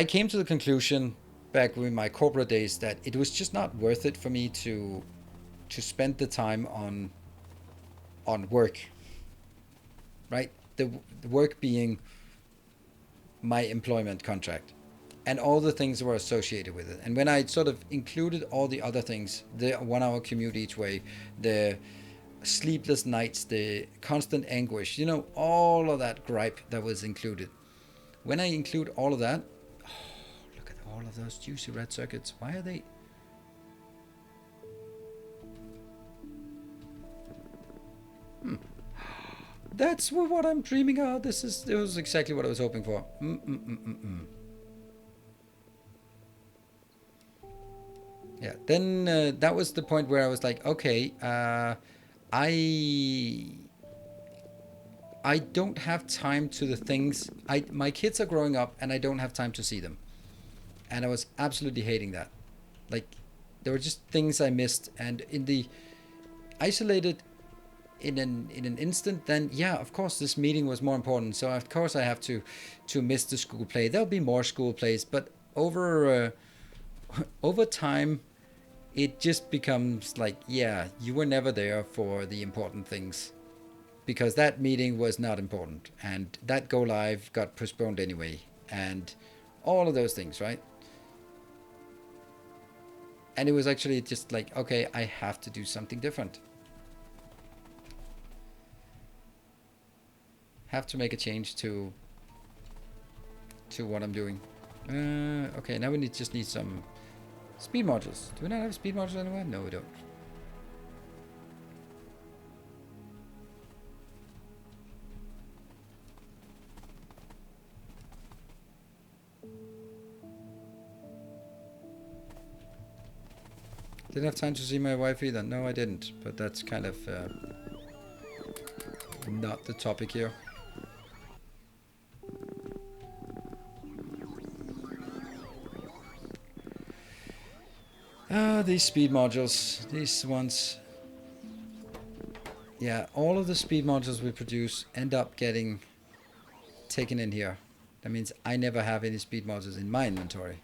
came to the conclusion back in my corporate days that it was just not worth it for me to spend the time on work. Right? The work being my employment contract and all the things that were associated with it. And when I sort of included all the other things, the 1 hour commute each way, the sleepless nights, the constant anguish, all of that gripe that was included. When I include all of that, look at all of those juicy red circuits. Why are they? That's what I'm dreaming of. This was exactly what I was hoping for. yeah. Then that was the point where I was like, okay, I I don't have time to the things. My kids are growing up, and I don't have time to see them, and I was absolutely hating that. Like, there were just things I missed, and in the isolated in an instant, then yeah, of course this meeting was more important. So of course I have to miss the school play. There'll be more school plays, but over time, it just becomes like, yeah, you were never there for the important things because that meeting was not important, and that go live got postponed anyway, and all of those things, right? And it was actually just like, okay, I have to do something different. Have to make a change to what I'm doing. Okay, now we just need some speed modules. Do we not have speed modules anywhere? No, we don't. Didn't have time to see my wife either. No, I didn't. But that's kind of not the topic here. These speed modules, these ones. Yeah, all of the speed modules we produce end up getting taken in here. That means I never have any speed modules in my inventory.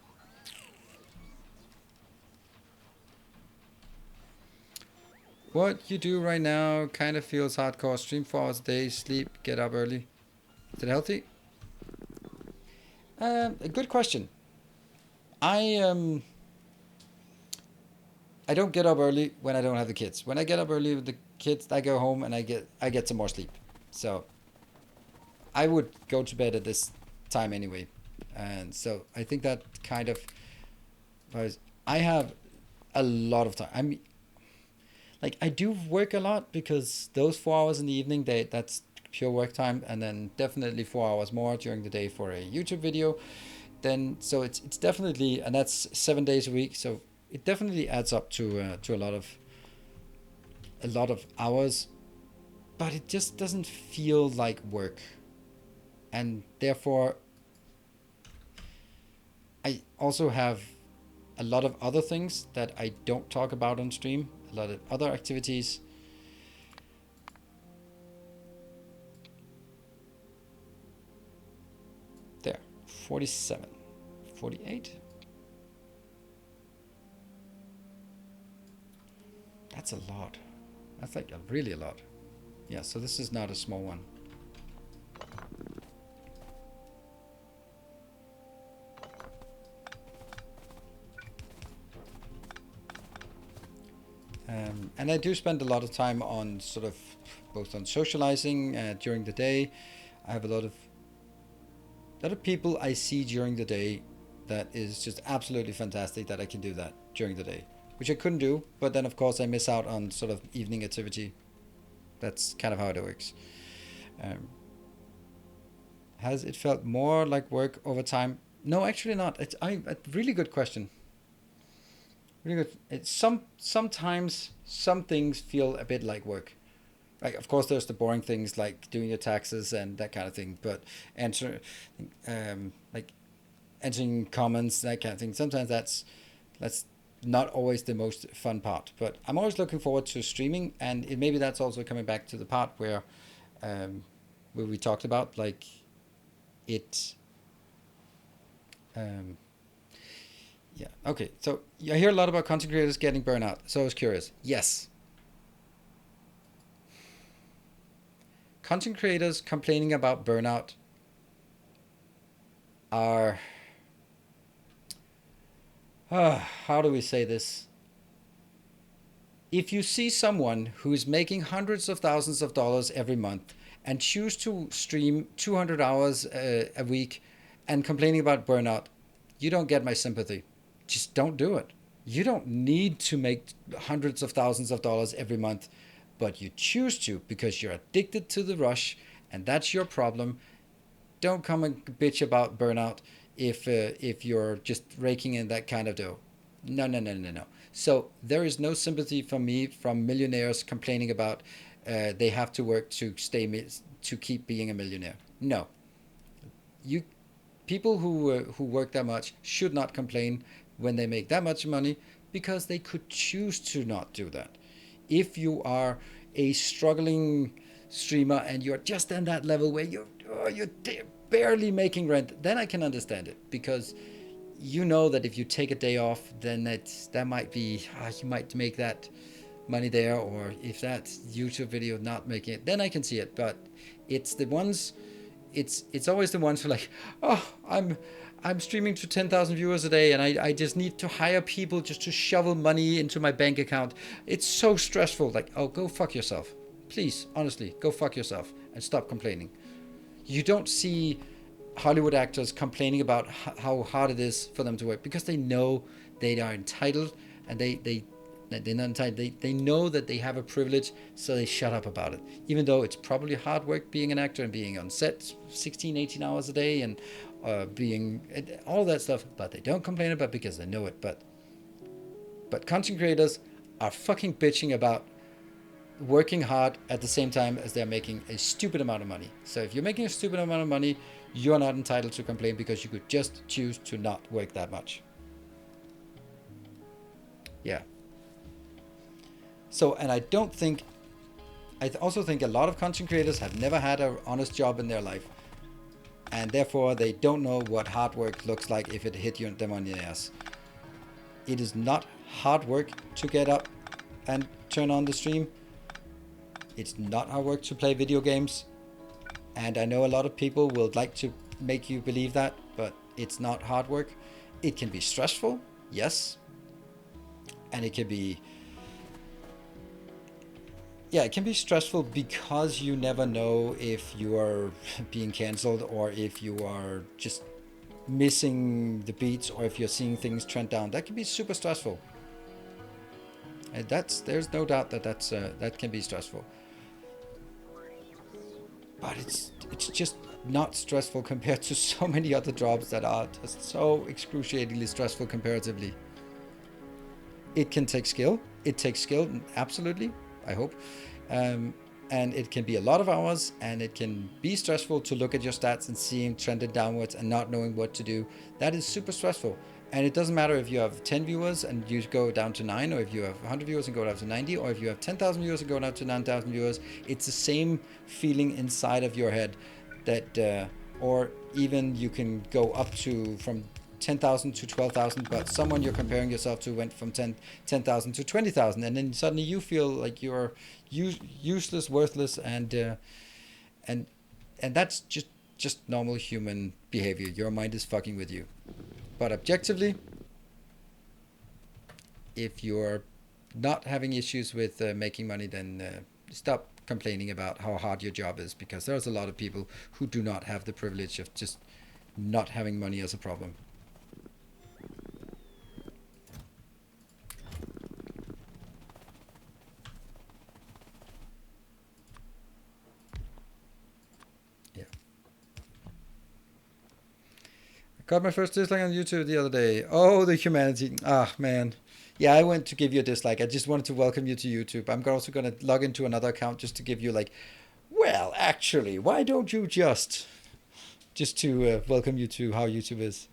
What you do right now kind of feels hardcore. Stream 4 hours a day, sleep, get up early. Is it healthy? A good question. I don't get up early when I don't have the kids. When I get up early with the kids, I go home and I get some more sleep. So I would go to bed at this time anyway, and so I think that kind of, I have a lot of time. I mean, like, I do work a lot because those 4 hours in the evening, that's pure work time, and then definitely 4 hours more during the day for a YouTube video. Then so it's definitely, and that's 7 days a week. So it definitely adds up to a lot of hours, but it just doesn't feel like work, and therefore I also have a lot of other things that I don't talk about on stream, a lot of other activities. There, 47, 48. That's a lot. That's like really a lot. Yeah, so this is not a small one. And I do spend a lot of time on sort of both on socializing during the day. I have a lot of people I see during the day that is just absolutely fantastic that I can do that during the day, which I couldn't do. But then of course I miss out on sort of evening activity. That's kind of how it works. Has it felt more like work over time? No, actually not. It's a really good question. Really good. It's sometimes some things feel a bit like work. Like, of course, there's the boring things like doing your taxes and that kind of thing. But like entering comments, that kind of thing. Sometimes that's not always the most fun part. But I'm always looking forward to streaming, and maybe that's also coming back to the part where we talked about like it. Yeah. Okay. So I hear a lot about content creators getting burnout. So I was curious. Yes. Content creators complaining about burnout are, how do we say this? If you see someone who's making hundreds of thousands of dollars every month and choose to stream 200 hours a week and complaining about burnout, you don't get my sympathy. Just don't do it. You don't need to make hundreds of thousands of dollars every month, but you choose to because you're addicted to the rush, and that's your problem. Don't come and bitch about burnout if you're just raking in that kind of dough. No, no, no, no, no. So there is no sympathy from me from millionaires complaining about they have to work to to keep being a millionaire. No, you people who work that much should not complain when they make that much money, because they could choose to not do that. If you are a struggling streamer and you're just on that level where you're barely making rent, then I can understand it, because you know that if you take a day off, then that might be you might make that money there, or if that YouTube video not making it, then I can see it. But it's the ones, it's always the ones who are like, oh, I'm streaming to 10,000 viewers a day, and I just need to hire people just to shovel money into my bank account. It's so stressful. Like, oh, go fuck yourself. Please, honestly, go fuck yourself and stop complaining. You don't see Hollywood actors complaining about how hard it is for them to work, because they know they are entitled, and they're not entitled. They know that they have a privilege, so they shut up about it. Even though it's probably hard work being an actor and being on set 16, 18 hours a day, and being all that stuff, but they don't complain about it because they know it. But content creators are fucking bitching about working hard at the same time as they're making a stupid amount of money. So if you're making a stupid amount of money, you're not entitled to complain, because you could just choose to not work that much. Yeah. So, and I also think a lot of content creators have never had an honest job in their life, and therefore they don't know what hard work looks like if it hit them on the ass. It is not hard work to get up and turn on the stream. It's not hard work to play video games. And I know a lot of people will like to make you believe that, but it's not hard work. It can be stressful, yes. And it can be stressful because you never know if you are being cancelled, or if you are just missing the beats, or if you're seeing things trend down. That can be super stressful. And there's no doubt that can be stressful. But it's just not stressful compared to so many other jobs that are just so excruciatingly stressful comparatively. It can take skill. It takes skill, absolutely, I hope. And it can be a lot of hours, and it can be stressful to look at your stats and seeing trended downwards and not knowing what to do. That is super stressful. And it doesn't matter if you have 10 viewers and you go down to 9, or if you have 100 viewers and go down to 90, or if you have 10,000 viewers and go down to 9,000 viewers. It's the same feeling inside of your head that, or even you can go up to from 10,000 to 12,000, but someone you're comparing yourself to went from 10,000 to 20,000, and then suddenly you feel like you're useless, worthless, and that's just normal human behavior. Your mind is fucking with you. But objectively, if you're not having issues with making money, then stop complaining about how hard your job is, because there's a lot of people who do not have the privilege of just not having money as a problem. Got my first dislike on YouTube the other day. Oh, the humanity. Ah, man. Yeah, I went to give you a dislike. I just wanted to welcome you to YouTube. I'm also going to log into another account just to give you like, well, actually, why don't you just to welcome you to how YouTube is.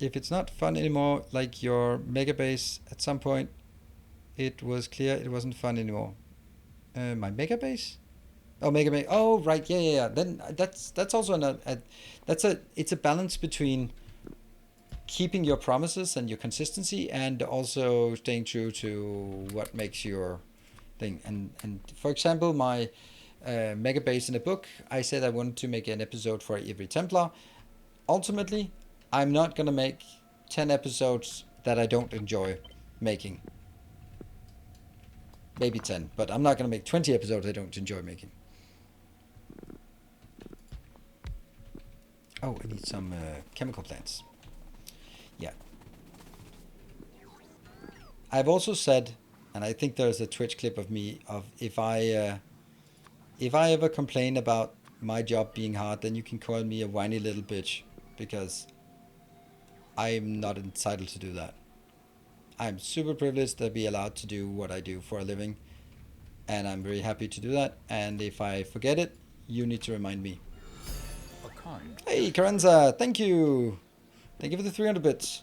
If it's not fun anymore, like your mega base, at some point, it was clear it wasn't fun anymore. My mega base? Oh, mega base. Oh, right. Yeah. Then that's also it's a balance between keeping your promises and your consistency, and also staying true to what makes your thing. And for example, my mega base in a book, I said I wanted to make an episode for every Templar. Ultimately, I'm not going to make 10 episodes that I don't enjoy making. Maybe 10, but I'm not going to make 20 episodes I don't enjoy making. Oh, I need some chemical plants. Yeah. I've also said, and I think there's a Twitch clip of me of if I ever complain about my job being hard, then you can call me a whiny little bitch, because I'm not entitled to do that. I'm super privileged to be allowed to do what I do for a living, and I'm very happy to do that. And if I forget it, you need to remind me. A kind. Hey, Karenza, thank you. Thank you for the 300 bits.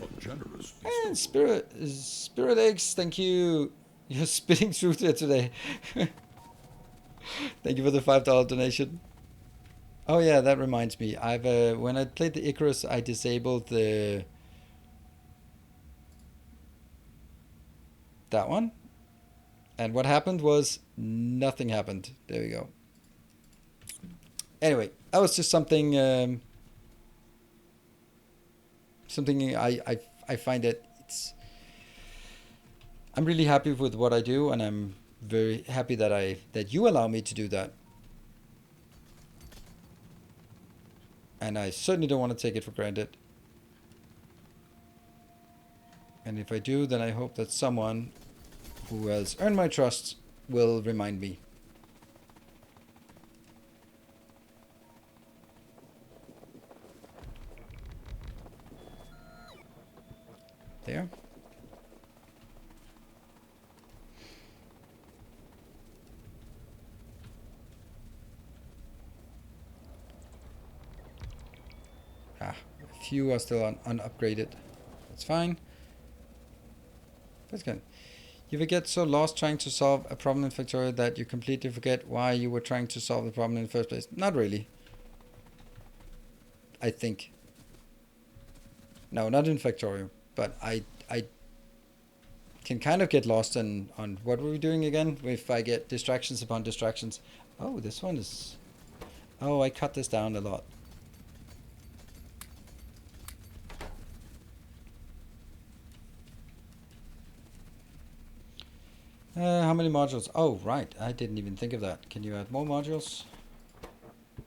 A generous And bestowal. Spirit Eggs, thank you. You're spitting truth here today. Thank you for the $5 donation. Oh yeah, that reminds me. I've when I played the Icarus, I disabled that one, and what happened was nothing happened. There we go. Anyway, that was just something something I find that I'm really happy with what I do, and I'm very happy that you allow me to do that. And I certainly don't want to take it for granted. And if I do, then I hope that someone who has earned my trust will remind me. There. A few are still unupgraded. That's fine. That's good. You ever get so lost trying to solve a problem in Factorio that you completely forget why you were trying to solve the problem in the first place? Not really. I think. No, not in Factorio. But I can kind of get lost on what were we doing again? If I get distractions upon distractions. Oh, this one is... Oh, I cut this down a lot. How many modules? Oh, right. I didn't even think of that. Can you add more modules?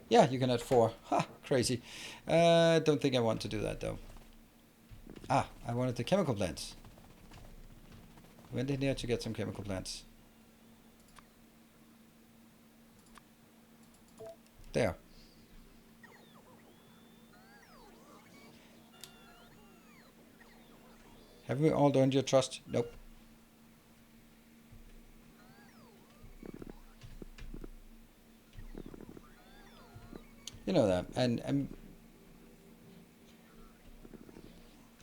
Yeah, you can add 4. Ha, crazy. Don't think I want to do that, though. Ah, I wanted the chemical plants. Went in here to get some chemical plants. There. Have we all earned your trust? Nope. You know that. And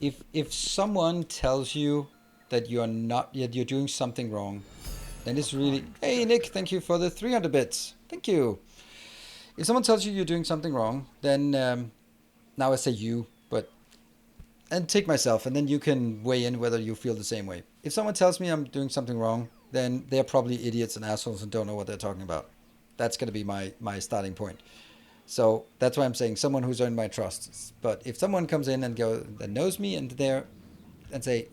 if someone tells you that you're not yet you're doing something wrong, then it's really... Hey Nick, thank you for the 300 bits. Thank you. If someone tells you you're doing something wrong, then now I say you, but and take myself, and then you can weigh in whether you feel the same way. If someone tells me I'm doing something wrong, then they're probably idiots and assholes and don't know what they're talking about. That's going to be my starting point. So that's why I'm saying someone who's earned my trust. But if someone comes in and that knows me and say,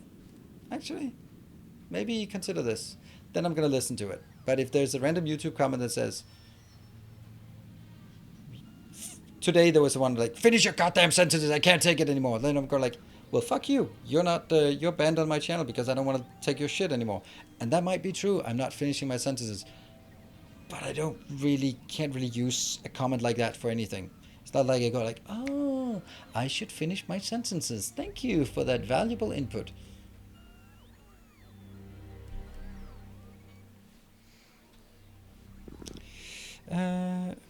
actually, maybe consider this, then I'm going to listen to it. But if there's a random YouTube comment that says, today there was one like, finish your goddamn sentences, I can't take it anymore. Then I'm going like, well, fuck you. You're not, you're banned on my channel because I don't want to take your shit anymore. And that might be true. I'm not finishing my sentences. But I can't really use a comment like that for anything. It's not like I go like, oh, I should finish my sentences. Thank you for that valuable input.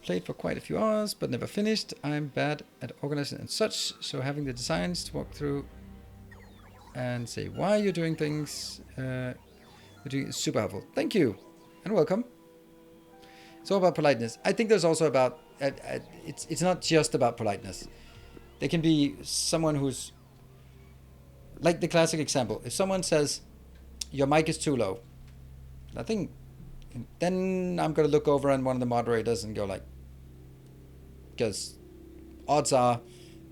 Played for quite a few hours, but never finished. I'm bad at organizing and such, so having the designs to walk through and say why you're doing things is super helpful. Thank you, and welcome. It's all about politeness. I think there's also about it's not just about politeness. There can be someone who's like the classic example. If someone says your mic is too low, I think then I'm gonna look over on one of the moderators and go like, because odds are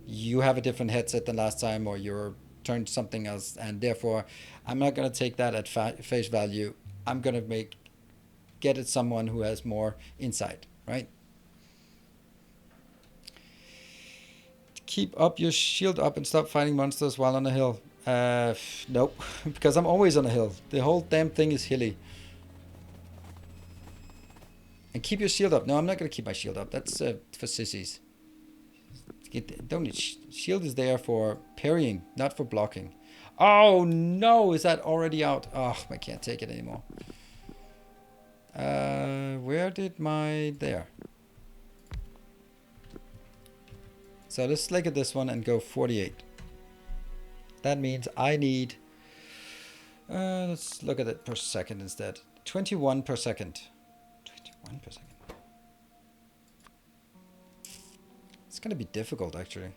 you have a different headset than last time, or you're turned something else, and therefore I'm not gonna take that at face value. I'm gonna get it someone who has more insight, right? Keep up your shield up and stop fighting monsters while on a hill. Nope, because I'm always on a hill. The whole damn thing is hilly. And keep your shield up. No, I'm not going to keep my shield up. That's for sissies. Don't need shield is there for parrying, not for blocking. Oh no, is that already out? Oh, I can't take it anymore. Where did my... There. So let's look at this one and go 48. That means I need... let's look at it per second instead. 21 per second. 21 per second. It's going to be difficult, actually.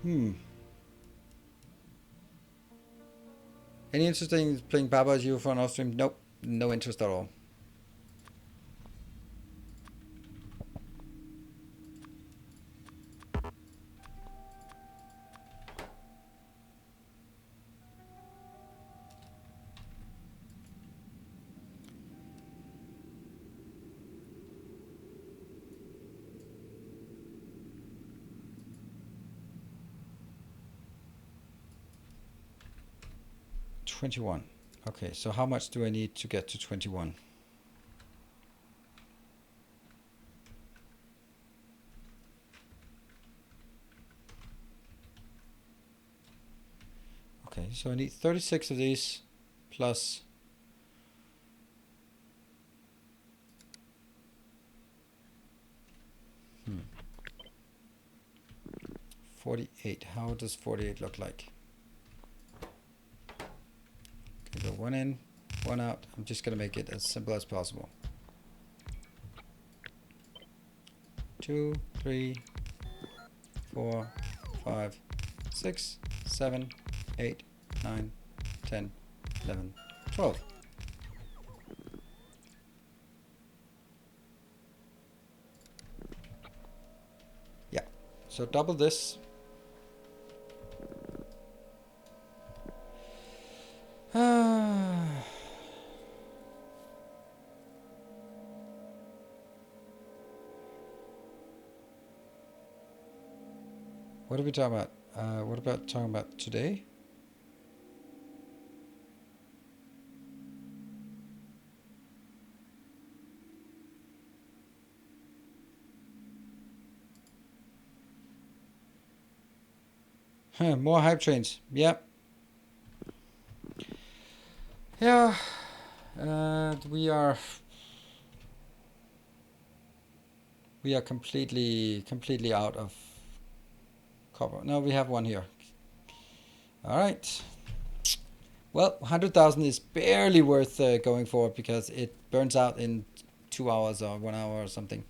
Any interest in playing Baba as you for an off stream? Nope. No interest at all. $21. Okay, so how much do I need to get to 21? Okay, so I need 36 of these plus 48. How does 48 look like? Okay, go one in, one out. I'm just gonna make it as simple as possible. 2, 3, 4, 5, 6, 7, 8, 9, 10, 11, 12. Yeah, so double this. What are we talking about? What about talking about today? More hype trains. Yep. Yeah. We are completely out of copper. No, we have one here. All right. Well, 100,000 is barely worth going for because it burns out in 2 hours or 1 hour or something.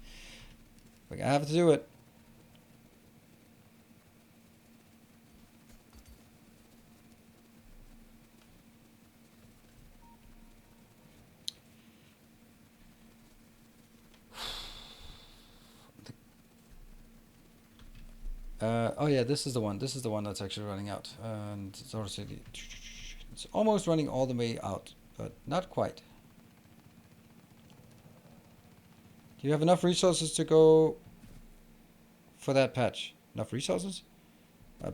We're gonna have to do it. Oh yeah, this is the one. This is the one that's actually running out, and it's almost running all the way out, but not quite. Do you have enough resources to go for that patch? Enough resources?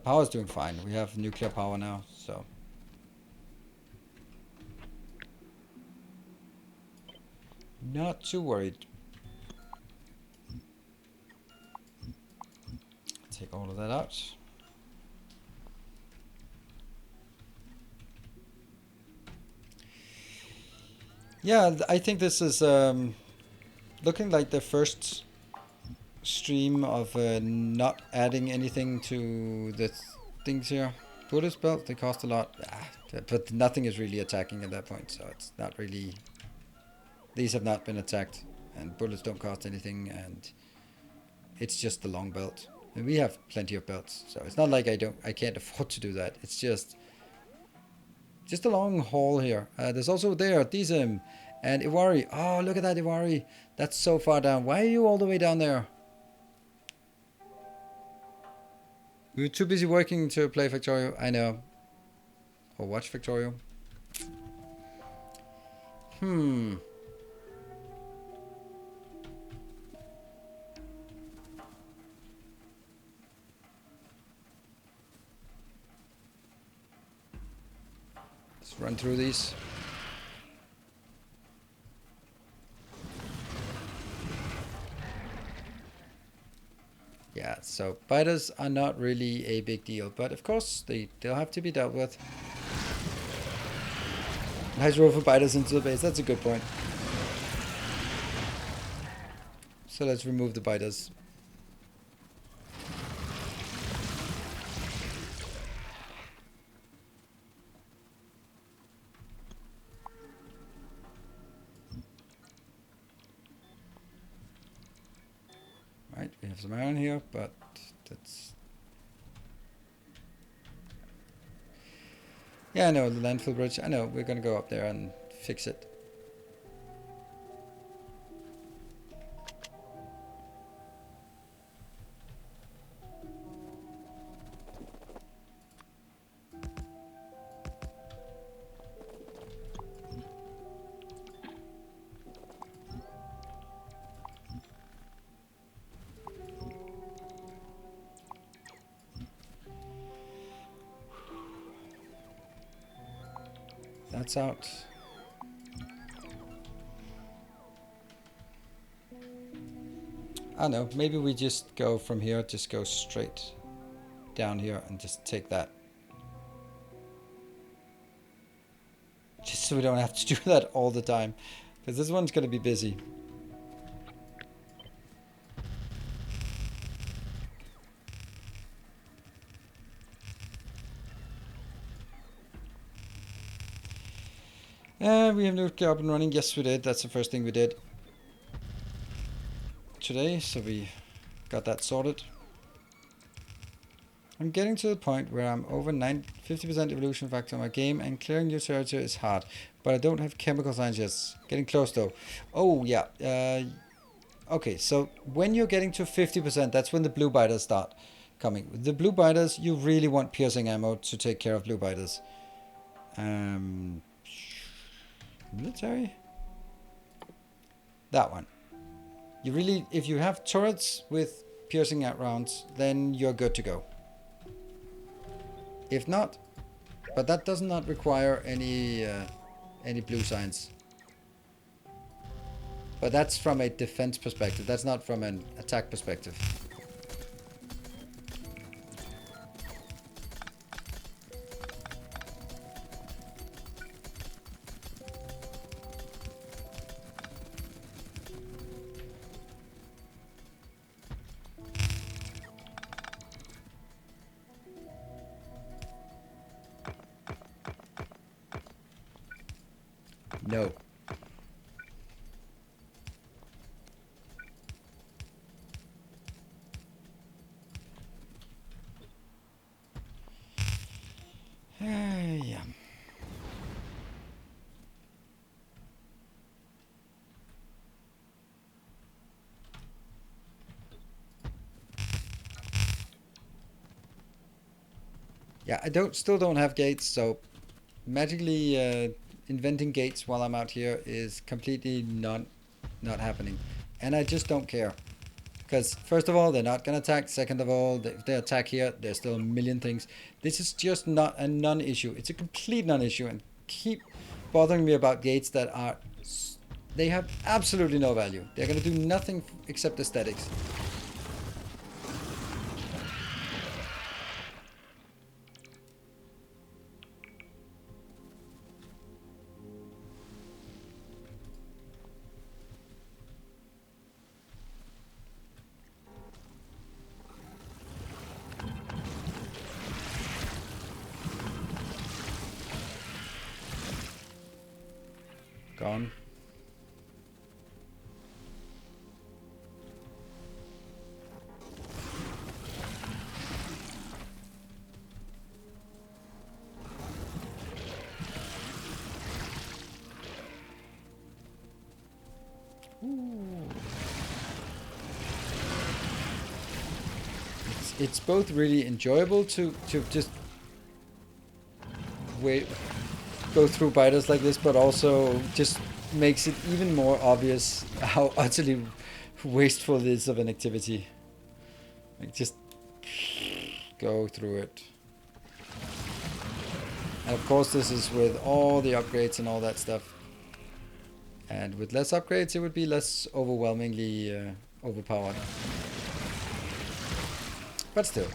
Power's doing fine. We have nuclear power now, so. Not too worried. Take all of that out. Yeah, I think this is looking like the first stream of not adding anything to the things here. Bullets belt, they cost a lot, but nothing is really attacking at that point, so it's not really... These have not been attacked, and bullets don't cost anything, and it's just the long belt. And we have plenty of belts, so it's not like I can't afford to do that. It's just a long haul here. There's also Dizem and Iwari. Oh, look at that Iwari. That's so far down. Why are you all the way down there? We were too busy working to play Factorio. I know. Or watch Factorio. Let's run through these. Yeah, so biters are not really a big deal, but of course they'll have to be dealt with. Nice roll for biters into the base, that's a good point. So let's remove the biters. Right, we have some iron here, but that's... Yeah, I know, the landfill bridge. I know, we're gonna go up there and fix it. That's out. I don't know, maybe we just go from here, just go straight down here and just take that. Just so we don't have to do that all the time, because this one's going to be busy. We have nuclear up and running. Yes, we did. That's the first thing we did today, so we got that sorted. I'm getting to the point where I'm over 50% evolution factor in my game, and clearing new territory is hard, but I don't have chemical science yet. Getting close though. Oh yeah. Okay, so when you're getting to 50%, that's when the blue biters start coming. With the blue biters, you really want piercing ammo to take care of blue biters. Military? That one. You really, if you have turrets with piercing out rounds, then you're good to go. If not, but that does not require any blue science. But that's from a defense perspective. That's not from an attack perspective. No. Yeah. Yeah, I still don't have gates, so magically inventing gates while I'm out here is completely not happening. And I just don't care. Because first of all, they're not going to attack. Second of all, if they attack here, there's still a million things. This is just not a non-issue. It's a complete non-issue. And keep bothering me about gates that are... They have absolutely no value. They're going to do nothing except aesthetics. Gone. It's both really enjoyable to just go through biters like this, but also just makes it even more obvious how utterly wasteful it is of an activity. Like, just go through it. And of course this is with all the upgrades and all that stuff. And with less upgrades it would be less overwhelmingly overpowered. But still.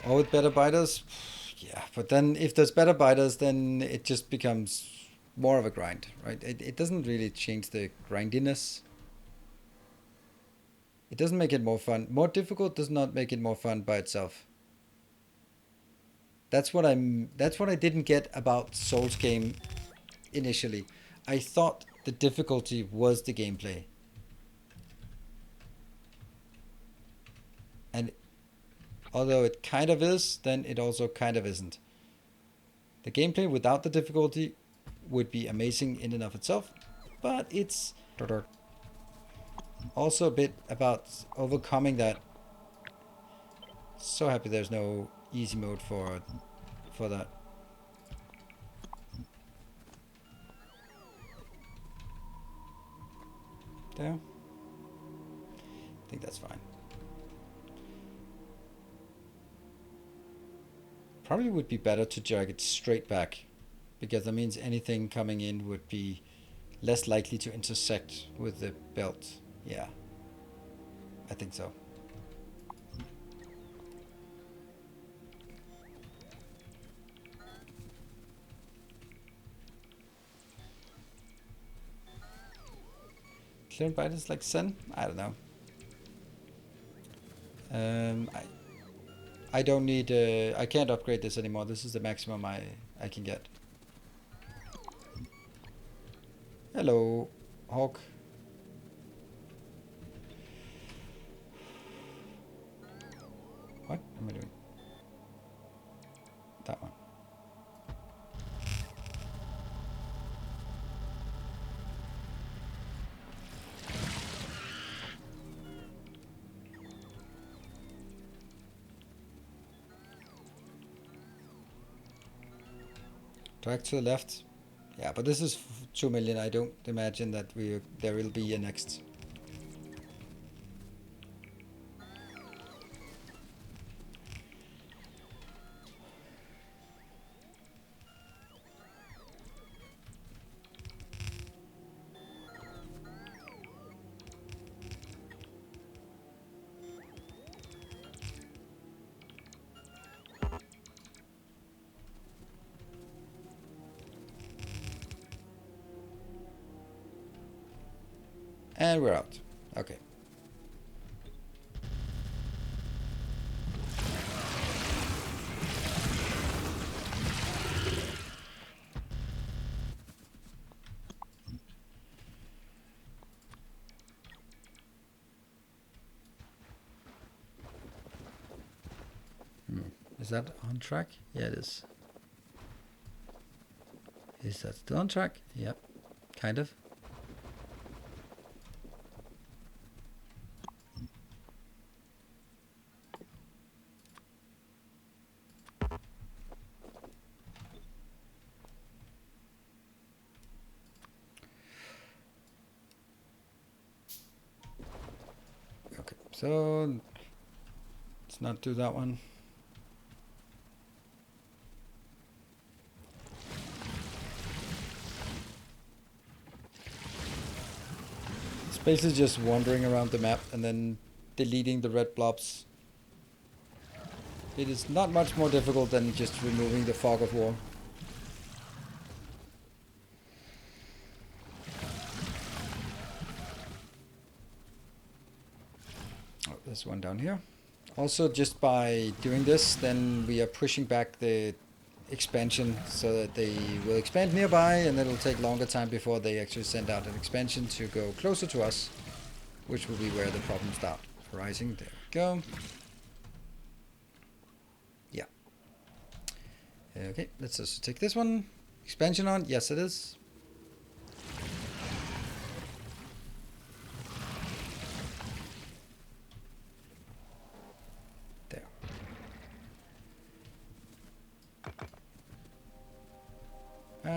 Oh, with better biters? Yeah, but then if there's better biters, then it just becomes more of a grind, right? It doesn't really change the grindiness. It doesn't make it more fun. More difficult does not make it more fun by itself. That's what I didn't get about Souls game initially. I thought the difficulty was the gameplay. And although it kind of is, then it also kind of isn't. The gameplay without the difficulty would be amazing in and of itself, but it's also a bit about overcoming that. So happy there's no easy mode for that. There. I think that's fine. Probably would be better to drag it straight back, because that means anything coming in would be less likely to intersect with the belt. Yeah, I think so. Clear bite is like Sen? I don't know. I don't need. I can't upgrade this anymore. This is the maximum I can get. Hello, Hawk. What am I doing? That one. Drag to the left. Yeah, but this is 2 million. I don't imagine that there will be a next. And we're out. Okay. Is that on track? Yeah, it is. Is that still on track? Yep. Kind of. Okay, so let's not do that one. It's basically just wandering around the map and then deleting the red blobs. It is not much more difficult than just removing the fog of war. Oh, there's one down here. Also, just by doing this, then we are pushing back the expansion so that they will expand nearby, and it'll take longer time before they actually send out an expansion to go closer to us, which will be where the problems start arising. There we go. Yeah. Okay, let's also take this one. Expansion on? Yes, it is.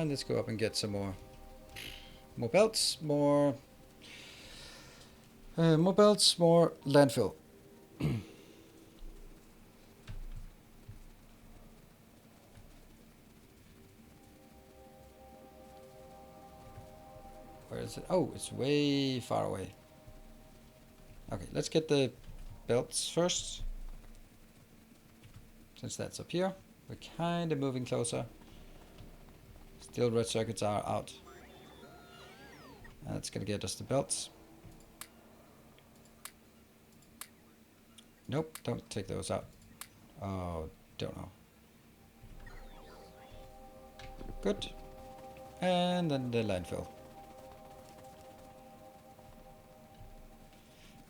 And let's go up and get some more belts, more belts, more landfill. Where is it? Oh, it's way far away. Okay, let's get the belts first. Since that's up here, we're kind of moving closer. Still red circuits are out. That's gonna get us the belts. Nope, don't take those out. Oh, don't know. Good. And then the landfill.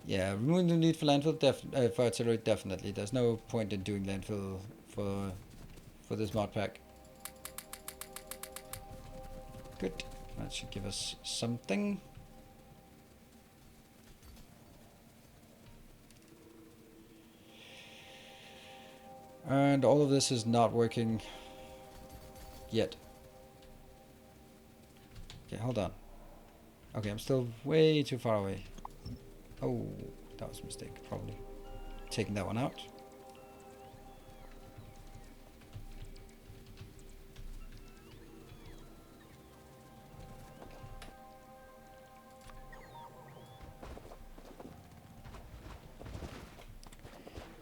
Yeah, removing the need for landfill for artillery, definitely. There's no point in doing landfill for this mod pack. Good. That should give us something. And all of this is not working yet. Okay, hold on. Okay, I'm still way too far away. Oh, that was a mistake, probably. Taking that one out.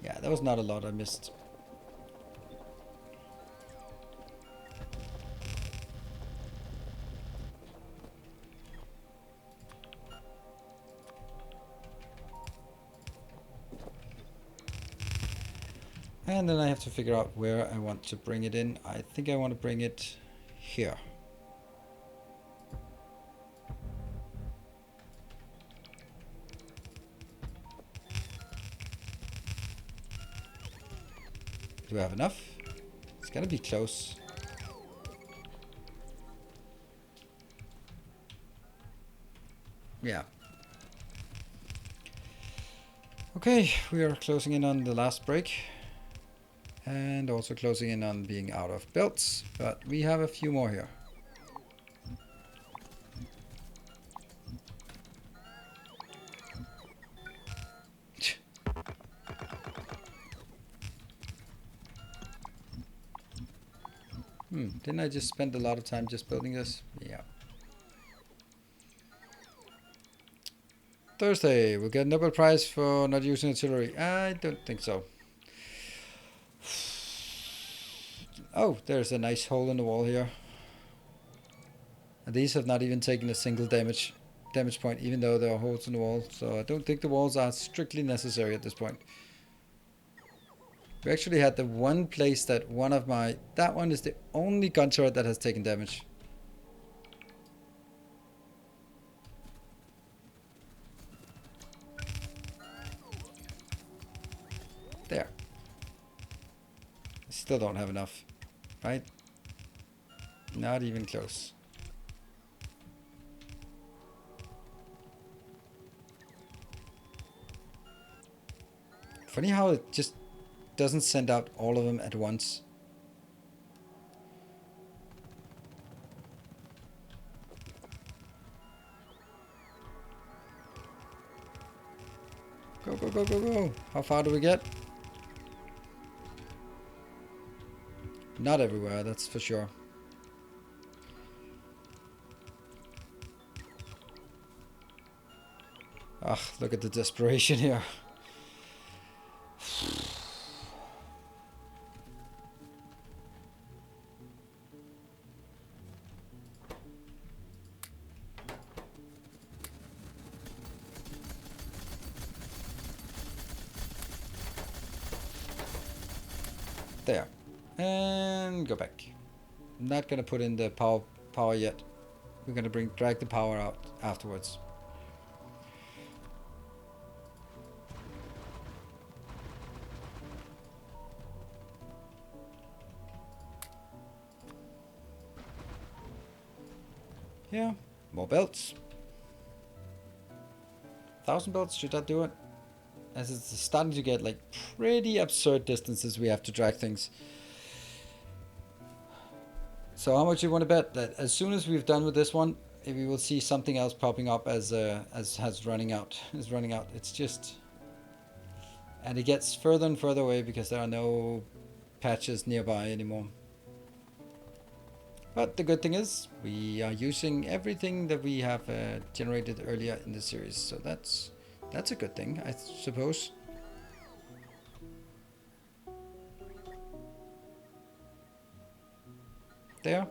Yeah, that was not a lot I missed. And then I have to figure out where I want to bring it in. I think I want to bring it here. Do I have enough? It's gotta be close. Yeah. Okay, we are closing in on the last break. And also closing in on being out of belts. But we have a few more here. Didn't I just spend a lot of time just building this? Yeah. Thursday, we'll get a Nobel Prize for not using artillery. I don't think so. Oh, there's a nice hole in the wall here. And these have not even taken a single damage point, even though there are holes in the wall. So I don't think the walls are strictly necessary at this point. We actually had the one place that that one is the only gun turret that has taken damage. There. Still don't have enough, right? Not even close. Funny how it just doesn't send out all of them at once. Go, go, go, go, go. How far do we get? Not everywhere, that's for sure. Ah, look at the desperation here. There. And go back. I'm not gonna put in the power yet. We're gonna drag the power out afterwards. Yeah, more belts. 1,000 belts, should that do it? As it's starting to get like pretty absurd distances we have to drag things. So how much you want to bet that as soon as we've done with this one, we will see something else popping up as has running out is running out. It's just, and it gets further and further away because there are no patches nearby anymore. But the good thing is we are using everything that we have generated earlier in the series, so that's a good thing, I suppose. There.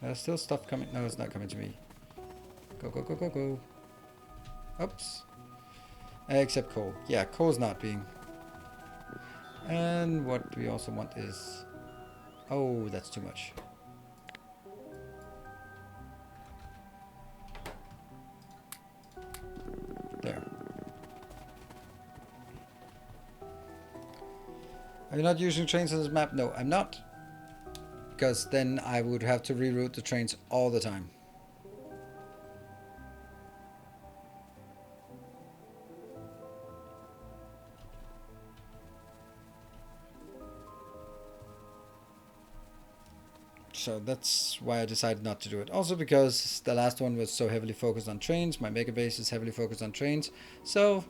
There's still stuff coming. No, it's not coming to me. Go, go, go, go, go. Oops. Except coal. Yeah, coal's not being. And what we also want is... Oh, that's too much. There. Are you not using trains on this map? No, I'm not. Because then I would have to reroute the trains all the time. So that's why I decided not to do it. Also because the last one was so heavily focused on trains. My mega base is heavily focused on trains. So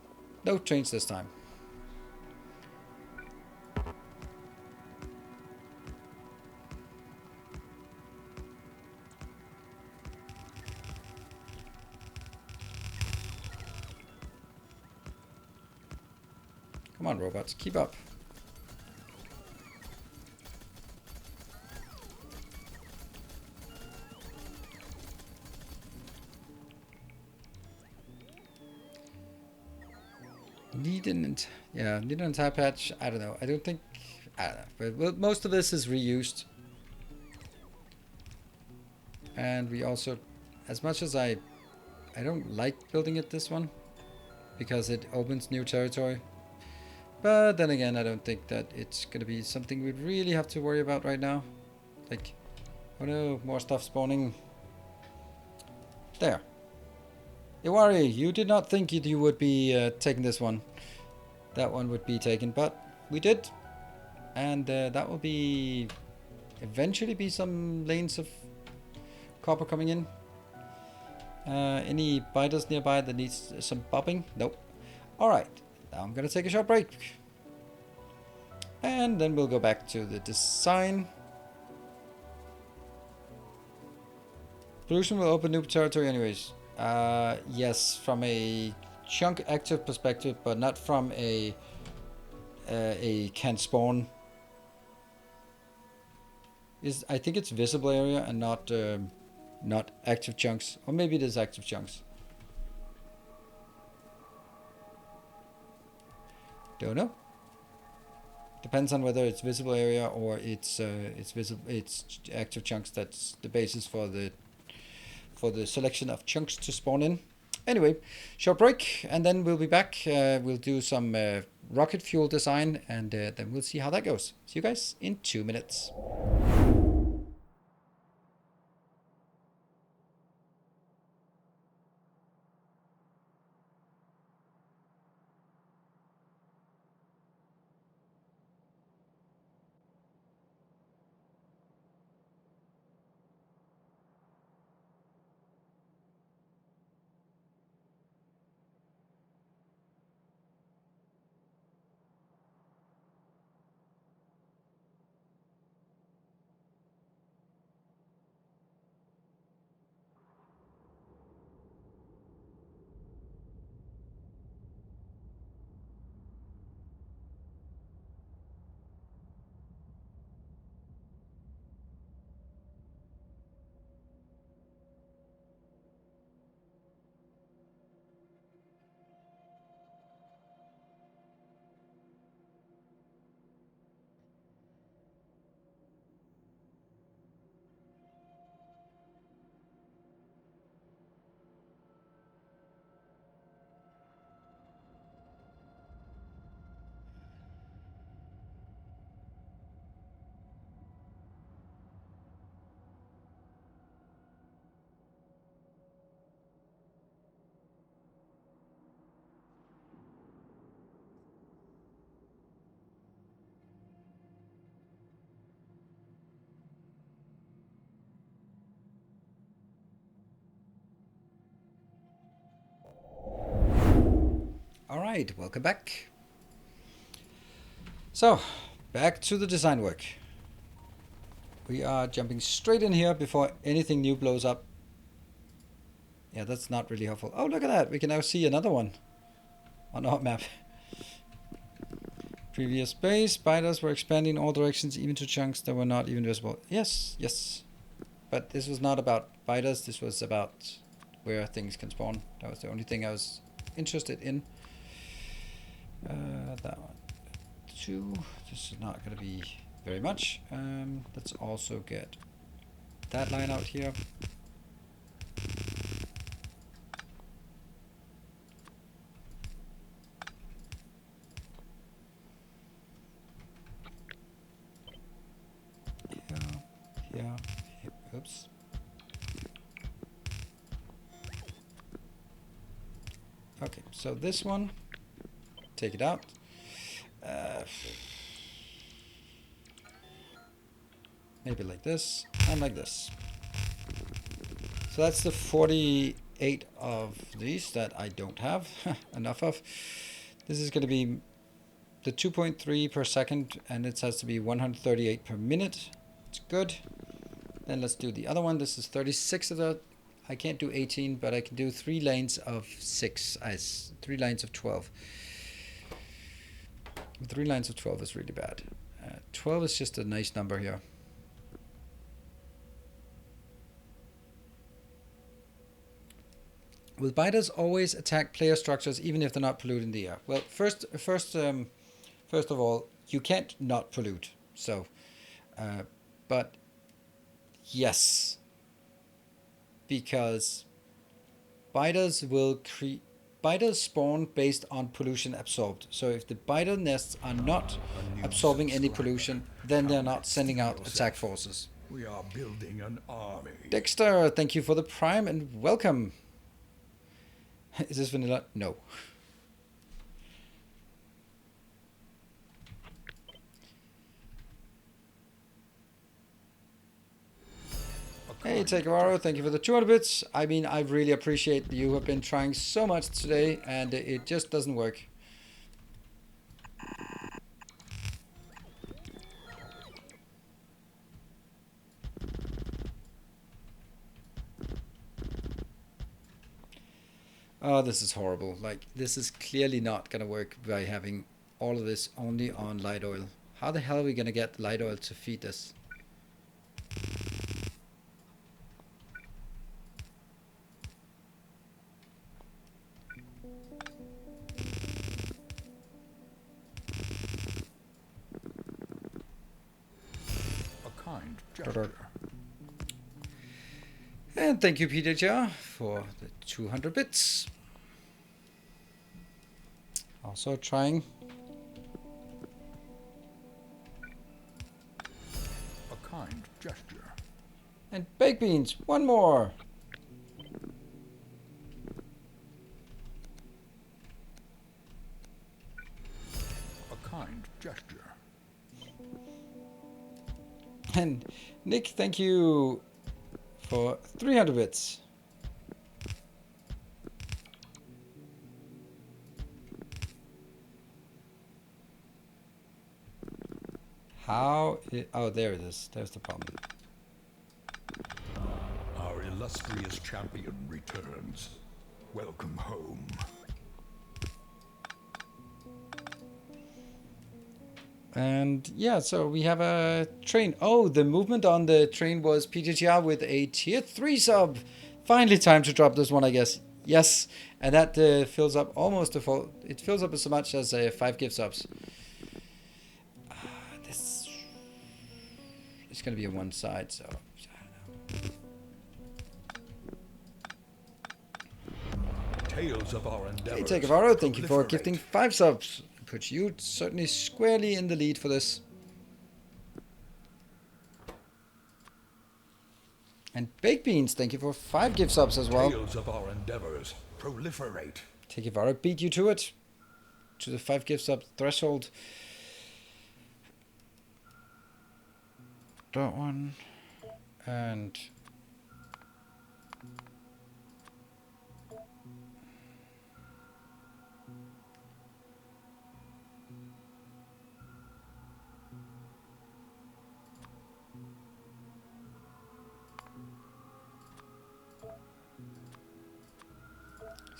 no trains this time. Come on, robots, keep up. Need an entire patch. I don't know. I don't know. But most of this is reused. And we also, as much as I don't like building it this one because it opens new territory. But then again, I don't think that it's gonna be something we really have to worry about right now. Like, oh no, more stuff spawning. There. Iwari, you did not think you would be taking this one. That one would be taken, but we did. And that will be eventually be some lanes of copper coming in. Any biters nearby that needs some popping? Nope. Alright, now I'm gonna take a short break. And then we'll go back to the design. Pollution will open new territory anyways. Yes, from a chunk active perspective, but not from a can spawn. I think it's visible area and not active chunks, or maybe it is active chunks. Don't know. Depends on whether it's visible area or it's active chunks. That's the basis for the selection of chunks to spawn in. Anyway, short break, and then we'll be back. We'll do some rocket fuel design, and then we'll see how that goes. See you guys in 2 minutes. Alright, welcome back. So, back to the design work. We are jumping straight in here before anything new blows up. Yeah, that's not really helpful. Oh, look at that. We can now see another one on our map. Previous base, spiders were expanding in all directions, even to chunks that were not even visible. Yes, yes. But this was not about spiders. This was about where things can spawn. That was the only thing I was interested in. That one. 2. This is not going to be very much. Let's also get that line out here. Here. Oops. Okay, so this one, take it out. Maybe like this and like this. So that's the 48 of these that I don't have enough of. This is going to be the 2.3 per second, and it has to be 138 per minute. It's good. Then let's do the other one. This is 36 of that. I can't do 18, but I can do 3 lanes of 6 as 3 lines of 12. 3 lines of 12 is really bad. 12 is just a nice number here. Will biters always attack player structures even if they're not polluting the air? Well, first of all, you can't not pollute. So, but yes, because biters spawn based on pollution absorbed. So if the biter nests are not absorbing any pollution, then they're not sending out attack forces. We are building an army. Dexter, thank you for the prime and welcome. Is this vanilla? No. Hey, Takawaro, thank you for the 200 bits. I mean, I really appreciate you have been trying so much today, and it just doesn't work. Oh, this is horrible. Like, this is clearly not going to work by having all of this only on light oil. How the hell are we going to get light oil to feed this? A kind gesture. And thank you, Peter Jar, for the 200 bits. Also trying. A kind gesture. And baked beans, one more. A kind gesture. And Nick, thank you for 300 bits. Oh, there it is. There's the problem. Our illustrious champion returns. Welcome home. And yeah, so we have a train. Oh, the movement on the train was PTGR with a tier 3 sub. Finally time to drop this one, I guess. Yes, and that fills up almost the full. It fills up as much as 5 gift subs. This it's gonna be a one side, so I don't know. Tales of our endeavors. Hey, Takavaro, thank you for gifting 5 subs. Puts you certainly squarely in the lead for this. And Baked Beans, thank you for 5 gift subs as well. Tales of our endeavors proliferate. Takavaro beat you to it. To the 5 gift sub threshold. That one. And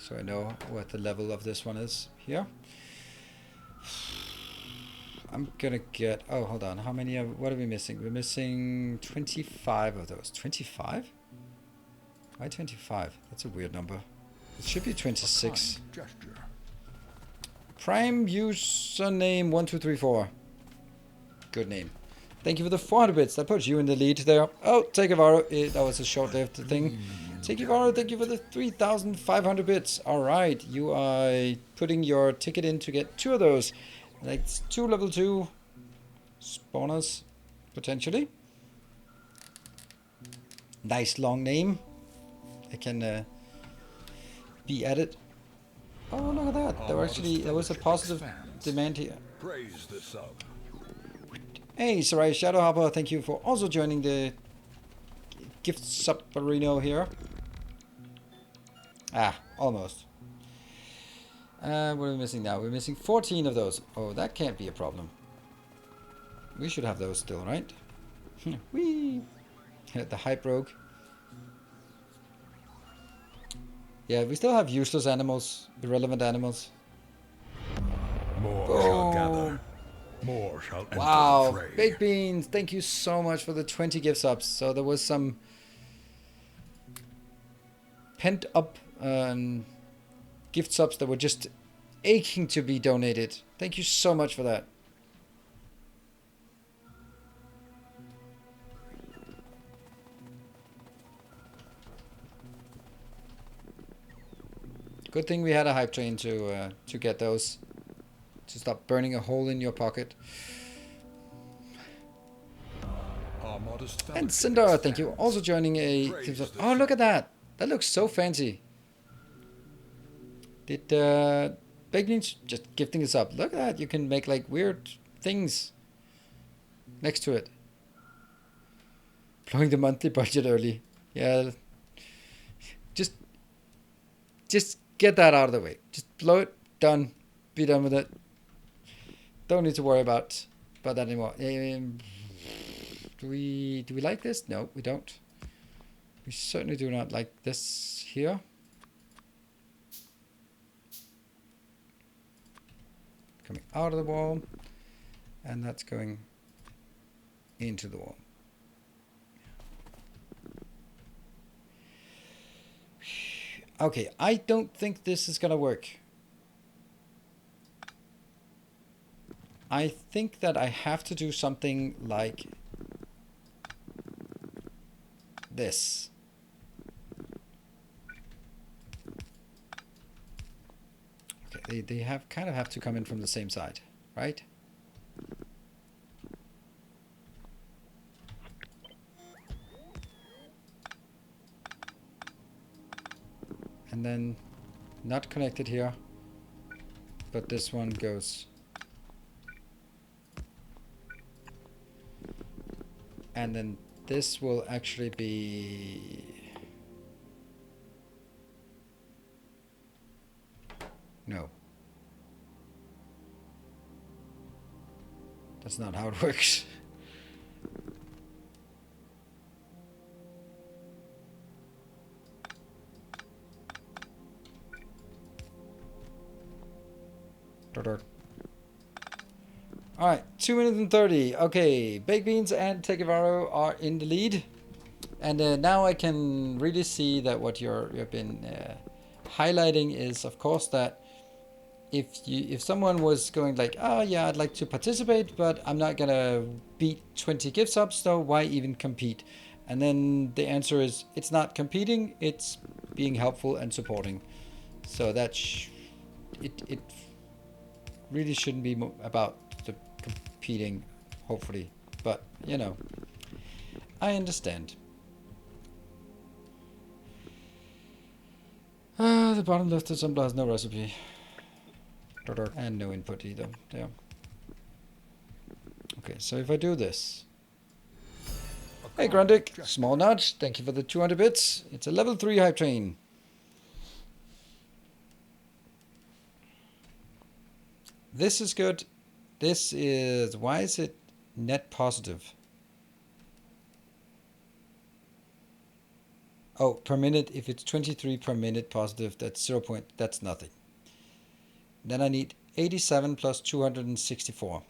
so I know what the level of this one is here. I'm gonna get, oh, hold on, how many what are we missing? We're missing 25 of those. 25? Why 25? That's a weird number. It should be 26. Prime username 1234. Good name. Thank you for the 400 bits. That puts you in the lead there. Oh, Takevaro. That was a short-lived thing. Takevaro, thank you for the 3,500 bits. All right, you are putting your ticket in to get 2 of those. That's 2 level 2 spawners, potentially. Nice long name. I can be added. Oh, look at that. There was a positive demand here. Praise the sub. Hey, Sarai Shadowhopper, thank you for also joining the gift submarino here. Ah, almost. What are we missing now? We're missing 14 of those. Oh, that can't be a problem. We should have those still, right? Whee! The hype rogue. Yeah, we still have useless animals, irrelevant animals. More shall gather. More shall enter the fray. Baked Beans, thank you so much for the 20 gift subs. So there was some pent up gift subs that were just aching to be donated. Thank you so much for that. Good thing we had a hype train to get those, to stop burning a hole in your pocket. And Cinder, thank you, also joining a. Oh, look at that! That looks so fancy. Did Baked Beans just gifting this up? Look at that! You can make like weird things next to it. Blowing the monthly budget early. Yeah. Just get that out of the way. Just blow it. Done. Be done with it. Don't need to worry about that anymore. Do we like this? No, we don't. We certainly do not like this here. Coming out of the wall, and that's going into the wall. Okay, I don't think this is gonna work. I think that I have to do something like this. Okay, they kind of have to come in from the same side, right? And then not connected here, but this one goes. And then this will actually be. No. That's not how it works. Alright, 2 minutes and 30. Okay, Baked Beans and Takevaro are in the lead. And now I can really see that what you've been highlighting is, of course, that if someone was going like, oh yeah, I'd like to participate, but I'm not gonna beat 20 gift subs, so why even compete? And then the answer is, it's not competing, it's being helpful and supporting. So that it really shouldn't be about the competing, hopefully, but you know, I understand. The bottom left assembler has no recipe and no input either. Yeah. Okay, so if I do this. Hey Grundig, small nudge, thank you for the 200 bits. It's a level 3 hype train. This is good. This is, why is it net positive? Oh, per minute, if it's 23 per minute positive, that's 0 point, that's nothing. Then I need 87 plus 264.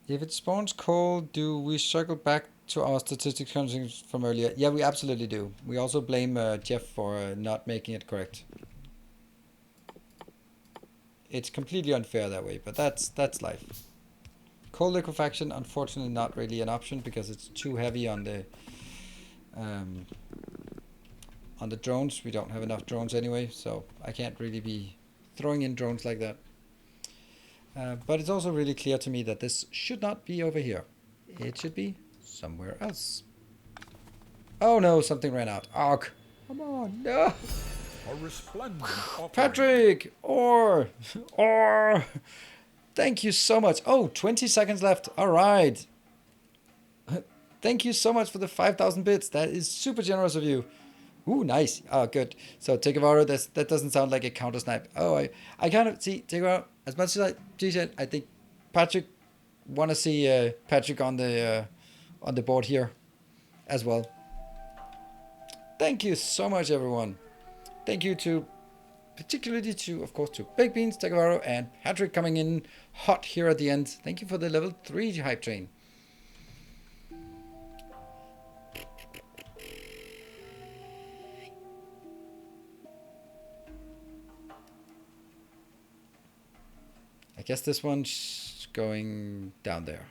If it spawns cold, do we circle back to our statistics from earlier? Yeah, we absolutely do. We also blame Jeff for not making it correct. It's completely unfair that way, but that's life. Cold liquefaction, unfortunately, not really an option because it's too heavy on the drones. We don't have enough drones anyway, so I can't really be throwing in drones like that. But it's also really clear to me that this should not be over here. It should be somewhere else. Oh no, something ran out. Ark. Come on, no. A resplendent offering. Patrick! Or. Thank you so much. Oh, 20 seconds left. All right. Thank you so much for the 5,000 bits. That is super generous of you. Ooh, nice. Oh, good. So, Tegavaro, that doesn't sound like a counter snipe. Oh, I kind of see Tegavaro. As much as I said, I think Patrick want to see Patrick on the board here as well. Thank you so much, everyone. Thank you to, particularly to, of course, to Baked Beans, Tegavaro, and Patrick coming in hot here at the end. Thank you for the level 3 hype train. I guess this one's going down there.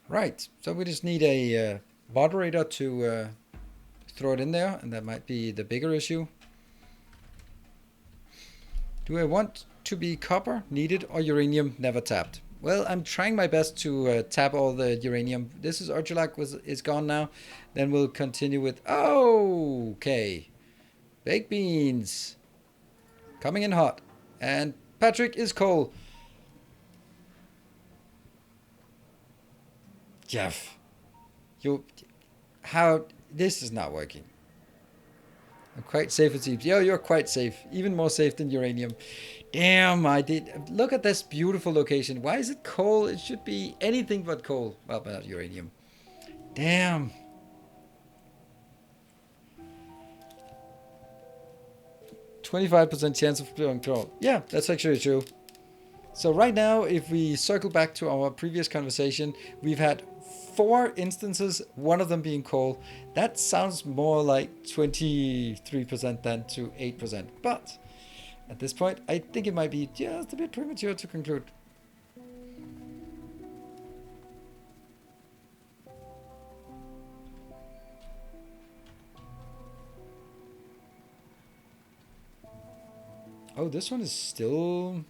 Right, so we just need a moderator to throw it in there, and that might be the bigger issue. Do I want to be copper, needed, or uranium, never tapped? Well, I'm trying my best to tap all the uranium. This is Urchulak is gone now. Then we'll continue with... Oh, okay. Baked beans. Coming in hot. And Patrick is coal. Jeff. How... This is not working. I'm quite safe it seems. Yo, you're quite safe. Even more safe than uranium. Damn, I did. Look at this beautiful location. Why is it coal? It should be anything but coal. Well, but not uranium. Damn. %25 chance of blowing troll. Yeah, that's actually true. So right now, if we circle back to our previous conversation, we've had 4 instances, one of them being coal. That sounds more like 23% than to 8%. But at this point, I think it might be just a bit premature to conclude. Oh, this one is still...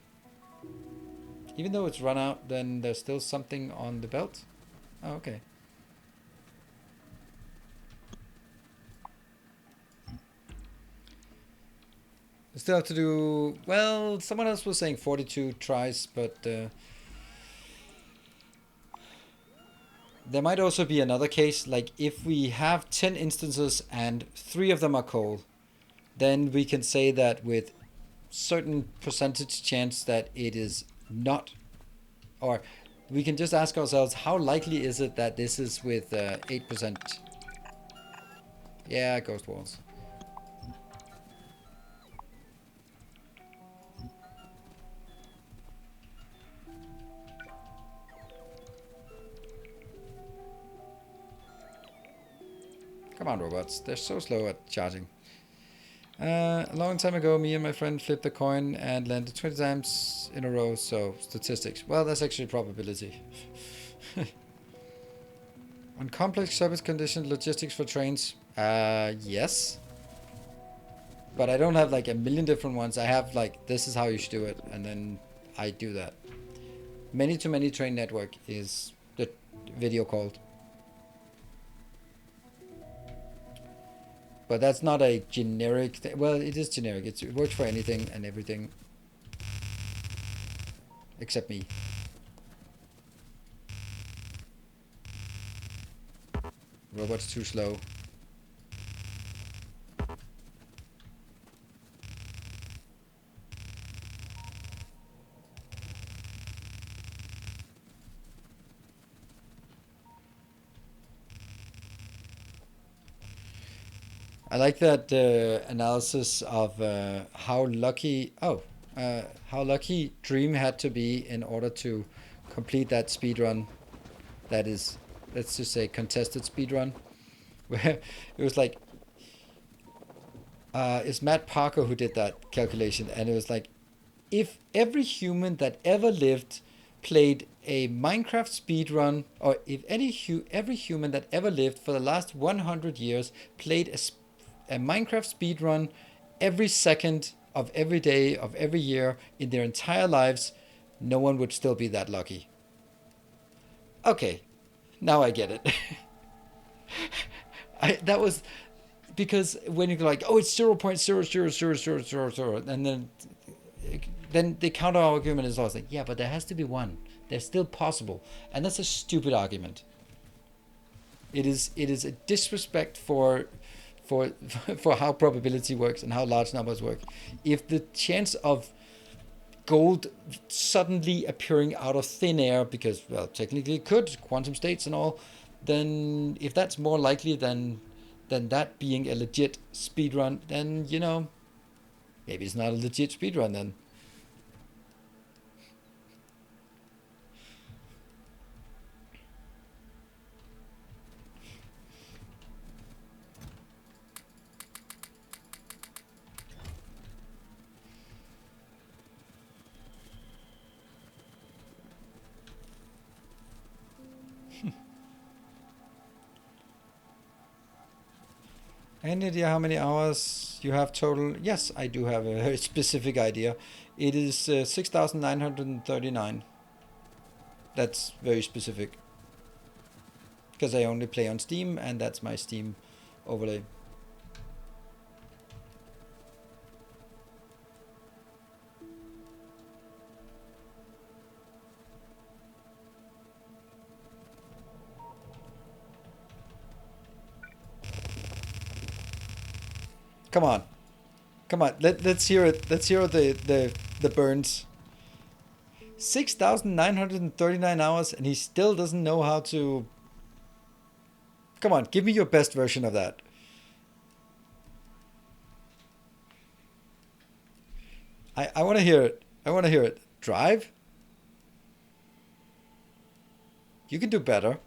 Even though it's run out, then there's still something on the belt. Oh, okay. We still have to do... Well, someone else was saying 42 tries, but... there might also be another case, like if we have 10 instances and 3 of them are coal, then we can say that with certain percentage chance that it is not, or we can just ask ourselves, how likely is it that this is with 8%? Yeah, ghost walls. Come on, robots. They're so slow at charging. A long time ago, me and my friend flipped a coin and landed 20 times in a row, so statistics. Well, that's actually probability. On complex service condition logistics for trains, yes. But I don't have like a million different ones. I have like, this is how you should do it, and then I do that. Many-to-many train network is the video called. But that's not a generic thing. Well, it is generic. It works for anything and everything. Except me. Robot's too slow. I like that analysis of how lucky Dream had to be in order to complete that speed run. That is, let's just say, contested speed run, where it was like, it's Matt Parker who did that calculation, and it was like, if every human that ever lived played a Minecraft speed run, or if every human that ever lived for the last 100 years played a Minecraft speed run every second of every day of every year in their entire lives, no one would still be that lucky. Okay, now I get it. That was because when you're like, oh, it's 0.00000, and then the counter argument is always like, yeah, but there has to be one. They're still possible, and that's a stupid argument. It is a disrespect for for how probability works and how large numbers work. If the chance of gold suddenly appearing out of thin air, because, well, technically it could, quantum states and all, then if that's more likely than that being a legit speed run, then maybe it's not a legit speed run then. Any idea how many hours you have total? Yes, I do have a very specific idea. It is 6,939. That's very specific because I only play on Steam, and that's my Steam overlay. Come on, come on. Let's hear it. Let's hear the burns. 6,939 hours, and he still doesn't know how to. Come on, give me your best version of that. I want to hear it. I want to hear it. Drive? You can do better.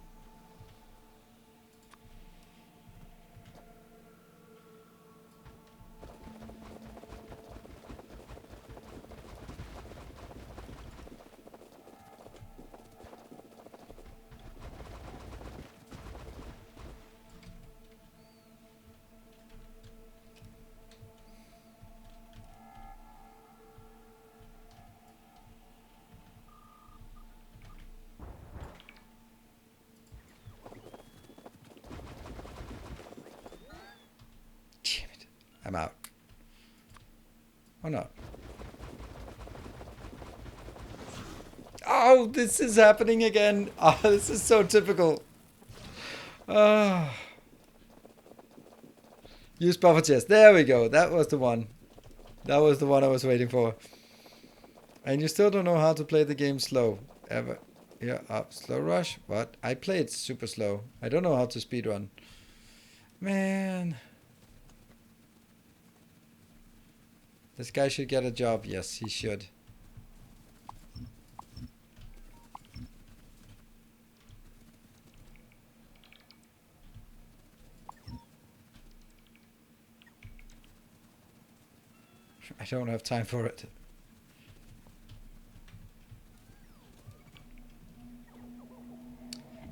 Damn it. I'm out. Or not. Oh, this is happening again. Oh, this is so typical. Ah. Use buffer chest. There we go. That was the one. That was the one I was waiting for. And you still don't know how to play the game slow. Ever. Yeah, slow rush? What? I play it super slow. I don't know how to speedrun. Man. This guy should get a job. Yes, he should. I don't have time for it.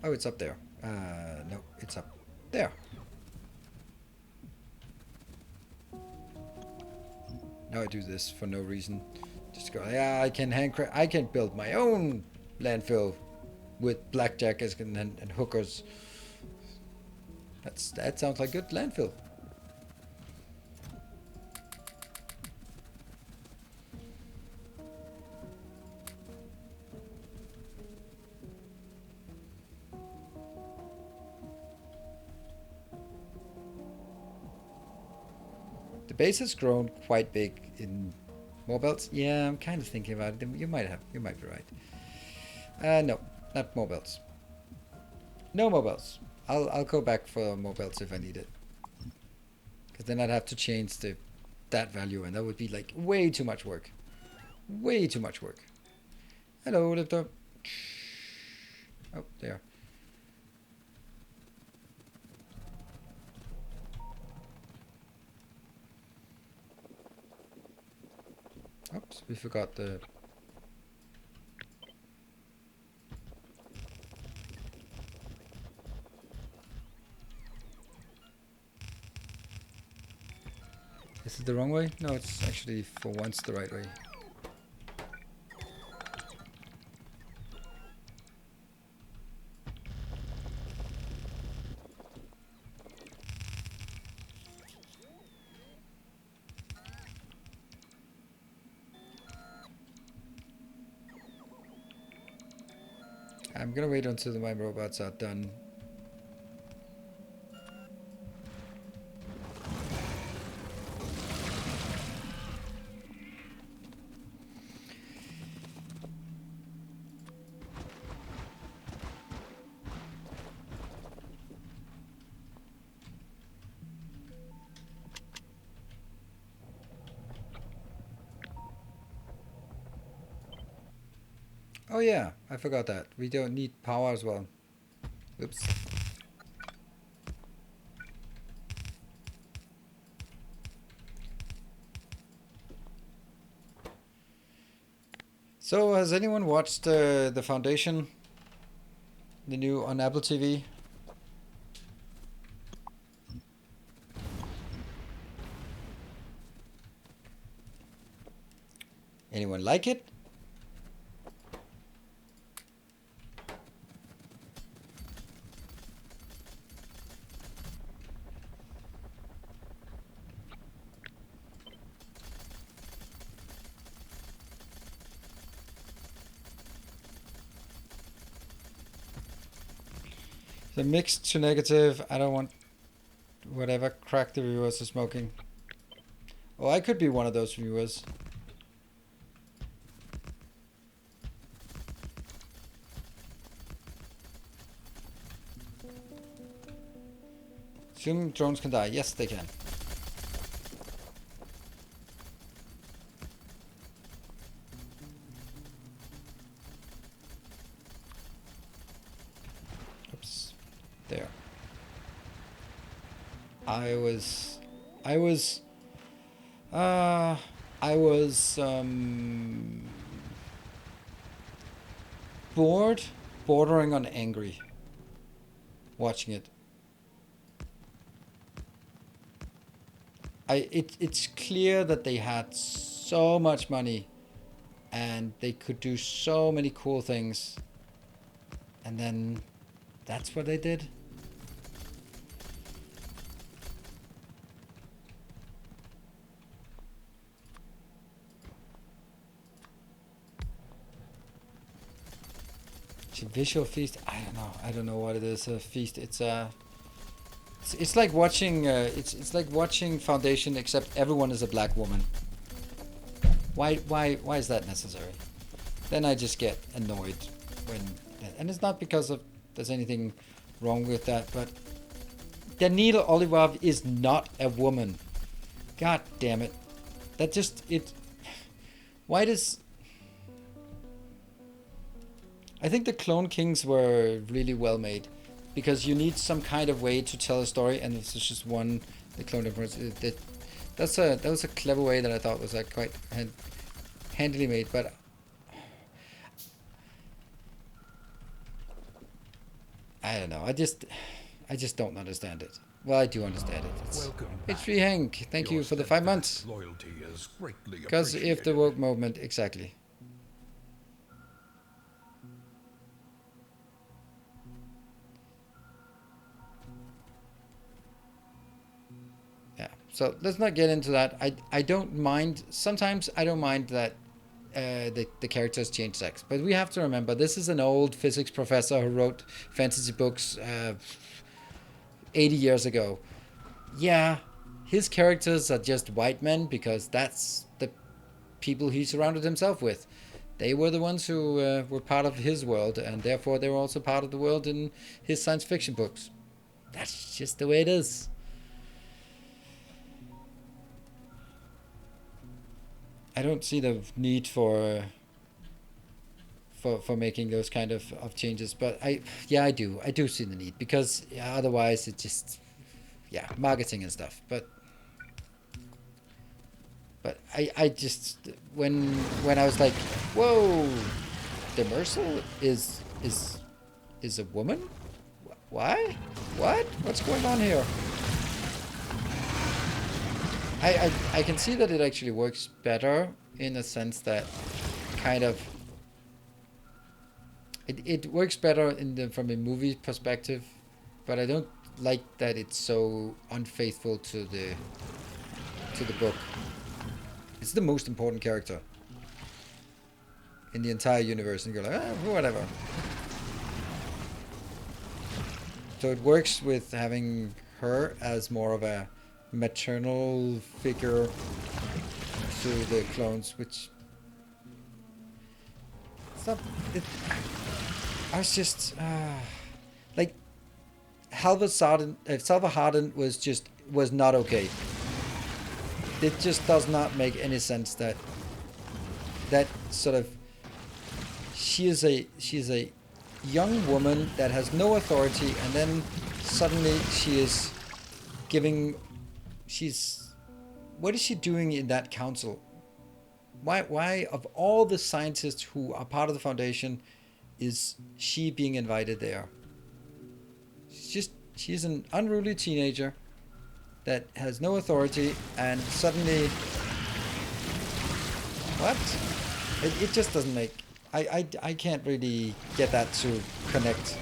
Oh, it's up there. No, it's up there. Now I do this for no reason. Just go, yeah, I can build my own landfill with blackjackers and hookers. That sounds like good landfill. The base has grown quite big in more belts. Yeah, I'm kind of thinking about it. You might be right. No, not more belts. No more belts. I'll go back for more belts if I need it. Because then I'd have to change that value, and that would be like way too much work. Way too much work. Hello, laptop. Oh, there. Oops, we forgot the... Is it the wrong way? No, it's actually for once the right way. I'm gonna wait until my robots are done. Oh yeah, I forgot that. We don't need power as well. Oops. So, has anyone watched The Foundation? The new on Apple TV? Anyone like it? The mixed to negative. I don't want whatever crack the viewers are smoking. Oh, I could be one of those viewers. Assume drones can die. Yes, they can. Oops. There. I was bored, bordering on angry watching it. It's clear that they had so much money and they could do so many cool things, and then that's what they did. It's a visual feast. I don't know what it is. A feast. It's like watching. It's like watching Foundation, except everyone is a black woman. Why is that necessary? Then I just get annoyed when, and it's not because of there's anything wrong with that, but Danila Olivov is not a woman. God damn it. That just it. Why does? I think the Clone Kings were really well made, because you need some kind of way to tell a story, and this is just one. The Clone Emperors. That was a clever way that I thought was like quite handily made, but I don't know. I just don't understand it. Well, I do understand it. It's free Hank. Thank you for the 5 months. Loyalty is greatly Because if the woke movement, exactly. Yeah. So let's not get into that. I don't mind. Sometimes I don't mind that the characters change sex, but we have to remember this is an old physics professor who wrote fantasy books 80 years ago. Yeah, his characters are just white men because that's the people he surrounded himself with. They were the ones who were part of his world, and therefore they were also part of the world in his science fiction books. That's just the way it is. I don't see the need for making those kind of changes. But I do see the need, because otherwise it just, marketing and stuff. But I just, when I was like, whoa, Demersal is a woman? Why? What's going on here? I can see that it actually works better, in a sense that kind of it works better from a movie perspective, but I don't like that it's so unfaithful to the book. It's the most important character in the entire universe, and you're like, whatever. So it works with having her as more of a maternal figure to the clones, which it's not. I was just like, Salva Hardin was not okay. It just does not make any sense that sort of she is a young woman that has no authority, and then suddenly she's what is she doing in that council? Why of all the scientists who are part of the Foundation is she being invited there? She's an unruly teenager that has no authority, and suddenly what? It just doesn't make. I can't really get that to connect.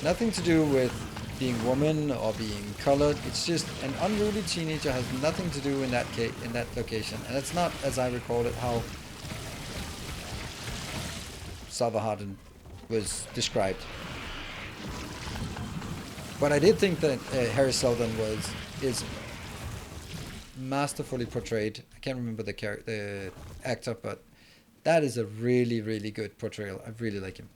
Nothing to do with being woman or being colored. It's just an unruly teenager, has nothing to do in that location, and it's not, as I recall it, how Salva Hardin was described. But I did think that Harry Seldon is masterfully portrayed. I can't remember the actor, but that is a really, really good portrayal. I really like him.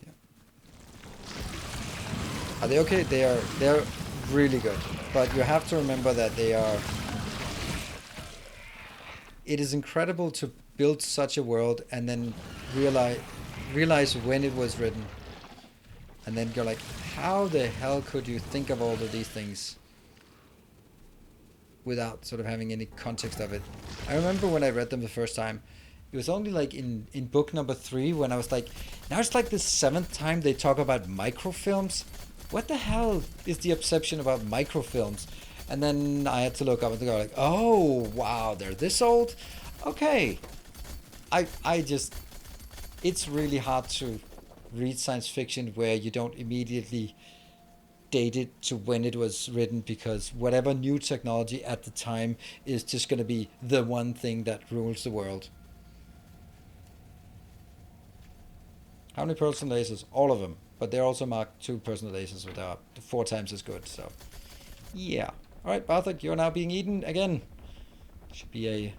Yeah. Are they okay? They're really good, but you have to remember that they are. It is incredible to build such a world and then realize when it was written, and then go like, how the hell could you think of all of these things without sort of having any context of it? I remember when I read them the first time, it was only like in book number 3 when I was like, now it's like the 7th time they talk about microfilms. What the hell is the obsession about microfilms? And then I had to look up and go like, oh wow, they're this old? Okay. I just, it's really hard to read science fiction where you don't immediately date it to when it was written, because whatever new technology at the time is just going to be the one thing that rules the world. How many personal lasers? All of them. But they're also Mark II personal lasers, which are 4 times as good. So, yeah. Alright, Barthik, you're now being eaten again. Should be a...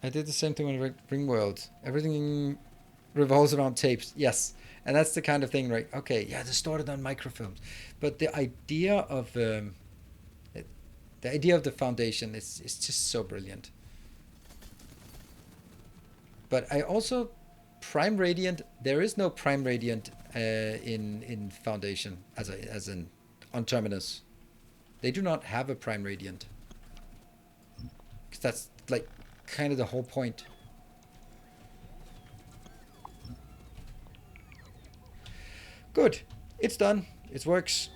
I did the same thing on Ringworld. Everything revolves around tapes. Yes. And that's the kind of thing, right? Okay, yeah, they started on microfilms. But the idea of the Foundation is just so brilliant. But I also, Prime Radiant, there is no Prime Radiant in Foundation as in on Terminus. They do not have a Prime Radiant. Because that's like kind of the whole point. Good. It's done. It works.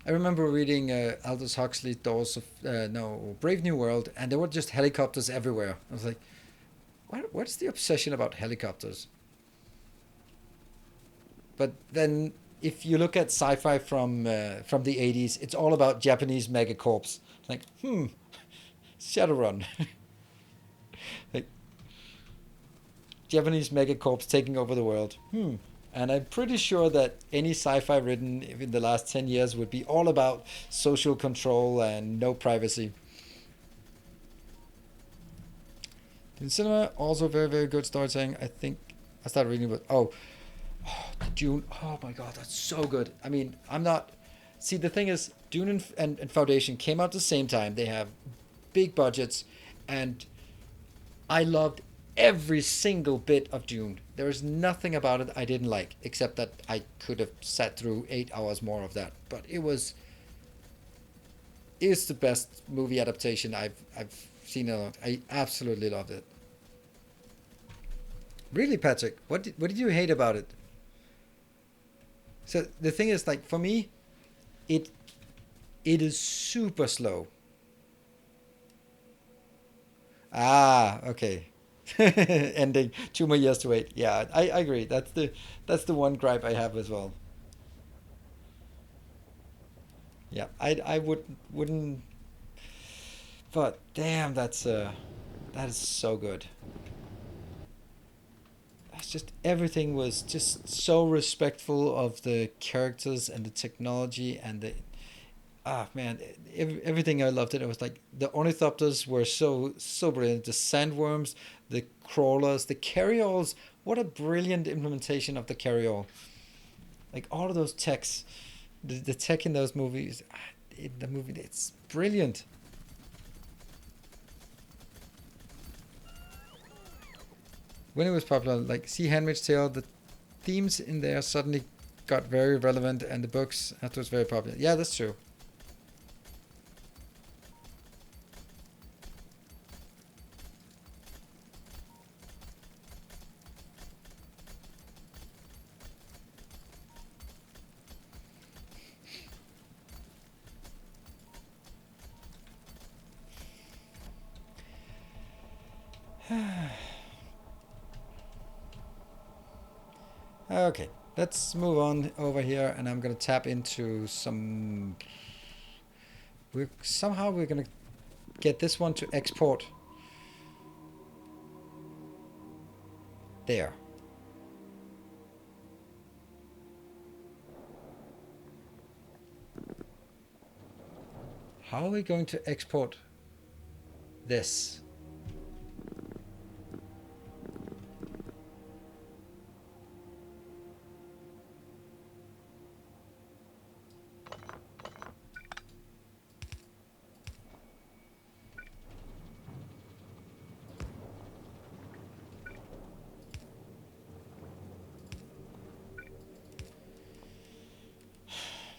I remember reading Aldous Huxley, Brave New World, and there were just helicopters everywhere. I was like, what's the obsession about helicopters? But then, if you look at sci-fi from the 80s, it's all about Japanese megacorps. Like, Shadowrun. Like, Japanese megacorps taking over the world. And I'm pretty sure that any sci-fi written in the last 10 years would be all about social control and no privacy. In cinema, also very, very good storytelling. I think I started reading about, Dune. Oh my god, that's so good. I mean, I'm not. See, the thing is, Dune and Foundation came out the same time. They have big budgets, and I loved every single bit of Dune. There is nothing about it I didn't like, except that I could have sat through 8 hours more of that. But it's the best movie adaptation I've seen a lot. I absolutely loved it. Really, Patrick, what did you hate about it? So the thing is, like for me, it it is super slow. Ah, okay. Ending 2 more years to wait. Yeah, I agree. That's the one gripe I have as well. Yeah, I wouldn't. But damn, that is so good. It's just everything was just so respectful of the characters and the technology and the man, everything I loved it. It was like the ornithopters were so brilliant. The sandworms, the crawlers, the carryalls. What a brilliant implementation of the carryall. Like all of those techs, the tech in those movies, in the movie, it's brilliant. When it was popular, like see Handmaid's Tale, the themes in there suddenly got very relevant, and the books after was very popular. Yeah, that's true. Okay, let's move on over here, and I'm gonna tap into some. We're gonna get this one to export there. How are we going to export this?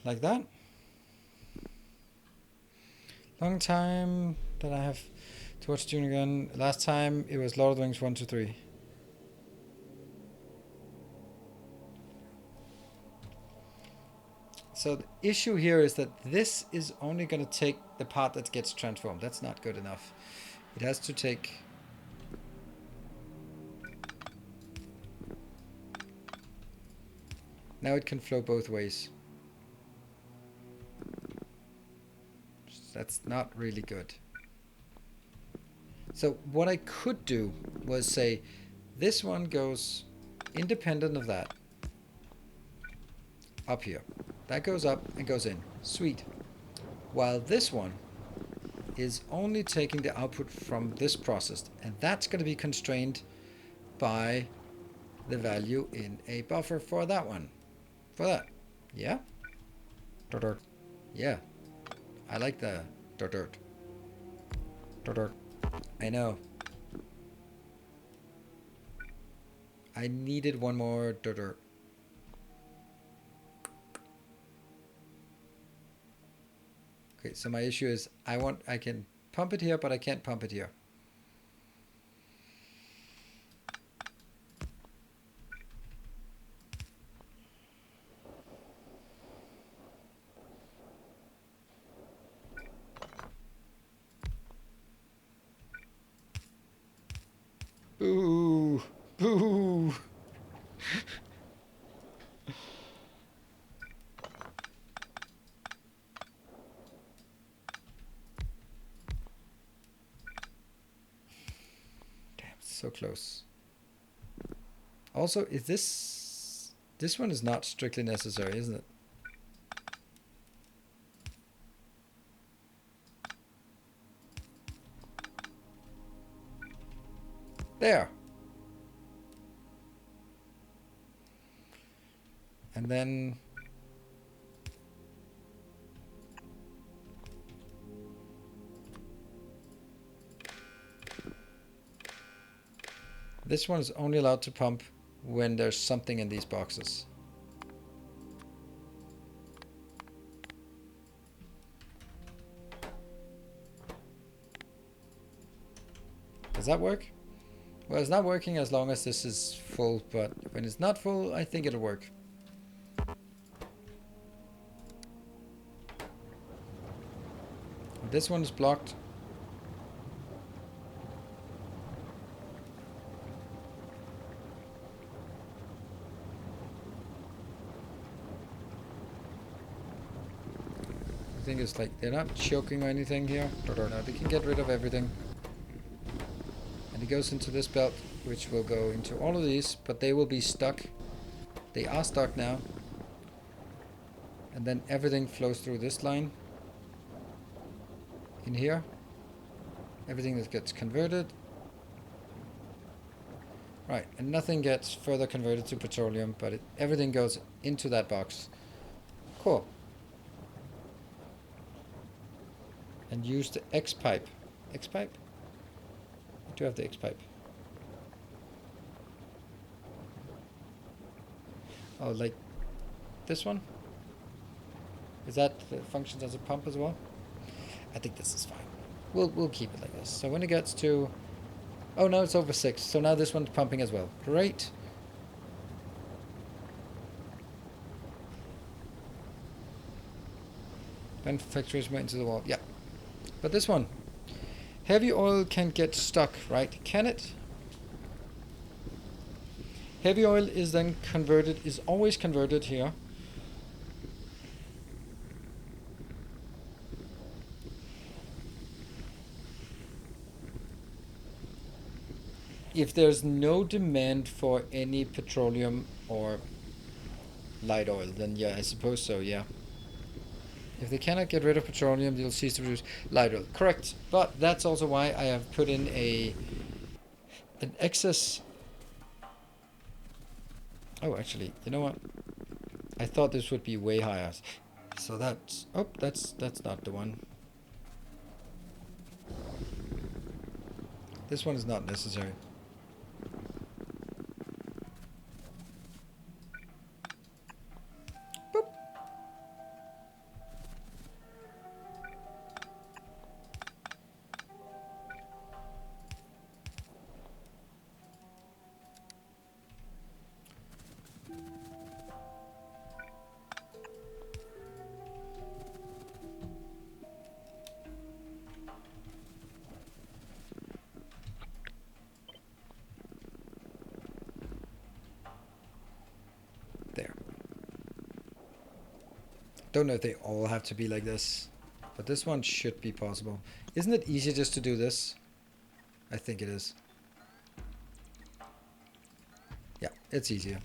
Like that? Long time that I have to watch Dune again. Last time it was Lord of the Rings 1 to 3. So the issue here is that this is only going to take the part that gets transformed. That's not good enough. It has to take. Now it can flow both ways. That's not really good. So what I could do was say this one goes independent of that up here. That goes up and goes in. Sweet. While this one is only taking the output from this process, and that's going to be constrained by the value in a buffer for that one. For that. Yeah? Dirt. Yeah. I like the dirt. Dirt. I know. I needed one more dirt. Okay, so my issue is I can pump it here, but I can't pump it here. Boo! Boo! Damn, so close. Also, is this This one is not strictly necessary, isn't it? There. And then this one is only allowed to pump when there's something in these boxes. Does that work? Well, it's not working as long as this is full, but when it's not full, I think it'll work. This one is blocked. I think it's like they're not choking or anything here. No, they can get rid of everything. And it goes into this belt, which will go into all of these, but they will be stuck. They are stuck now. And then everything flows through this line. In here. Everything that gets converted. Right, and nothing gets further converted to petroleum, but everything goes into that box. Cool. And use the X pipe. X pipe? I do have the X pipe. Oh, like this one? Is that functions as a pump as well? I think this is fine. We'll keep it like this. So when it gets to, oh no, it's over 6. So now this one's pumping as well. Great. Then Factorio went into the wall. Yeah. But this one, heavy oil can get stuck, right? Can it? Heavy oil is then converted, is always converted here. If there's no demand for any petroleum or light oil, then yeah, I suppose so, yeah. If they cannot get rid of petroleum, they'll cease to produce light oil. Correct. But that's also why I have put in an excess. Oh, actually, you know what? I thought this would be way higher. So that's, oh, that's not the one. This one is not necessary. Don't know if they all have to be like this, but this one should be possible. Isn't it easier just to do this? I think it is. Yeah, it's easier.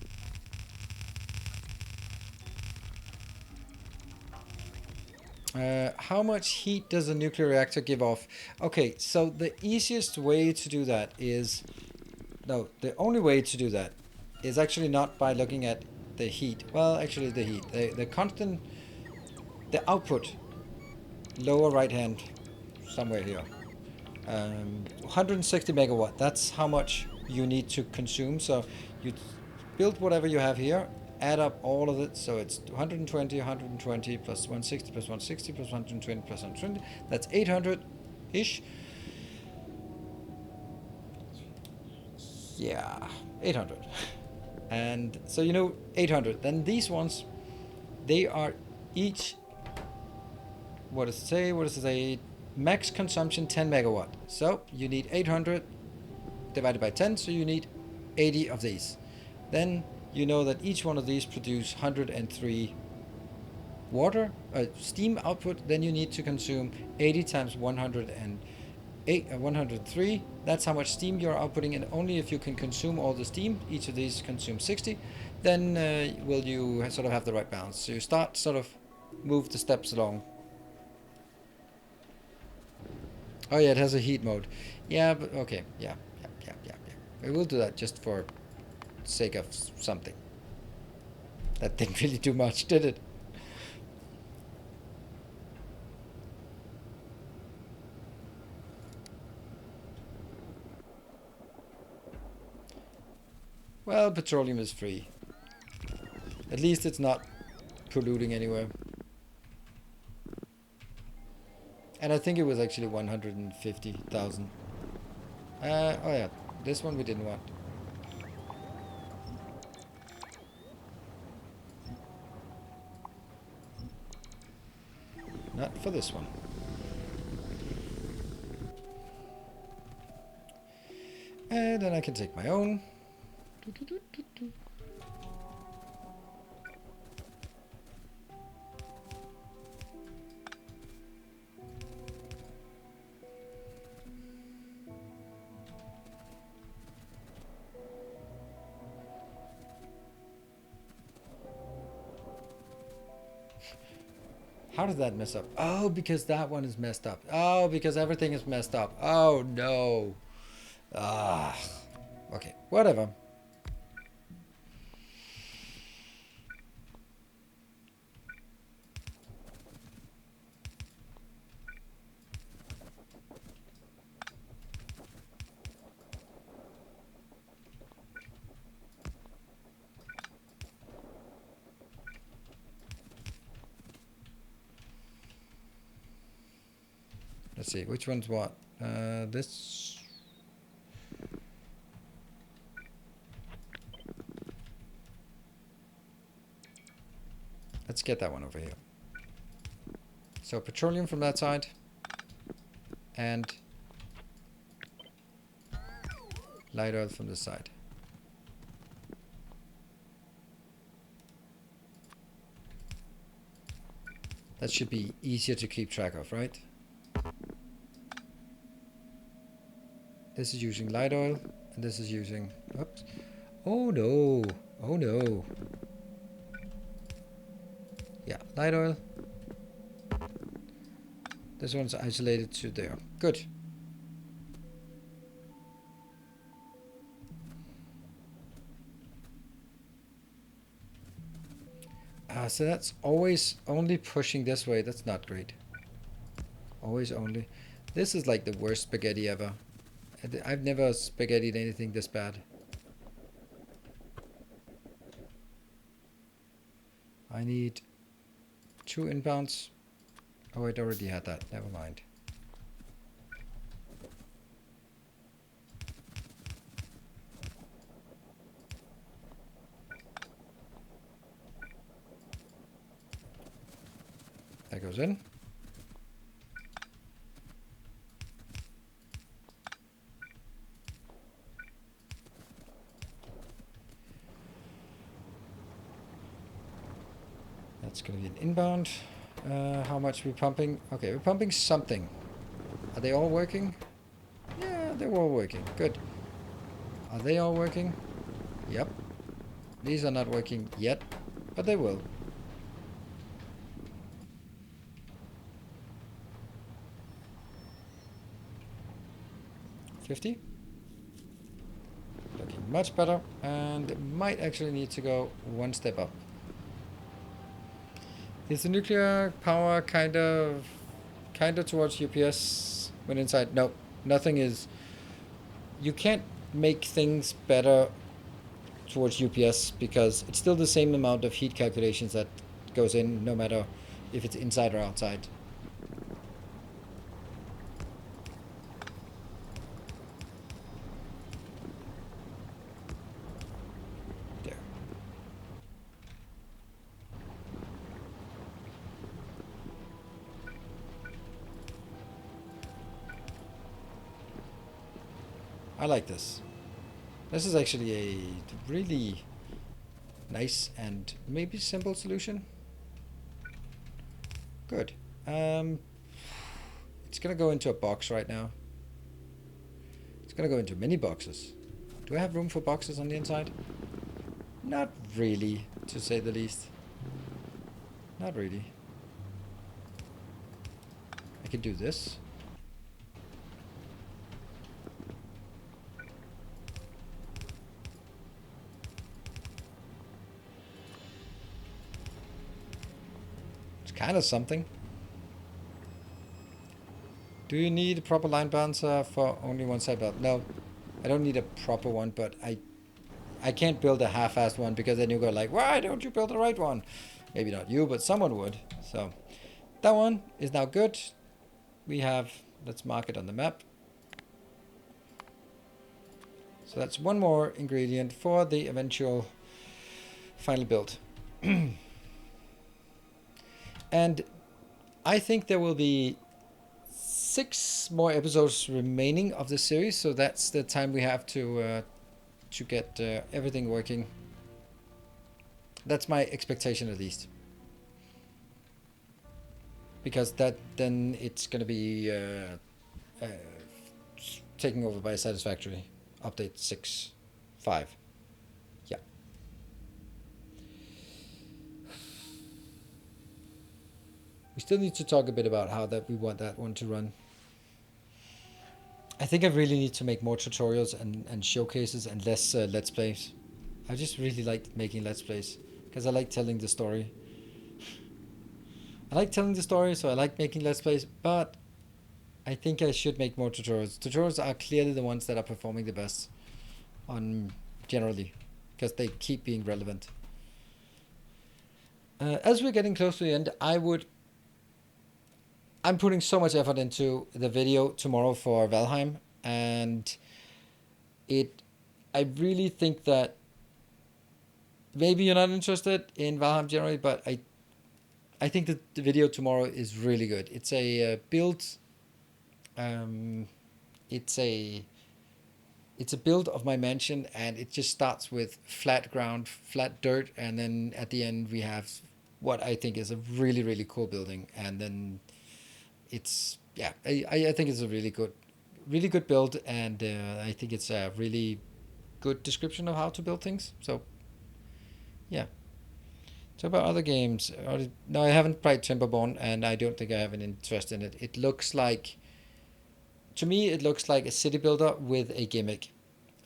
How much heat does a nuclear reactor give off? Okay, so the easiest way to do that is... No, the only way to do that is actually not by looking at the heat. Well, actually the heat. The constant... The output, lower right hand, somewhere here, 160 megawatt, that's how much you need to consume. So you build whatever you have here, add up all of it, so it's 120, 120 plus 160 plus 160 plus 120 plus 120, that's 800-ish. Yeah, 800. And so you know 800, then these ones, they are each... What does it say? What does it say? Max consumption 10 megawatt. So you need 800 divided by 10. So you need 80 of these. Then you know that each one of these produce 103 water, steam output. Then you need to consume 80 times 103. That's how much steam you're outputting. And only if you can consume all the steam, each of these consumes 60. then will you sort of have the right balance. So you start sort of move the steps along. Oh yeah, it has a heat mode. Yeah, but okay, yeah. We will do that just for sake of something. That didn't really do much, did it? Well, petroleum is free. At least it's not polluting anywhere. And I think it was actually 150,000. Oh yeah, this one we didn't want. Not for this one. And then I can take my own. How did that mess up? Oh, because that one is messed up. Oh, because everything is messed up. Oh, no. Ah. Okay, whatever. Let's see, which one's what? This... Let's get that one over here. So petroleum from that side. And light oil from this side. That should be easier to keep track of, right? This is using light oil, and this is using... Oops. Oh no! Oh no! Yeah, light oil. This one's isolated to there. Good. So that's always only pushing this way. That's not great. Always only. This is like the worst spaghetti ever. I've never spaghettied anything this bad. I need 2 inbounds. Oh, it already had that. Never mind. That goes in. That's going to be an inbound. How much are we pumping? Okay, we're pumping something. Are they all working? Yeah, they're all working. Good. Are they all working? Yep. These are not working yet, but they will. $50. Looking much better, and might actually need to go one step up. Is the nuclear power kind of towards UPS when inside? No, nothing is. You can't make things better towards UPS because it's still the same amount of heat calculations that goes in no matter if it's inside or outside. There. I like this. This is actually a really nice and maybe simple solution. Good. It's gonna go into a box right now. It's gonna go into many boxes. Do I have room for boxes on the inside? Not really, to say the least. Not really. I can do this. It's kind of something. Do you need a proper line bouncer for only one side belt? No, I don't need a proper one, but I can't build a half-assed one because then you go like, why don't you build the right one? Maybe not you, but someone would. So that one is now good. We have, let's mark it on the map. So that's one more ingredient for the eventual final build. And I think there will be 6 more episodes remaining of the series, so that's the time we have to get everything working. That's my expectation, at least, because then it's going to be taken over by Satisfactory update 6.5. Yeah. We still need to talk a bit about how that we want that one to run. I think I really need to make more tutorials and showcases and less let's plays. I just really like making let's plays because I like telling the story. I like telling the story, so I like making let's plays, but I think I should make more tutorials. Tutorials are clearly the ones that are performing the best on generally because they keep being relevant. As we're getting close to the end, I'm putting so much effort into the video tomorrow for Valheim, and I really think that maybe you're not interested in Valheim generally, but I think that the video tomorrow is really good. It's a build. It's a build of my mansion, and it just starts with flat ground, flat dirt, and then at the end we have what I think is a really, really cool building, and then it's I think it's a really good build, and I think it's a really good description of how to build things. So yeah. So about other games, no, I haven't played Timberborn, and I don't think I have an interest in it. To me, it looks like a city builder with a gimmick.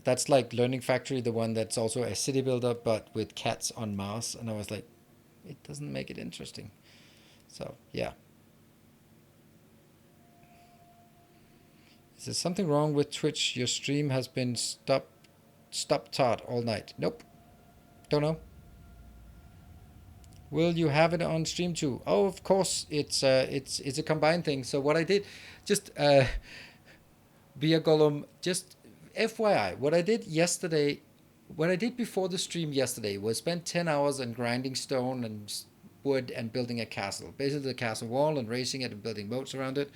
That's like Learning Factory, the one that's also a city builder, but with cats on Mars. And I was like, it doesn't make it interesting. So yeah. Is there something wrong with Twitch? Your stream has been start all night. Nope. Don't know. Will you have it on stream too? Oh, of course. It's a combined thing. So what I did, just Bia Gollum, just FYI, what I did before the stream yesterday was spend 10 hours on grinding stone and wood and building a castle. Basically the castle wall and raising it and building moats around it.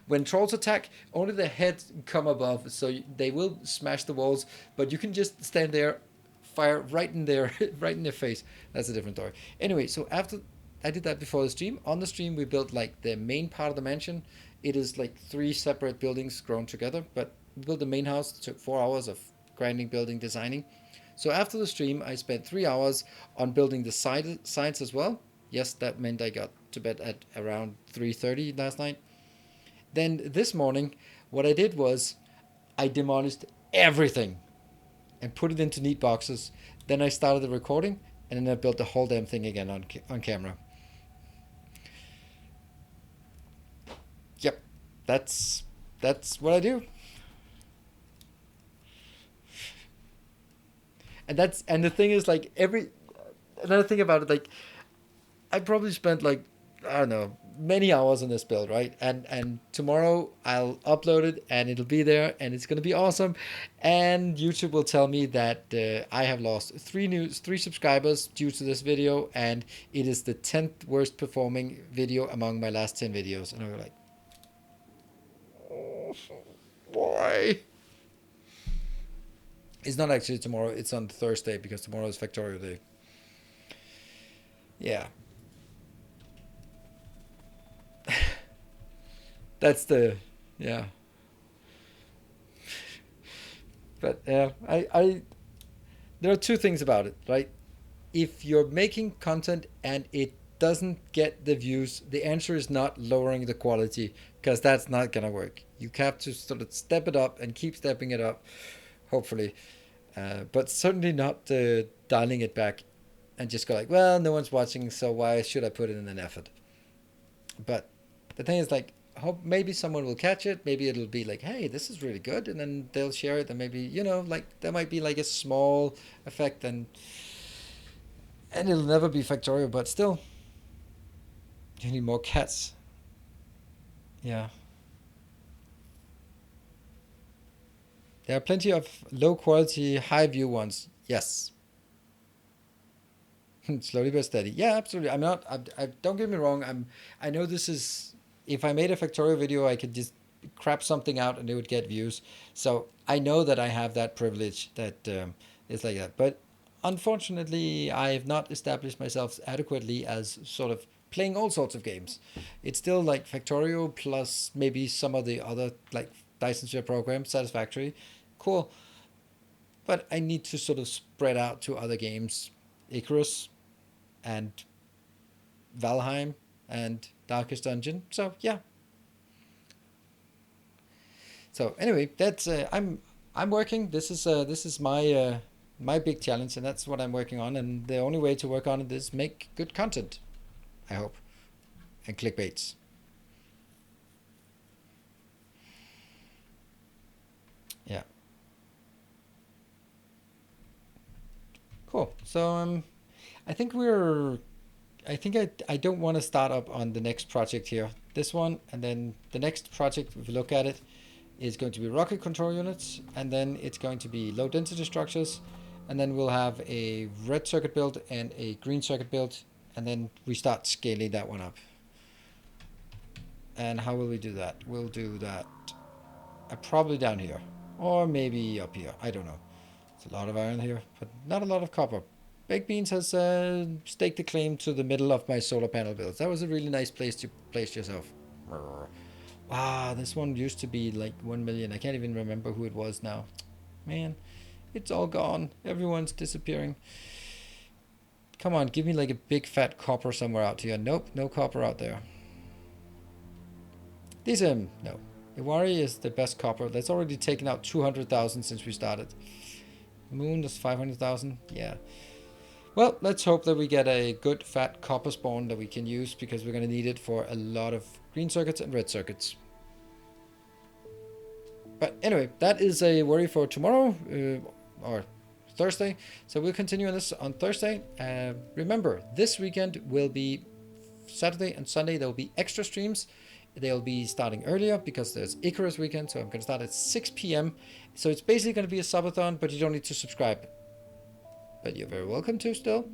When trolls attack, only the heads come above, so they will smash the walls, but you can just stand there, fire right in their face. That's a different story. Anyway, so after I did that before the stream, on the stream we built like the main part of the mansion. It is like 3 separate buildings grown together, but we built the main house. It took 4 hours of grinding, building, designing. So after the stream, I spent 3 hours on building the sides as well. Yes, that meant I got to bed at around 3:30 last night. Then this morning, what I did was I demolished everything and put it into neat boxes. Then I started the recording, and then I built the whole damn thing again on camera. Yep, that's what I do. And the thing is, like, another thing about it, like, I probably spent like, I don't know, many hours on this build, right? And tomorrow I'll upload it and it'll be there and it's gonna be awesome. And YouTube will tell me that I have lost 3 subscribers due to this video, and it is the 10th worst performing video among my last 10 videos. And I'm like, oh, why? It's not actually tomorrow. It's on Thursday because tomorrow is Factorio Day. Yeah. That's yeah. But the there are two things about it, right? If you're making content and it doesn't get the views, the answer is not lowering the quality, because that's not gonna work. You have to sort of step it up and keep stepping it up, hopefully, but certainly not dialing it back and just go like, well, no one's watching, so why should I put in an effort? But the thing is, like, hope maybe someone will catch it. Maybe it'll be like, hey, this is really good, and then they'll share it, and maybe, like, there might be like a small effect, and it'll never be Factorio, but still, you need more cats. Yeah. There are plenty of low quality, high view ones. Yes. Slowly but steady. Yeah, absolutely. I'm not. Don't get me wrong. I know this is. If I made a Factorio video, I could just crap something out and it would get views. So I know that I have that privilege that is like that. But unfortunately, I have not established myself adequately as sort of playing all sorts of games. It's still like Factorio plus maybe some of the other like Dyson Sphere programs, Satisfactory, cool. But I need to sort of spread out to other games, Icarus, and Valheim and Darkest Dungeon. So yeah. So anyway, that's I'm working. This is my big challenge, and that's what I'm working on. And the only way to work on it is make good content. I hope, and clickbaits. Yeah. Cool. So I think we're I think I don't want to start up on the next project here. This one, and then the next project, if you look at it, is going to be rocket control units, and then it's going to be low density structures, and then we'll have a red circuit build and a green circuit build, and then we start scaling that one up. And how will we do that? We'll do that probably down here, or maybe up here. I don't know. It's a lot of iron here, but not a lot of copper. Baked Beans has staked a claim to the middle of my solar panel builds. That was a really nice place to place yourself. Wow, this one used to be like 1 million. I can't even remember who it was now. Man, it's all gone. Everyone's disappearing. Come on, give me like a big fat copper somewhere out here. Nope, no copper out there. These, no. Iwari is the best copper. That's already taken out 200,000 since we started. Moon is 500,000. Yeah. Well, let's hope that we get a good fat copper spawn that we can use, because we're going to need it for a lot of green circuits and red circuits. But anyway, that is a worry for tomorrow or Thursday. So we'll continue on this on Thursday. Remember, this weekend will be Saturday and Sunday. There will be extra streams. They'll be starting earlier because there's Icarus weekend. So I'm going to start at 6 p.m. So it's basically going to be a subathon, but you don't need to subscribe. But you're very welcome to still.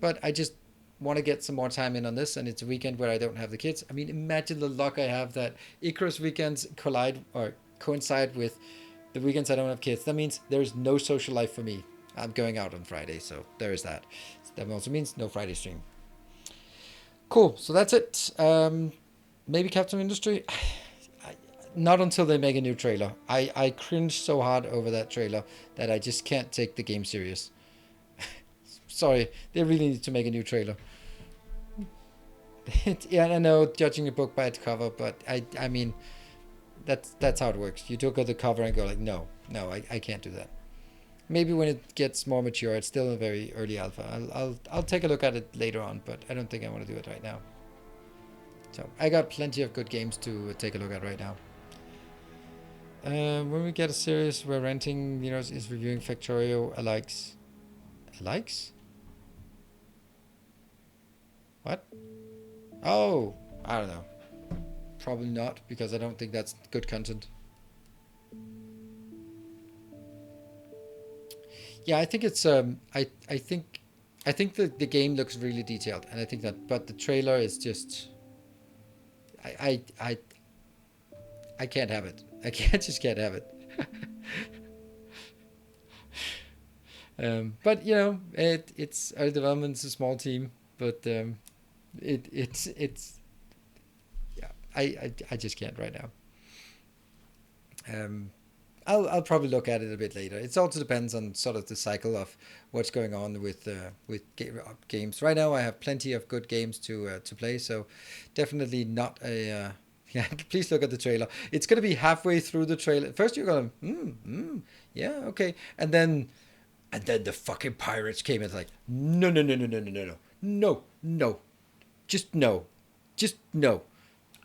But I just want to get some more time in on this, and it's a weekend where I don't have the kids. I mean, imagine the luck I have that Icarus weekends collide or coincide with the weekends I don't have kids. That means there's no social life for me. I'm going out on Friday, so there is that. That also means no Friday stream. Cool, so that's it. Maybe Captain Industry. Not until they make a new trailer. I cringe so hard over that trailer that I just can't take the game serious. Sorry, they really need to make a new trailer. Yeah, I know, judging a book by its cover, but I mean, that's how it works. You look at the cover and go like, no, I can't do that. Maybe when it gets more mature. It's still a very early alpha. I'll take a look at it later on, but I don't think I want to do it right now. So I got plenty of good games to take a look at right now. When we get a series where renting, is reviewing Factorio likes. Likes? What? Oh, I don't know. Probably not, because I don't think that's good content. Yeah, I think it's I think the game looks really detailed, and I think that, but the trailer is just I can't have it. I just can't have it. But it's our development's a small team, but it's yeah, I just can't right now. I'll probably look at it a bit later. It also depends on sort of the cycle of what's going on with games. Right now, I have plenty of good games to play, so definitely not a. Yeah, please look at the trailer. It's gonna be halfway through the trailer. First, you're gonna, yeah, okay, and then the fucking pirates came and like, no, no, no, no, no, no, no, no, no, no, just no, just no,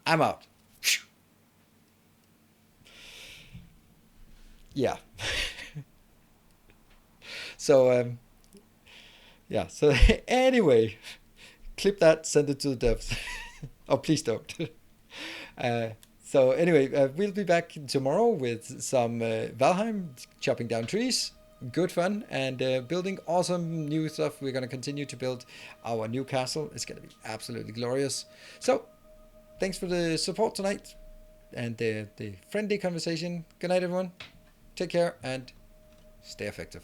I'm out. Yeah. So yeah. So anyway, clip that, send it to the devs. Oh, please don't. uh, so anyway, we'll be back tomorrow with some Valheim, chopping down trees. Good fun and building awesome new stuff. We're gonna continue to build our new castle. It's gonna be absolutely glorious. So thanks for the support tonight and the friendly conversation. Good night, everyone. Take care and stay effective.